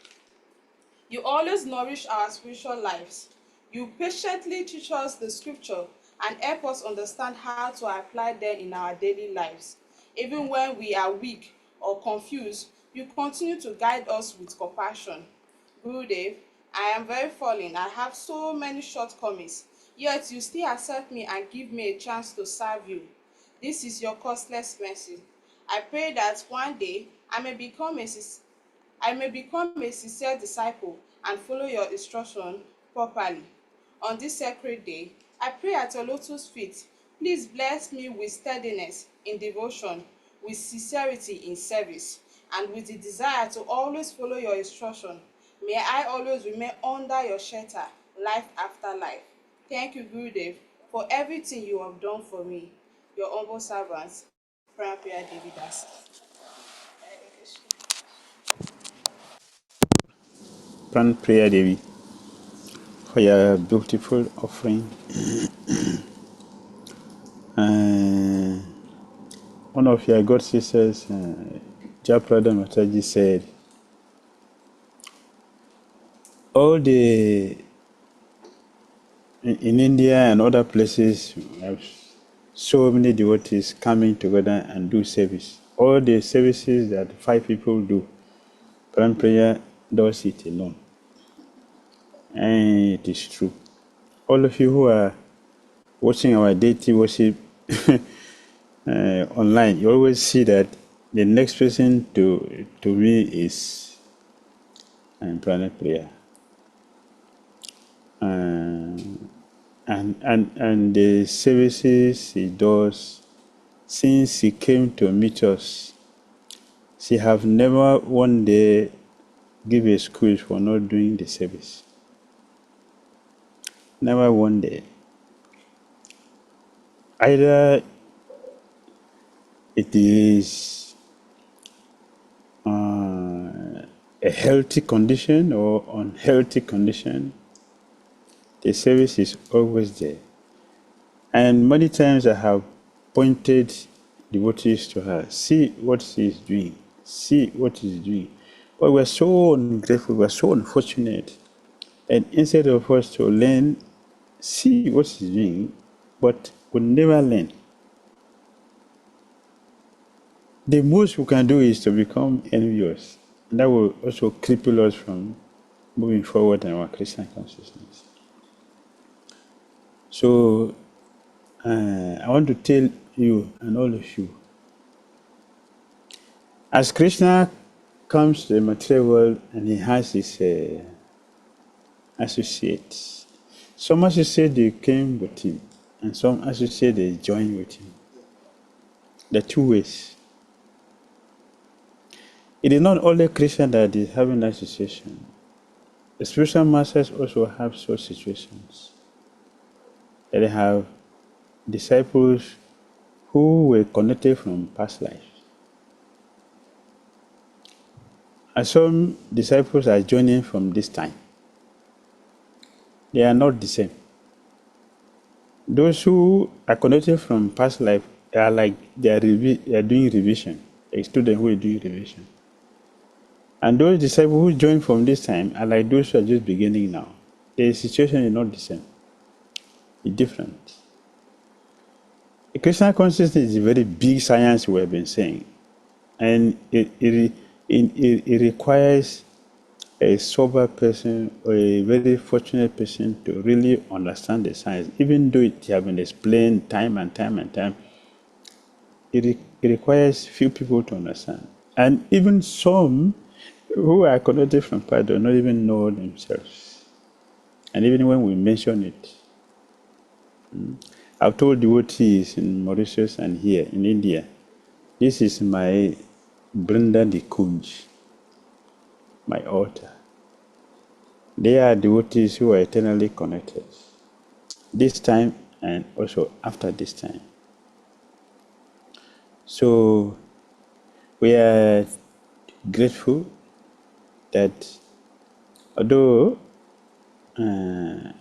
[SPEAKER 7] You always nourish our spiritual lives. You patiently teach us the scripture and help us understand how to apply them in our daily lives. Even when we are weak or confused, you continue to guide us with compassion. Gurudev, I am very fallen. I have so many shortcomings, yet you still accept me and give me a chance to serve you. This is your costless mercy. I pray that one day I may become a sincere disciple and follow your instruction properly. On this sacred day, I pray at your lotus feet. Please bless me with steadiness in devotion, with sincerity in service, and with the desire to always follow your instruction. May I always remain under your shelter, life after life. Thank you, Gurudev, for everything you have done for me. Your humble servant, Prabhupada Devidas.
[SPEAKER 4] Pran Prayer Devi, for your beautiful offering. One of your god sisters, Japrada Mataji, said, all the in India and other places, we have so many devotees coming together and do service. All the services that 5 people do, Pran Prayer does it alone. And it is true. All of you who are watching our deity worship online, you always see that the next person to me is Planet Prayer. And the services he does, since he came to meet us, she have never one day give a excuse for not doing the service. Never one day. Either it is a healthy condition or unhealthy condition, the service is always there. And many times I have pointed devotees to her, see what she is doing, see what she is doing. But we're so ungrateful, we're so unfortunate. And instead of us to learn, see what she's doing, but we never learn. The most we can do is to become envious. And that will also cripple us from moving forward in our Christian consciousness. So I want to tell you and all of you, as Krishna comes to the material world and he has his associates, some associates they came with him, and some associates they joined with him. The two ways. It is not only Krishna that is having that situation. The spiritual masters also have such situations. They have disciples who were connected from past lives. And some disciples are joining from this time. They are not the same. Those who are connected from past life are like they are doing revision, a student who is doing revision. And those disciples who join from this time are like those who are just beginning now. The situation is not the same. It's different. The Krishna consciousness is a very big science we have been saying. And it requires a sober person or a very fortunate person to really understand the science. Even though it has been explained time and time and time, it requires few people to understand. And even some who are connected from Pai do not even know themselves. And even when we mention it, I've told devotees in Mauritius and here in India, this is my Brinda de Kunj, my altar. They are devotees who are eternally connected, this time and also after this time. So we are grateful that although there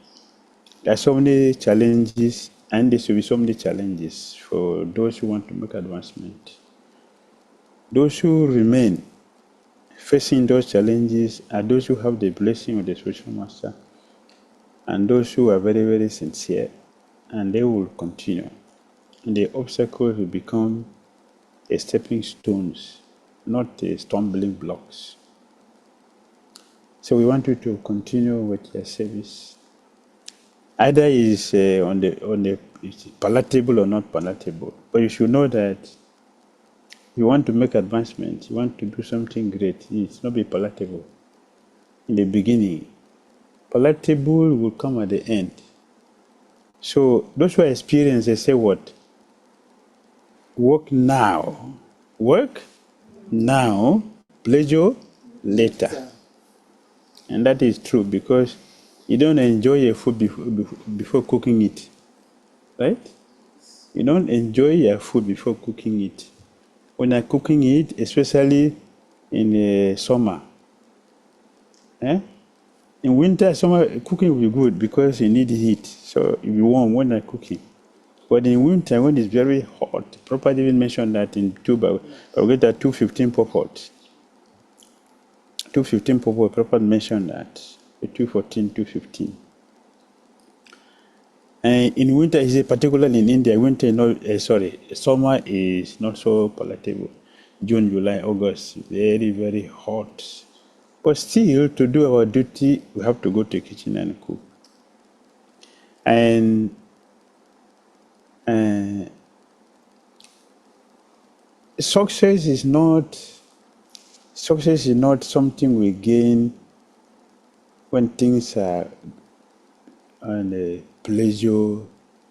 [SPEAKER 4] are so many challenges, and there should be so many challenges for those who want to make advancement, those who remain facing those challenges are those who have the blessing of the spiritual master and those who are very, very sincere, and they will continue. And the obstacles will become a stepping stones, not a stumbling blocks. So we want you to continue with your service. Either is on the it's palatable or not palatable, but you should know that you want to make advancement, you want to do something great. It's not be palatable in the beginning. Palatable will come at the end. So those who are experienced, they say what? Work now. Work now, pleasure later. And that is true because you don't enjoy your food before cooking it, right? You don't enjoy your food before cooking it. When you're cooking it, especially in summer, in winter, summer cooking will be good because you need heat, so you'll be warm when you're cooking. But in winter, when it's very hot, Prabhupada even mentioned that in Bhagavad 215 purport. 215 purport, Prabhupada mentioned that. 214, 215. And in winter, he said, particularly in India, summer is not so palatable. June, July, August, very, very hot. But still, to do our duty, we have to go to the kitchen and cook. And success is not something we gain when things are on a pleasure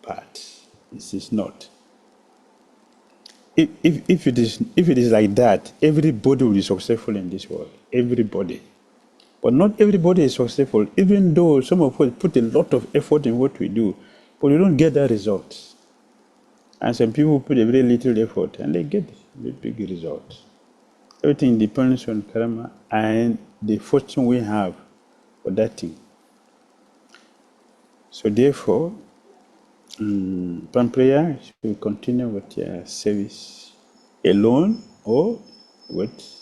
[SPEAKER 4] path. This is not. If it is like that, everybody will be successful in this world. Everybody. But not everybody is successful, even though some of us put a lot of effort in what we do, but we don't get that result. And some people put a very little effort and they get the big result. Everything depends on karma and the fortune we have for that thing. So therefore, Pampriya will continue with your service alone or with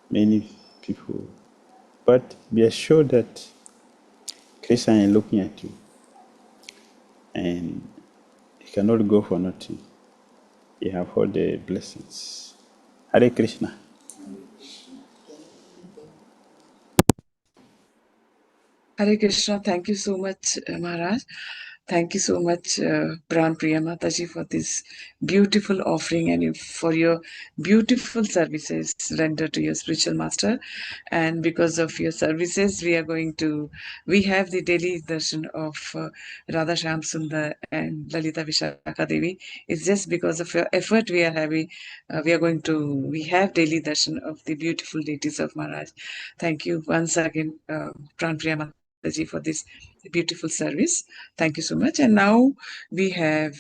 [SPEAKER 4] many people. But be assured that Krishna is looking at you and he cannot go for nothing. You have all the blessings. Hare Krishna.
[SPEAKER 1] Hare Krishna. Thank you so much, Maharaj. Thank you so much, Pran Priya Mataji, for this beautiful offering and for your beautiful services rendered to your spiritual master. And because of your services, we have the daily darshan of Radha Shyam Sundar and Lalita Vishakha Devi. It's just because of your effort we are having, we have daily darshan of the beautiful deities of Maharaj. Thank you once again, Pran Priya Mataji, for this beautiful service. Thank you so much. And now we have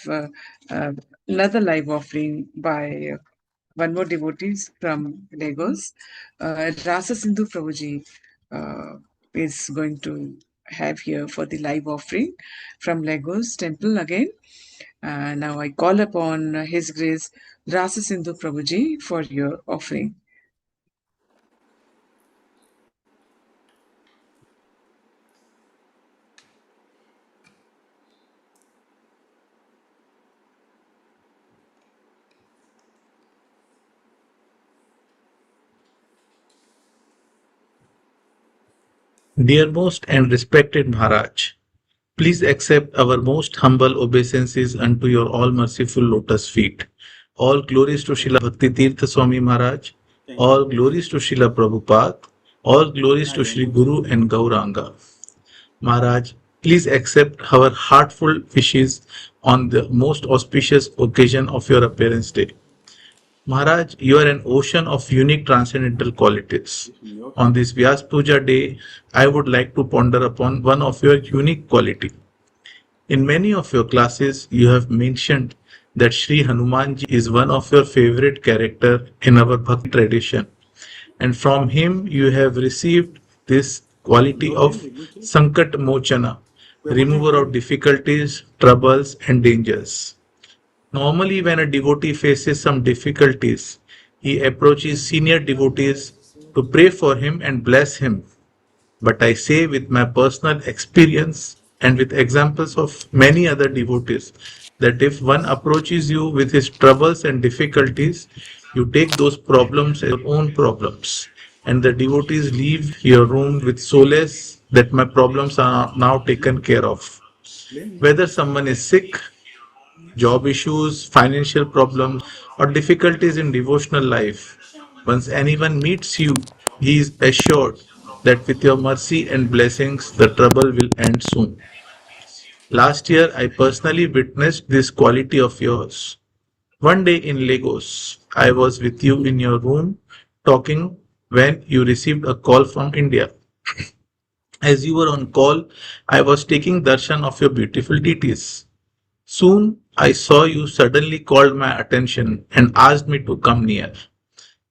[SPEAKER 1] another live offering by one more devotees from Lagos. Rasa Sindhu Prabhuji is going to have here for the live offering from Lagos Temple again. Now I call upon His Grace Rasa Sindhu Prabhuji for your offering.
[SPEAKER 9] Dear most and respected Maharaj, please accept our most humble obeisances unto your all-merciful lotus feet. All glories to Srila Bhakti Dhira Swami Maharaj, all glories to Srila Prabhupada, all glories to Sri Guru and Gauranga. Maharaj, please accept our heartfelt wishes on the most auspicious occasion of your appearance day. Maharaj, you are an ocean of unique transcendental qualities. On this Vyasa Puja day, I would like to ponder upon one of your unique quality. In many of your classes, you have mentioned that Sri Hanumanji is one of your favorite character in our Bhakti tradition, and from him you have received this quality of Sankat Mochana, remover of difficulties, troubles, and dangers. Normally, when a devotee faces some difficulties, he approaches senior devotees to pray for him and bless him. But I say with my personal experience and with examples of many other devotees that if one approaches you with his troubles and difficulties, you take those problems as your own problems. And the devotees leave your room with solace that my problems are now taken care of. Whether someone is sick, job issues, financial problems, or difficulties in devotional life. Once anyone meets you, he is assured that with your mercy and blessings, the trouble will end soon. Last year, I personally witnessed this quality of yours. One day in Lagos, I was with you in your room talking when you received a call from India. As you were on call, I was taking darshan of your beautiful deities. Soon I saw you suddenly called my attention and asked me to come near.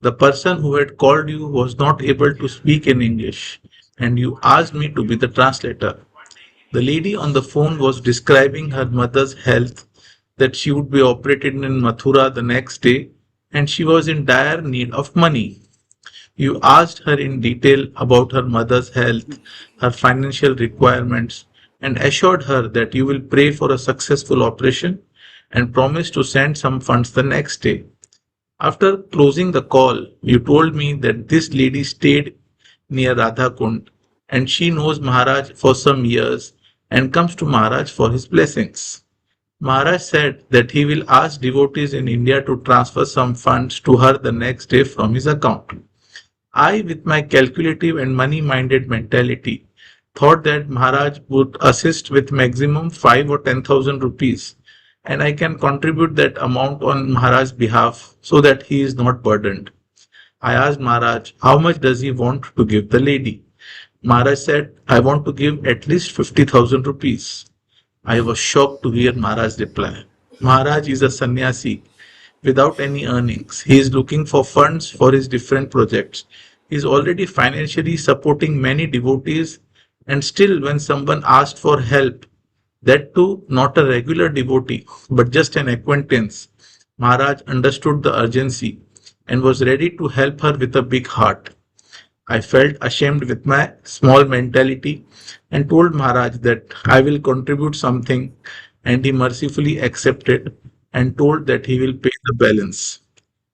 [SPEAKER 9] The person who had called you was not able to speak in English, and you asked me to be the translator. The lady on the phone was describing her mother's health, that she would be operated in Mathura the next day, and she was in dire need of money. You asked her in detail about her mother's health, her financial requirements, and assured her that you will pray for a successful operation and promised to send some funds the next day. After closing the call, you told me that this lady stayed near Radha Kund and she knows Maharaj for some years and comes to Maharaj for his blessings. Maharaj said that he will ask devotees in India to transfer some funds to her the next day from his account. I, with my calculative and money-minded mentality, thought that Maharaj would assist with maximum 5 or 10,000 rupees, and I can contribute that amount on Maharaj's behalf so that he is not burdened. I asked Maharaj, how much does he want to give the lady? Maharaj said, I want to give at least 50,000 rupees. I was shocked to hear Maharaj's reply. Maharaj is a sannyasi without any earnings. He is looking for funds for his different projects. He is already financially supporting many devotees, and still, when someone asked for help, that too not a regular devotee, but just an acquaintance, Maharaj understood the urgency and was ready to help her with a big heart. I felt ashamed with my small mentality and told Maharaj that I will contribute something, and he mercifully accepted and told that he will pay the balance.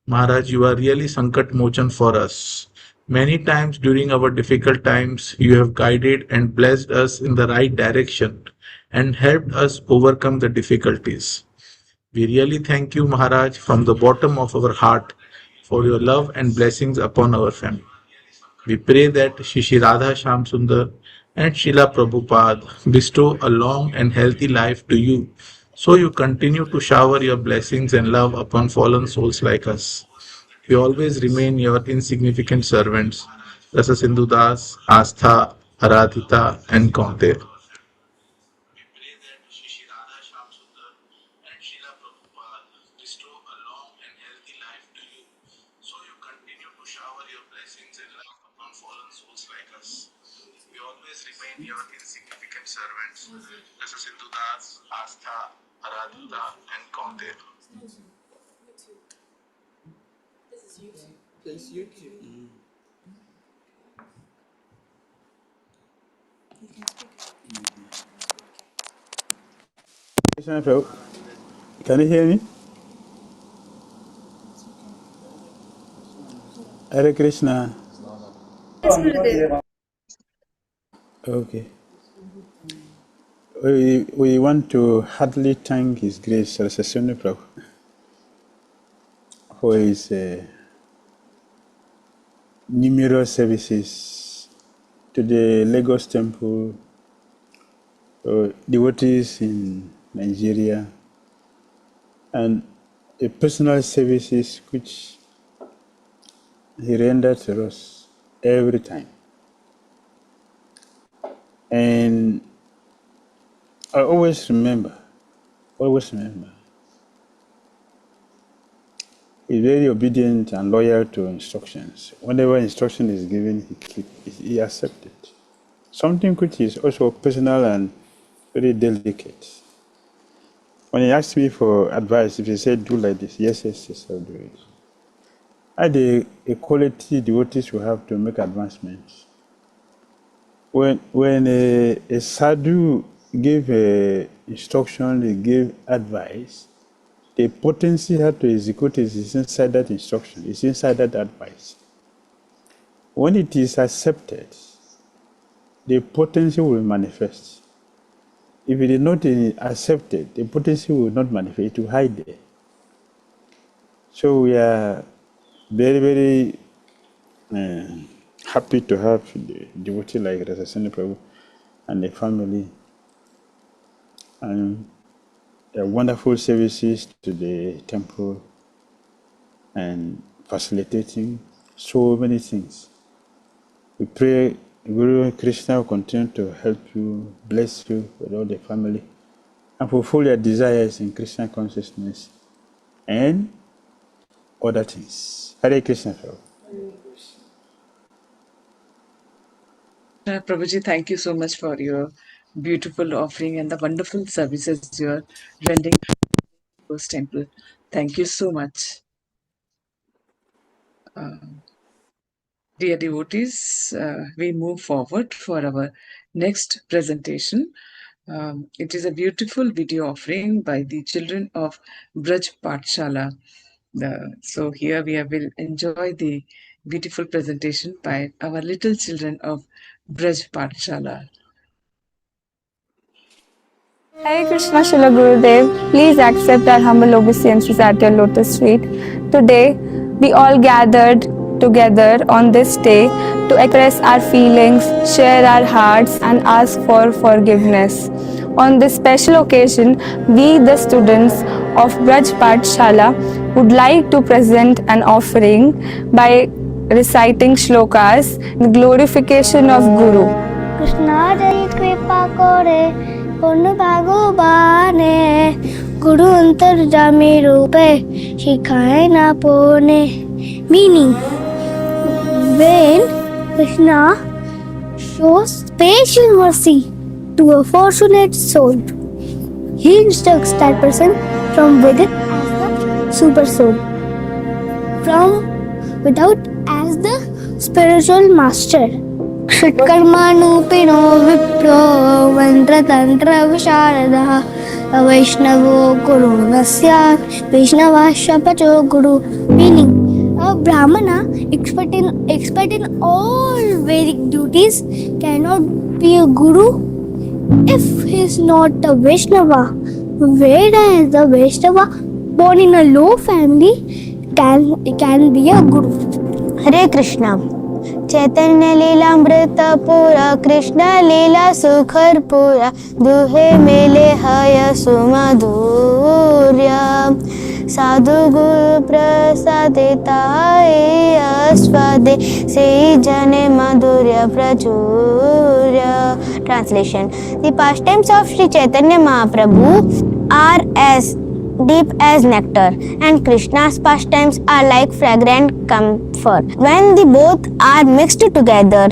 [SPEAKER 9] Maharaj, you are really Sankat Mochan for us. Many times during our difficult times, you have guided and blessed us in the right direction and helped us overcome the difficulties. We really thank you, Maharaj, from the bottom of our heart for your love and blessings upon our family. We pray that Shri Radha Shyam Sundar and Srila Prabhupada bestow a long and healthy life to you, so you continue to shower your blessings and love upon fallen souls like us. We always remain your insignificant servants, Rasa Sindhu Das, Astha, Aradhita, and Kaunte. servants, Sindhudas, Astha, Aradhita, and Kaunter.
[SPEAKER 4] It's YouTube. Krishna Prabhu, can you hear me? Hare Krishna.
[SPEAKER 8] Yes, Gurudev.
[SPEAKER 4] Okay. We want to heartily thank His Grace Saraswati Prabhu for his numerous services to the Lagos Temple, devotees in Nigeria, and the personal services which he rendered to us every time. And I always remember, he's very obedient and loyal to instructions. Whenever instruction is given, he accepts it. Something which is also personal and very delicate. When he asked me for advice, if he said, do like this, yes, I'll do it. And the quality devotees will have to make advancements. When a sadhu give instruction, he give advice, the potency how to execute is inside that instruction, it's inside that advice. When it is accepted, the potency will manifest. If it is not accepted, the potency will not manifest, it will hide there. So we are very, very happy to have the devotee like Rasasani Prabhu and the family, and the wonderful services to the temple and facilitating so many things. We pray Guru Krishna will continue to help you, bless you with all the family, and fulfill your desires in Krishna consciousness and other things. Hare Krishna, Prabhu.
[SPEAKER 1] Prabhuji, thank you so much for your beautiful offering and the wonderful services you are rendering to this temple. Thank you so much. Dear devotees, we move forward for our next presentation. It is a beautiful video offering by the children of Braj Pathshala. So here we will enjoy the beautiful presentation by our little children of Braj Pathshala.
[SPEAKER 8] Hare Krishna Srila Gurudev, please accept our humble obeisances at your lotus feet. Today, we all gathered together on this day to express our feelings, share our hearts and ask for forgiveness. On this special occasion, we the students of Braj Pathshala would like to present an offering by reciting shlokas in glorification of Guru.
[SPEAKER 5] Krishna Jai Kripa Kore Purna Bhagavane Guru Antarjami Rupe Shikhaye na Pone. Meaning, when Krishna shows special mercy to a fortunate soul, he instructs that person from within as the super soul, from without as the spiritual master. षट्कर्माणुपिनो Wipro मंत्रतंत्र विशारदः वैष्णवो गुरु न स्यात् वैष्णवाश्च पचो गुरु. Meaning, a brahmana expert in all Vedic duties cannot be a guru if he is not a Vaishnava. Whereas the Vaishnava born in a low family can be a guru. Hare Krishna. चैतन्य लीलामृत पूरा कृष्ण लीला सुखर पूरा दुहे मेले हय सुमधुर्य साधु गुरु प्रसादिताय अस्वादे से जने madhurya prachurya. Translation: The pastimes of Sri Chaitanya Mahaprabhu are as deep as nectar, and Krishna's pastimes are like fragrant comfort. When the both are mixed together,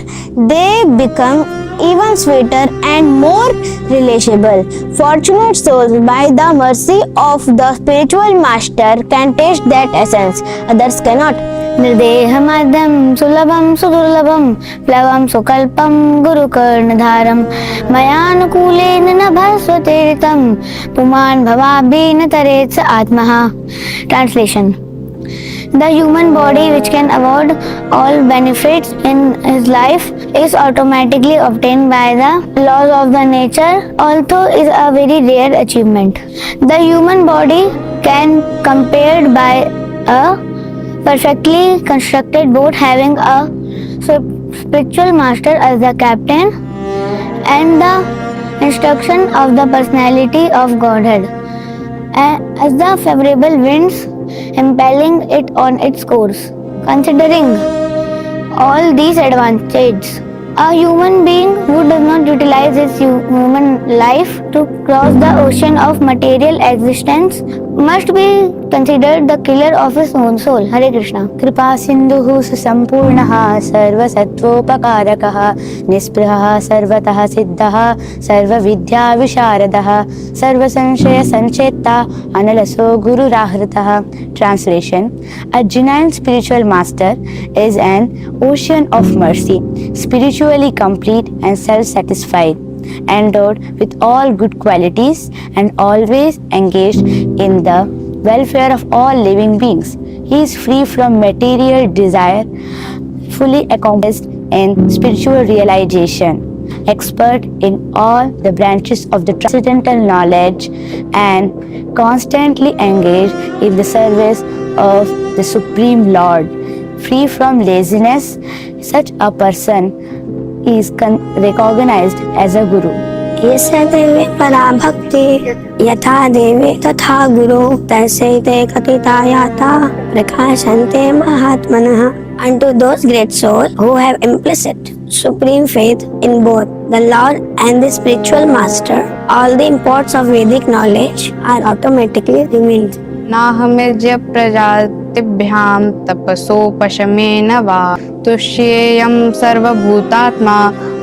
[SPEAKER 5] they become even sweeter and more relatable. Fortunate souls, by the mercy of the spiritual master, can taste that essence. Others cannot. निर्देहमद्यं सुलभं सुदुर्लभं प्लवं सुकल्पं गुरुकर्णधारं मयानुकूलेन न भास्वतीर्थं पुमान् भवाब्देन तरेत् स आत्मः. Translation. The human body, which can award all benefits in his life, is automatically obtained by the laws of the nature, although is a very rare achievement. The human body can compared by a perfectly constructed boat having a spiritual master as the captain and the instruction of the personality of Godhead as the favorable winds impelling it on its course. Considering all these advantages, a human being who does not utilize his human life to cross the ocean of material existence must be considered the killer of his own soul. Hare Krishna. Kripa sindhuhu susampurnaha sarvasatvopakarakaha nisprihaha sarvatah siddhaha sarvavidya visharadaha sarvasanshaya sanchetta analaso guru rahritah. Translation. A genuine spiritual master is an ocean of mercy, spiritually complete and self-satisfied, endowed with all good qualities and always engaged in the welfare of all living beings. He is free from material desire, fully accomplished in spiritual realization, expert in all the branches of the transcendental knowledge, and constantly engaged in the service of the Supreme Lord. Free from laziness, such a person is recognized as a guru. ऐसे देवे परा भक्ति यथा देवे तथा गुरु तैसे ते कथिता याता प्रकाशन्ते महात्मनः. Unto those great souls who have implicit supreme faith in both the Lord and the spiritual master, all the imports of Vedic knowledge are automatically revealed.
[SPEAKER 8] नाहमिज्य प्रजातिभ्यां तपसोपशमेन वा तुष्येयं सर्वभूतात्मा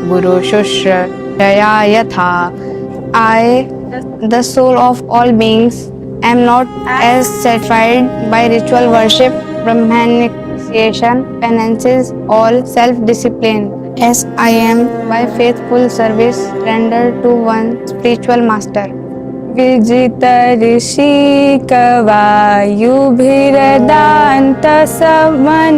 [SPEAKER 8] गुरुशुश्रया यथा. I, the soul of all beings, am not as satisfied by ritual worship, Brahmanic initiation, penances, or self-discipline as I am by faithful service rendered to one spiritual master. विजित ऋषि कवायुभिरदान्त समनस्तुरगम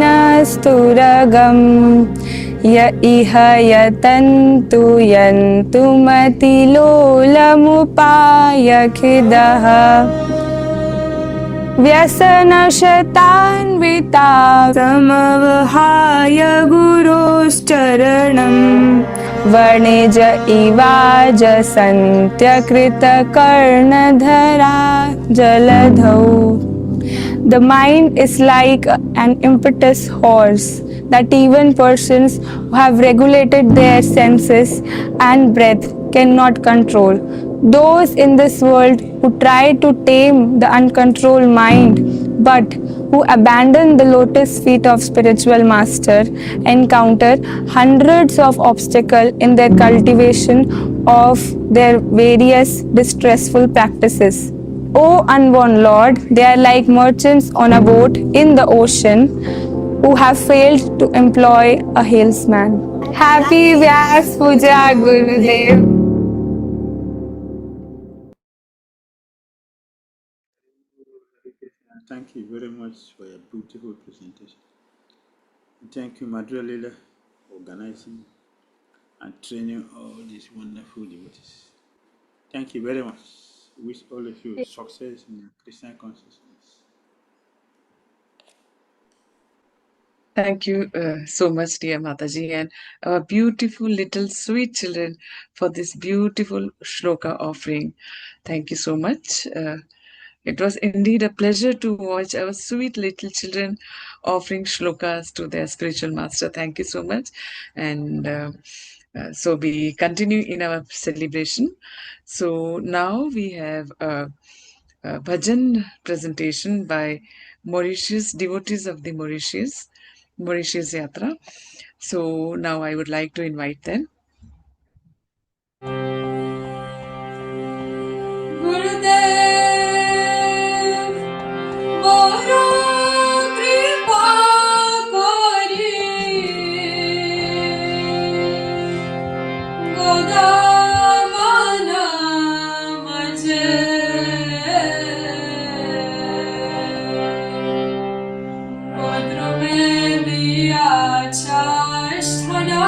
[SPEAKER 8] य इह यतन्तु यन्तुमतिलोलमुपायखिदः व्यसनशतान्विता समवहाय गुरोश्चरणम् वणिज इवाजसन्त्यकृतकर्णधरा जलधौ. The mind is like an impetuous horse that even persons who have regulated their senses and breath cannot control. Those in this world who try to tame the uncontrolled mind but who abandon the lotus feet of spiritual master encounter hundreds of obstacles in their cultivation of their various distressful practices. O unborn Lord, they are like merchants on a boat in the ocean who have failed to employ a halesman. Happy Vyasa Puja Gurudev.
[SPEAKER 4] Thank you very much for your beautiful presentation. Thank you, Madhura Lila, for organizing and training all these wonderful devotees. Thank you very much. Wish all of you success in your Christian consciousness.
[SPEAKER 1] Thank you so much, dear Mataji, and our beautiful little sweet children for this beautiful shloka offering. Thank you so much. It was indeed a pleasure to watch our sweet little children offering shlokas to their spiritual master. Thank you so much. And so we continue in our celebration. So now we have bhajan presentation by Mauritius, devotees of the Mauritius Yatra. So now I would like to invite them.
[SPEAKER 10] Gurudev, Moro Kripa Kori, Godamana Maje, Godrume Diya Chasthana,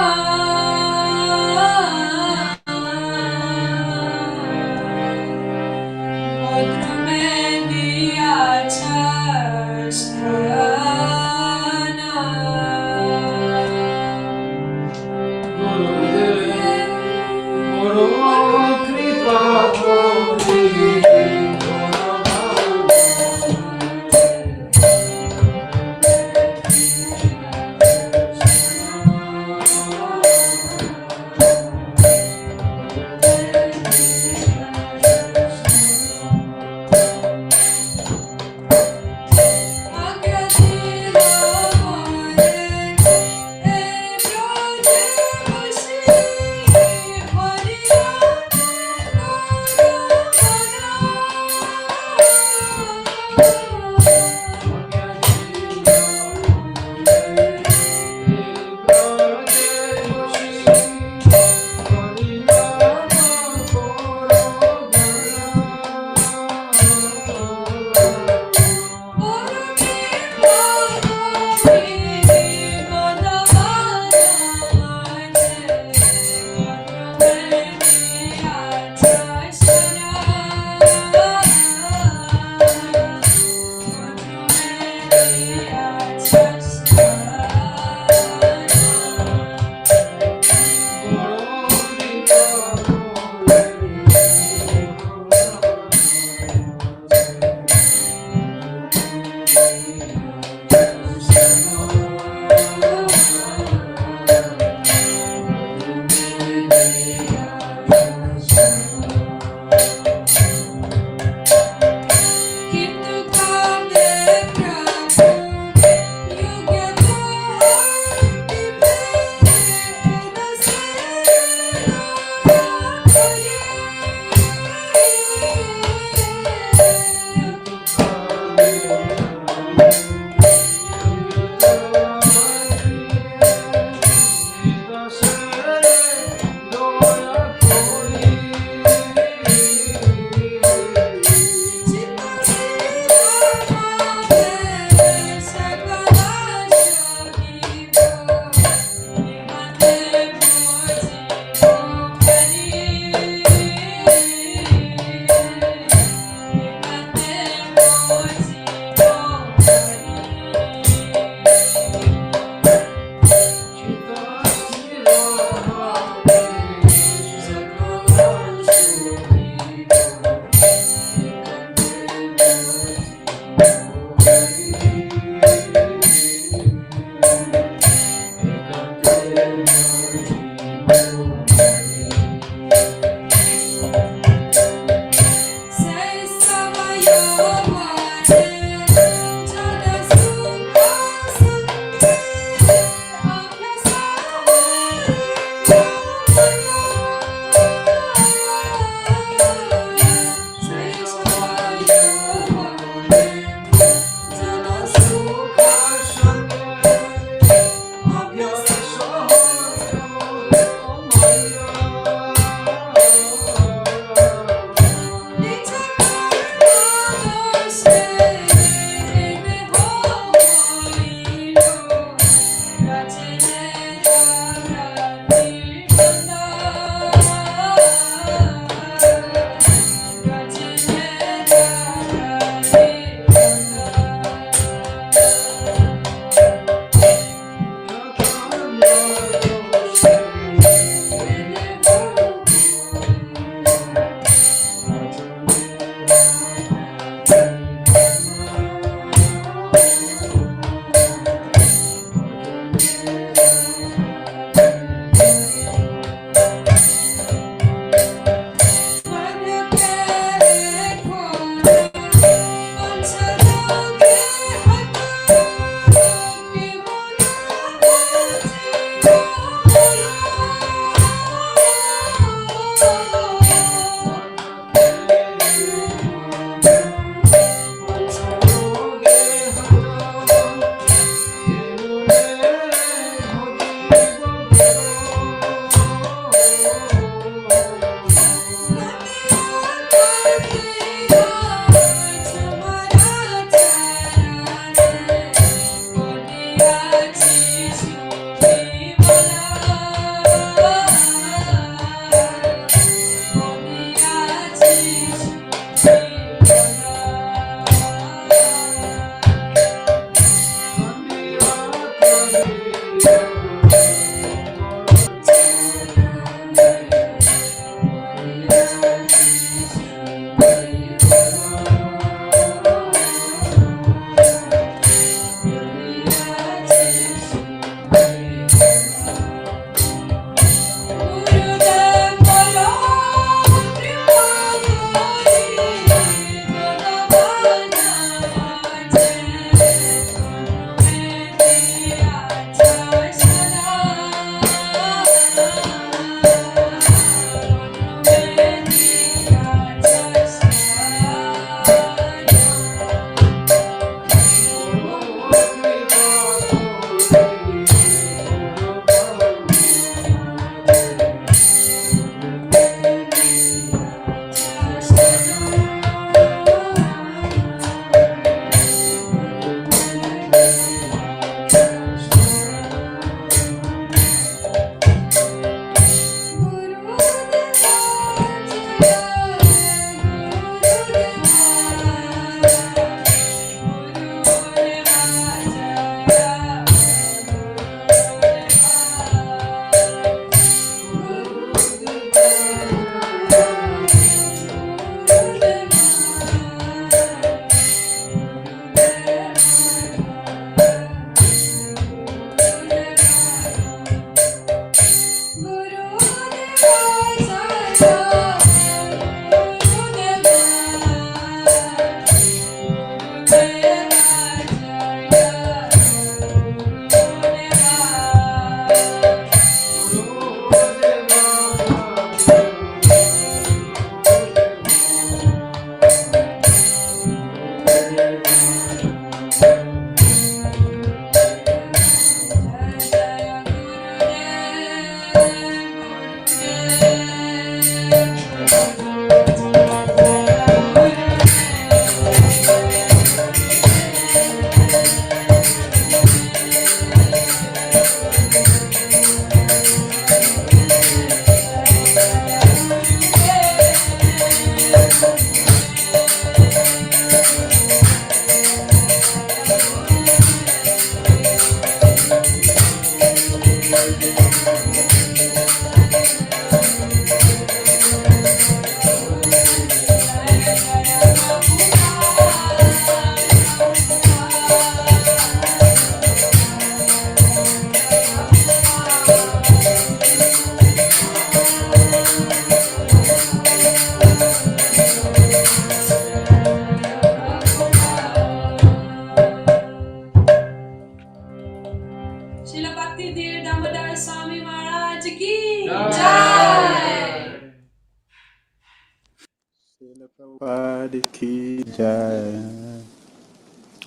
[SPEAKER 4] Prabhupada ki jai.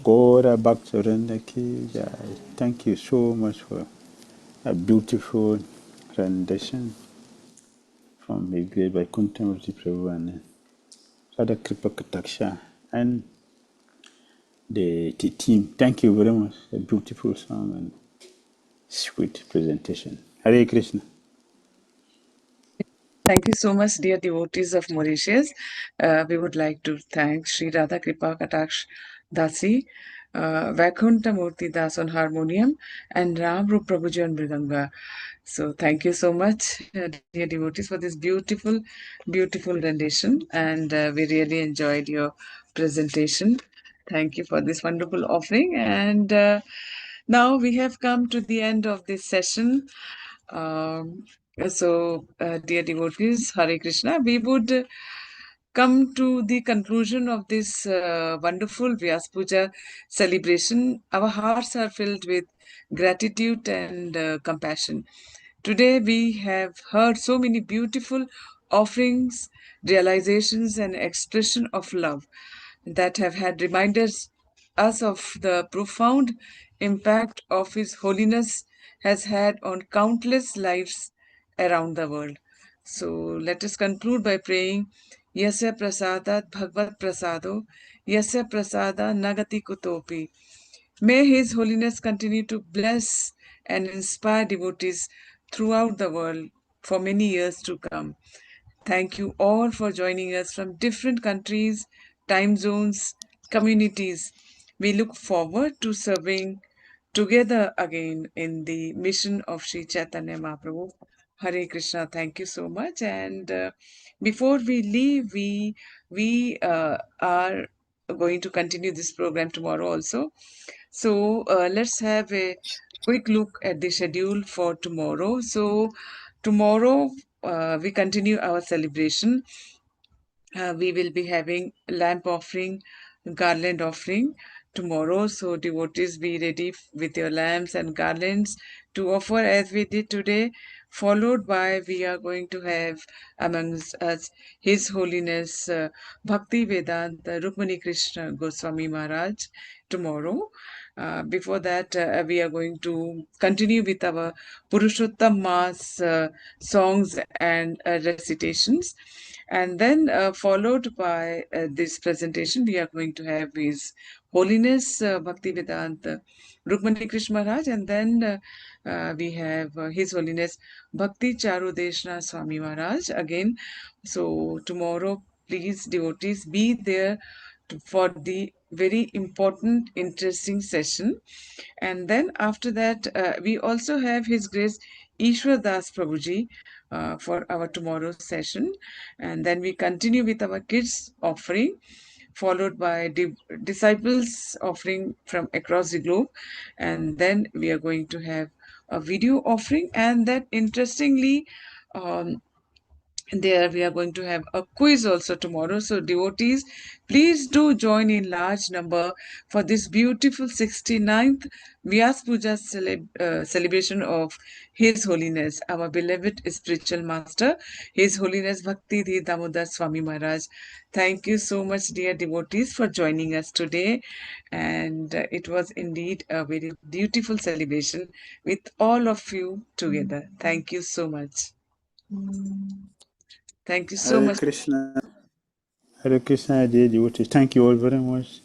[SPEAKER 4] Gora Bhaktivinoda ki jai. Thank you so much for a beautiful rendition from the great Vaikunthamurti Prabhu and Radha Kripa Kataksha and the team. Thank you very much. A beautiful song and sweet presentation. Hare Krishna.
[SPEAKER 1] Thank you so much, dear devotees of Mauritius. We would like to thank Sri Radha Kripa Kataksh Dasi, Vaikuntha Murti Das on harmonium, and Ram Rup Prabhuji on mridanga. So thank you so much, dear devotees, for this beautiful, beautiful rendition. And we really enjoyed your presentation. Thank you for this wonderful offering. And now we have come to the end of this session. Dear devotees, Hare Krishna, we would come to the conclusion of this wonderful Vyasa Puja celebration. Our hearts are filled with gratitude and compassion. Today we have heard so many beautiful offerings, realizations, and expression of love that have had reminders us of the profound impact of His Holiness has had on countless lives around the world. So let us conclude by praying Yasya prasadat bhagvat prasado Yasya prasada nagati kutopi. May His Holiness continue to bless and inspire devotees throughout the world for many years to come. Thank you all for joining us from different countries, time zones, communities. We look forward to serving together again in the mission of Sri Chaitanya Mahaprabhu. Hare Krishna. Thank you so much. And before we leave, we are going to continue this program tomorrow also. So let's have a quick look at the schedule for tomorrow. So tomorrow we continue our celebration. We will be having lamp offering, garland offering tomorrow. So devotees, be ready with your lamps and garlands to offer as we did today. Followed by, we are going to have amongst us His Holiness Bhakti Vedanta Rukmani Krishna Goswami Maharaj tomorrow. Before that, we are going to continue with our Purushottam Mass songs and recitations. And then, followed by this presentation, we are going to have His Holiness Bhakti Vedanta Rukmani Krishna Maharaj, and then we have His Holiness Bhakti Charudeshna Swami Maharaj again. So, tomorrow, please, devotees, be there for the very important, interesting session. And then after that, we also have His Grace Ishwar Das Prabhuji for our tomorrow's session. And then we continue with our kids offering, followed by disciples offering from across the globe. And then we are going to have a video offering. And that interestingly, um, there we are going to have a quiz also tomorrow. So devotees, please do join in large number for this beautiful 69th Vyas Puja celebration of His Holiness, our beloved spiritual master, His Holiness Bhakti Dhira Damodara Swami Maharaj. Thank you so much, dear devotees, for joining us today. And it was indeed a very beautiful celebration with all of you together. Thank you so much. Thank you so
[SPEAKER 4] Hare
[SPEAKER 1] much.
[SPEAKER 4] Krishna. Hare Krishna, dear devotees. Thank you all very much.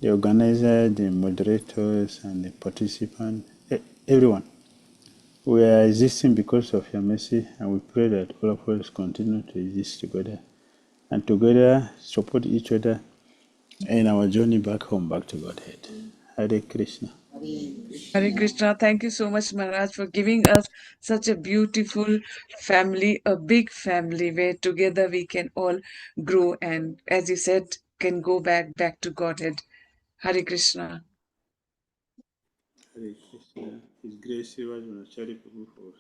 [SPEAKER 4] The organizer, the moderators, and the participants, everyone. We are existing because of your mercy, and we pray that all of us continue to exist together and together support each other in our journey back home, back to Godhead. Hare Krishna.
[SPEAKER 1] Hare Krishna. Thank you so much, Maharaj, for giving us such a beautiful family, a big family where together we can all grow and, as you said, can go back to Godhead. Hare Krishna.
[SPEAKER 4] Hare Krishna. His Grace Srivas Manachari Prabhu for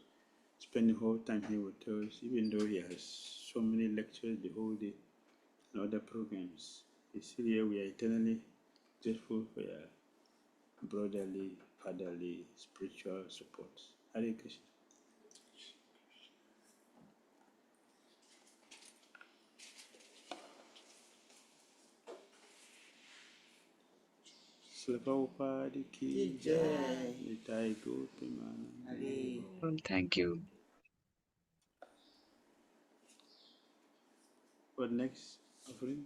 [SPEAKER 4] spending whole time here with us, even though he has so many lectures the whole day and other programs. He's still here. We are eternally grateful for your brotherly, fatherly, spiritual support. Hare Krishna. Srila Prabhupada ki jai. Nitai Gaur Premanand.
[SPEAKER 1] Thank you.
[SPEAKER 4] What next offering?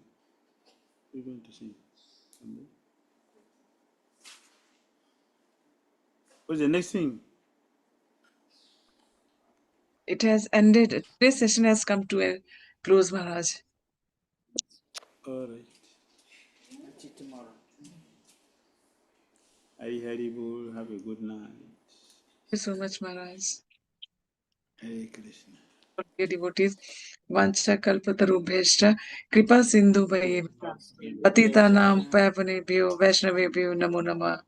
[SPEAKER 4] We're going to sing. What's the next thing?
[SPEAKER 1] It has ended. Today's session has come to a close, Maharaj.
[SPEAKER 4] All right. Hari Bol, have a good night.
[SPEAKER 1] Thank you so much, Maharaj.
[SPEAKER 4] Hare Krishna.
[SPEAKER 1] Dear devotees, Vancha Kalpatarubheshta, Kripa Sindhu Bhaiya, Patitanam Pavanebhyo, Vaishnavebhyo, Namo Namah.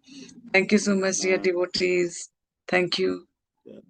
[SPEAKER 1] Thank you so much, dear devotees. Thank you.
[SPEAKER 4] Yeah.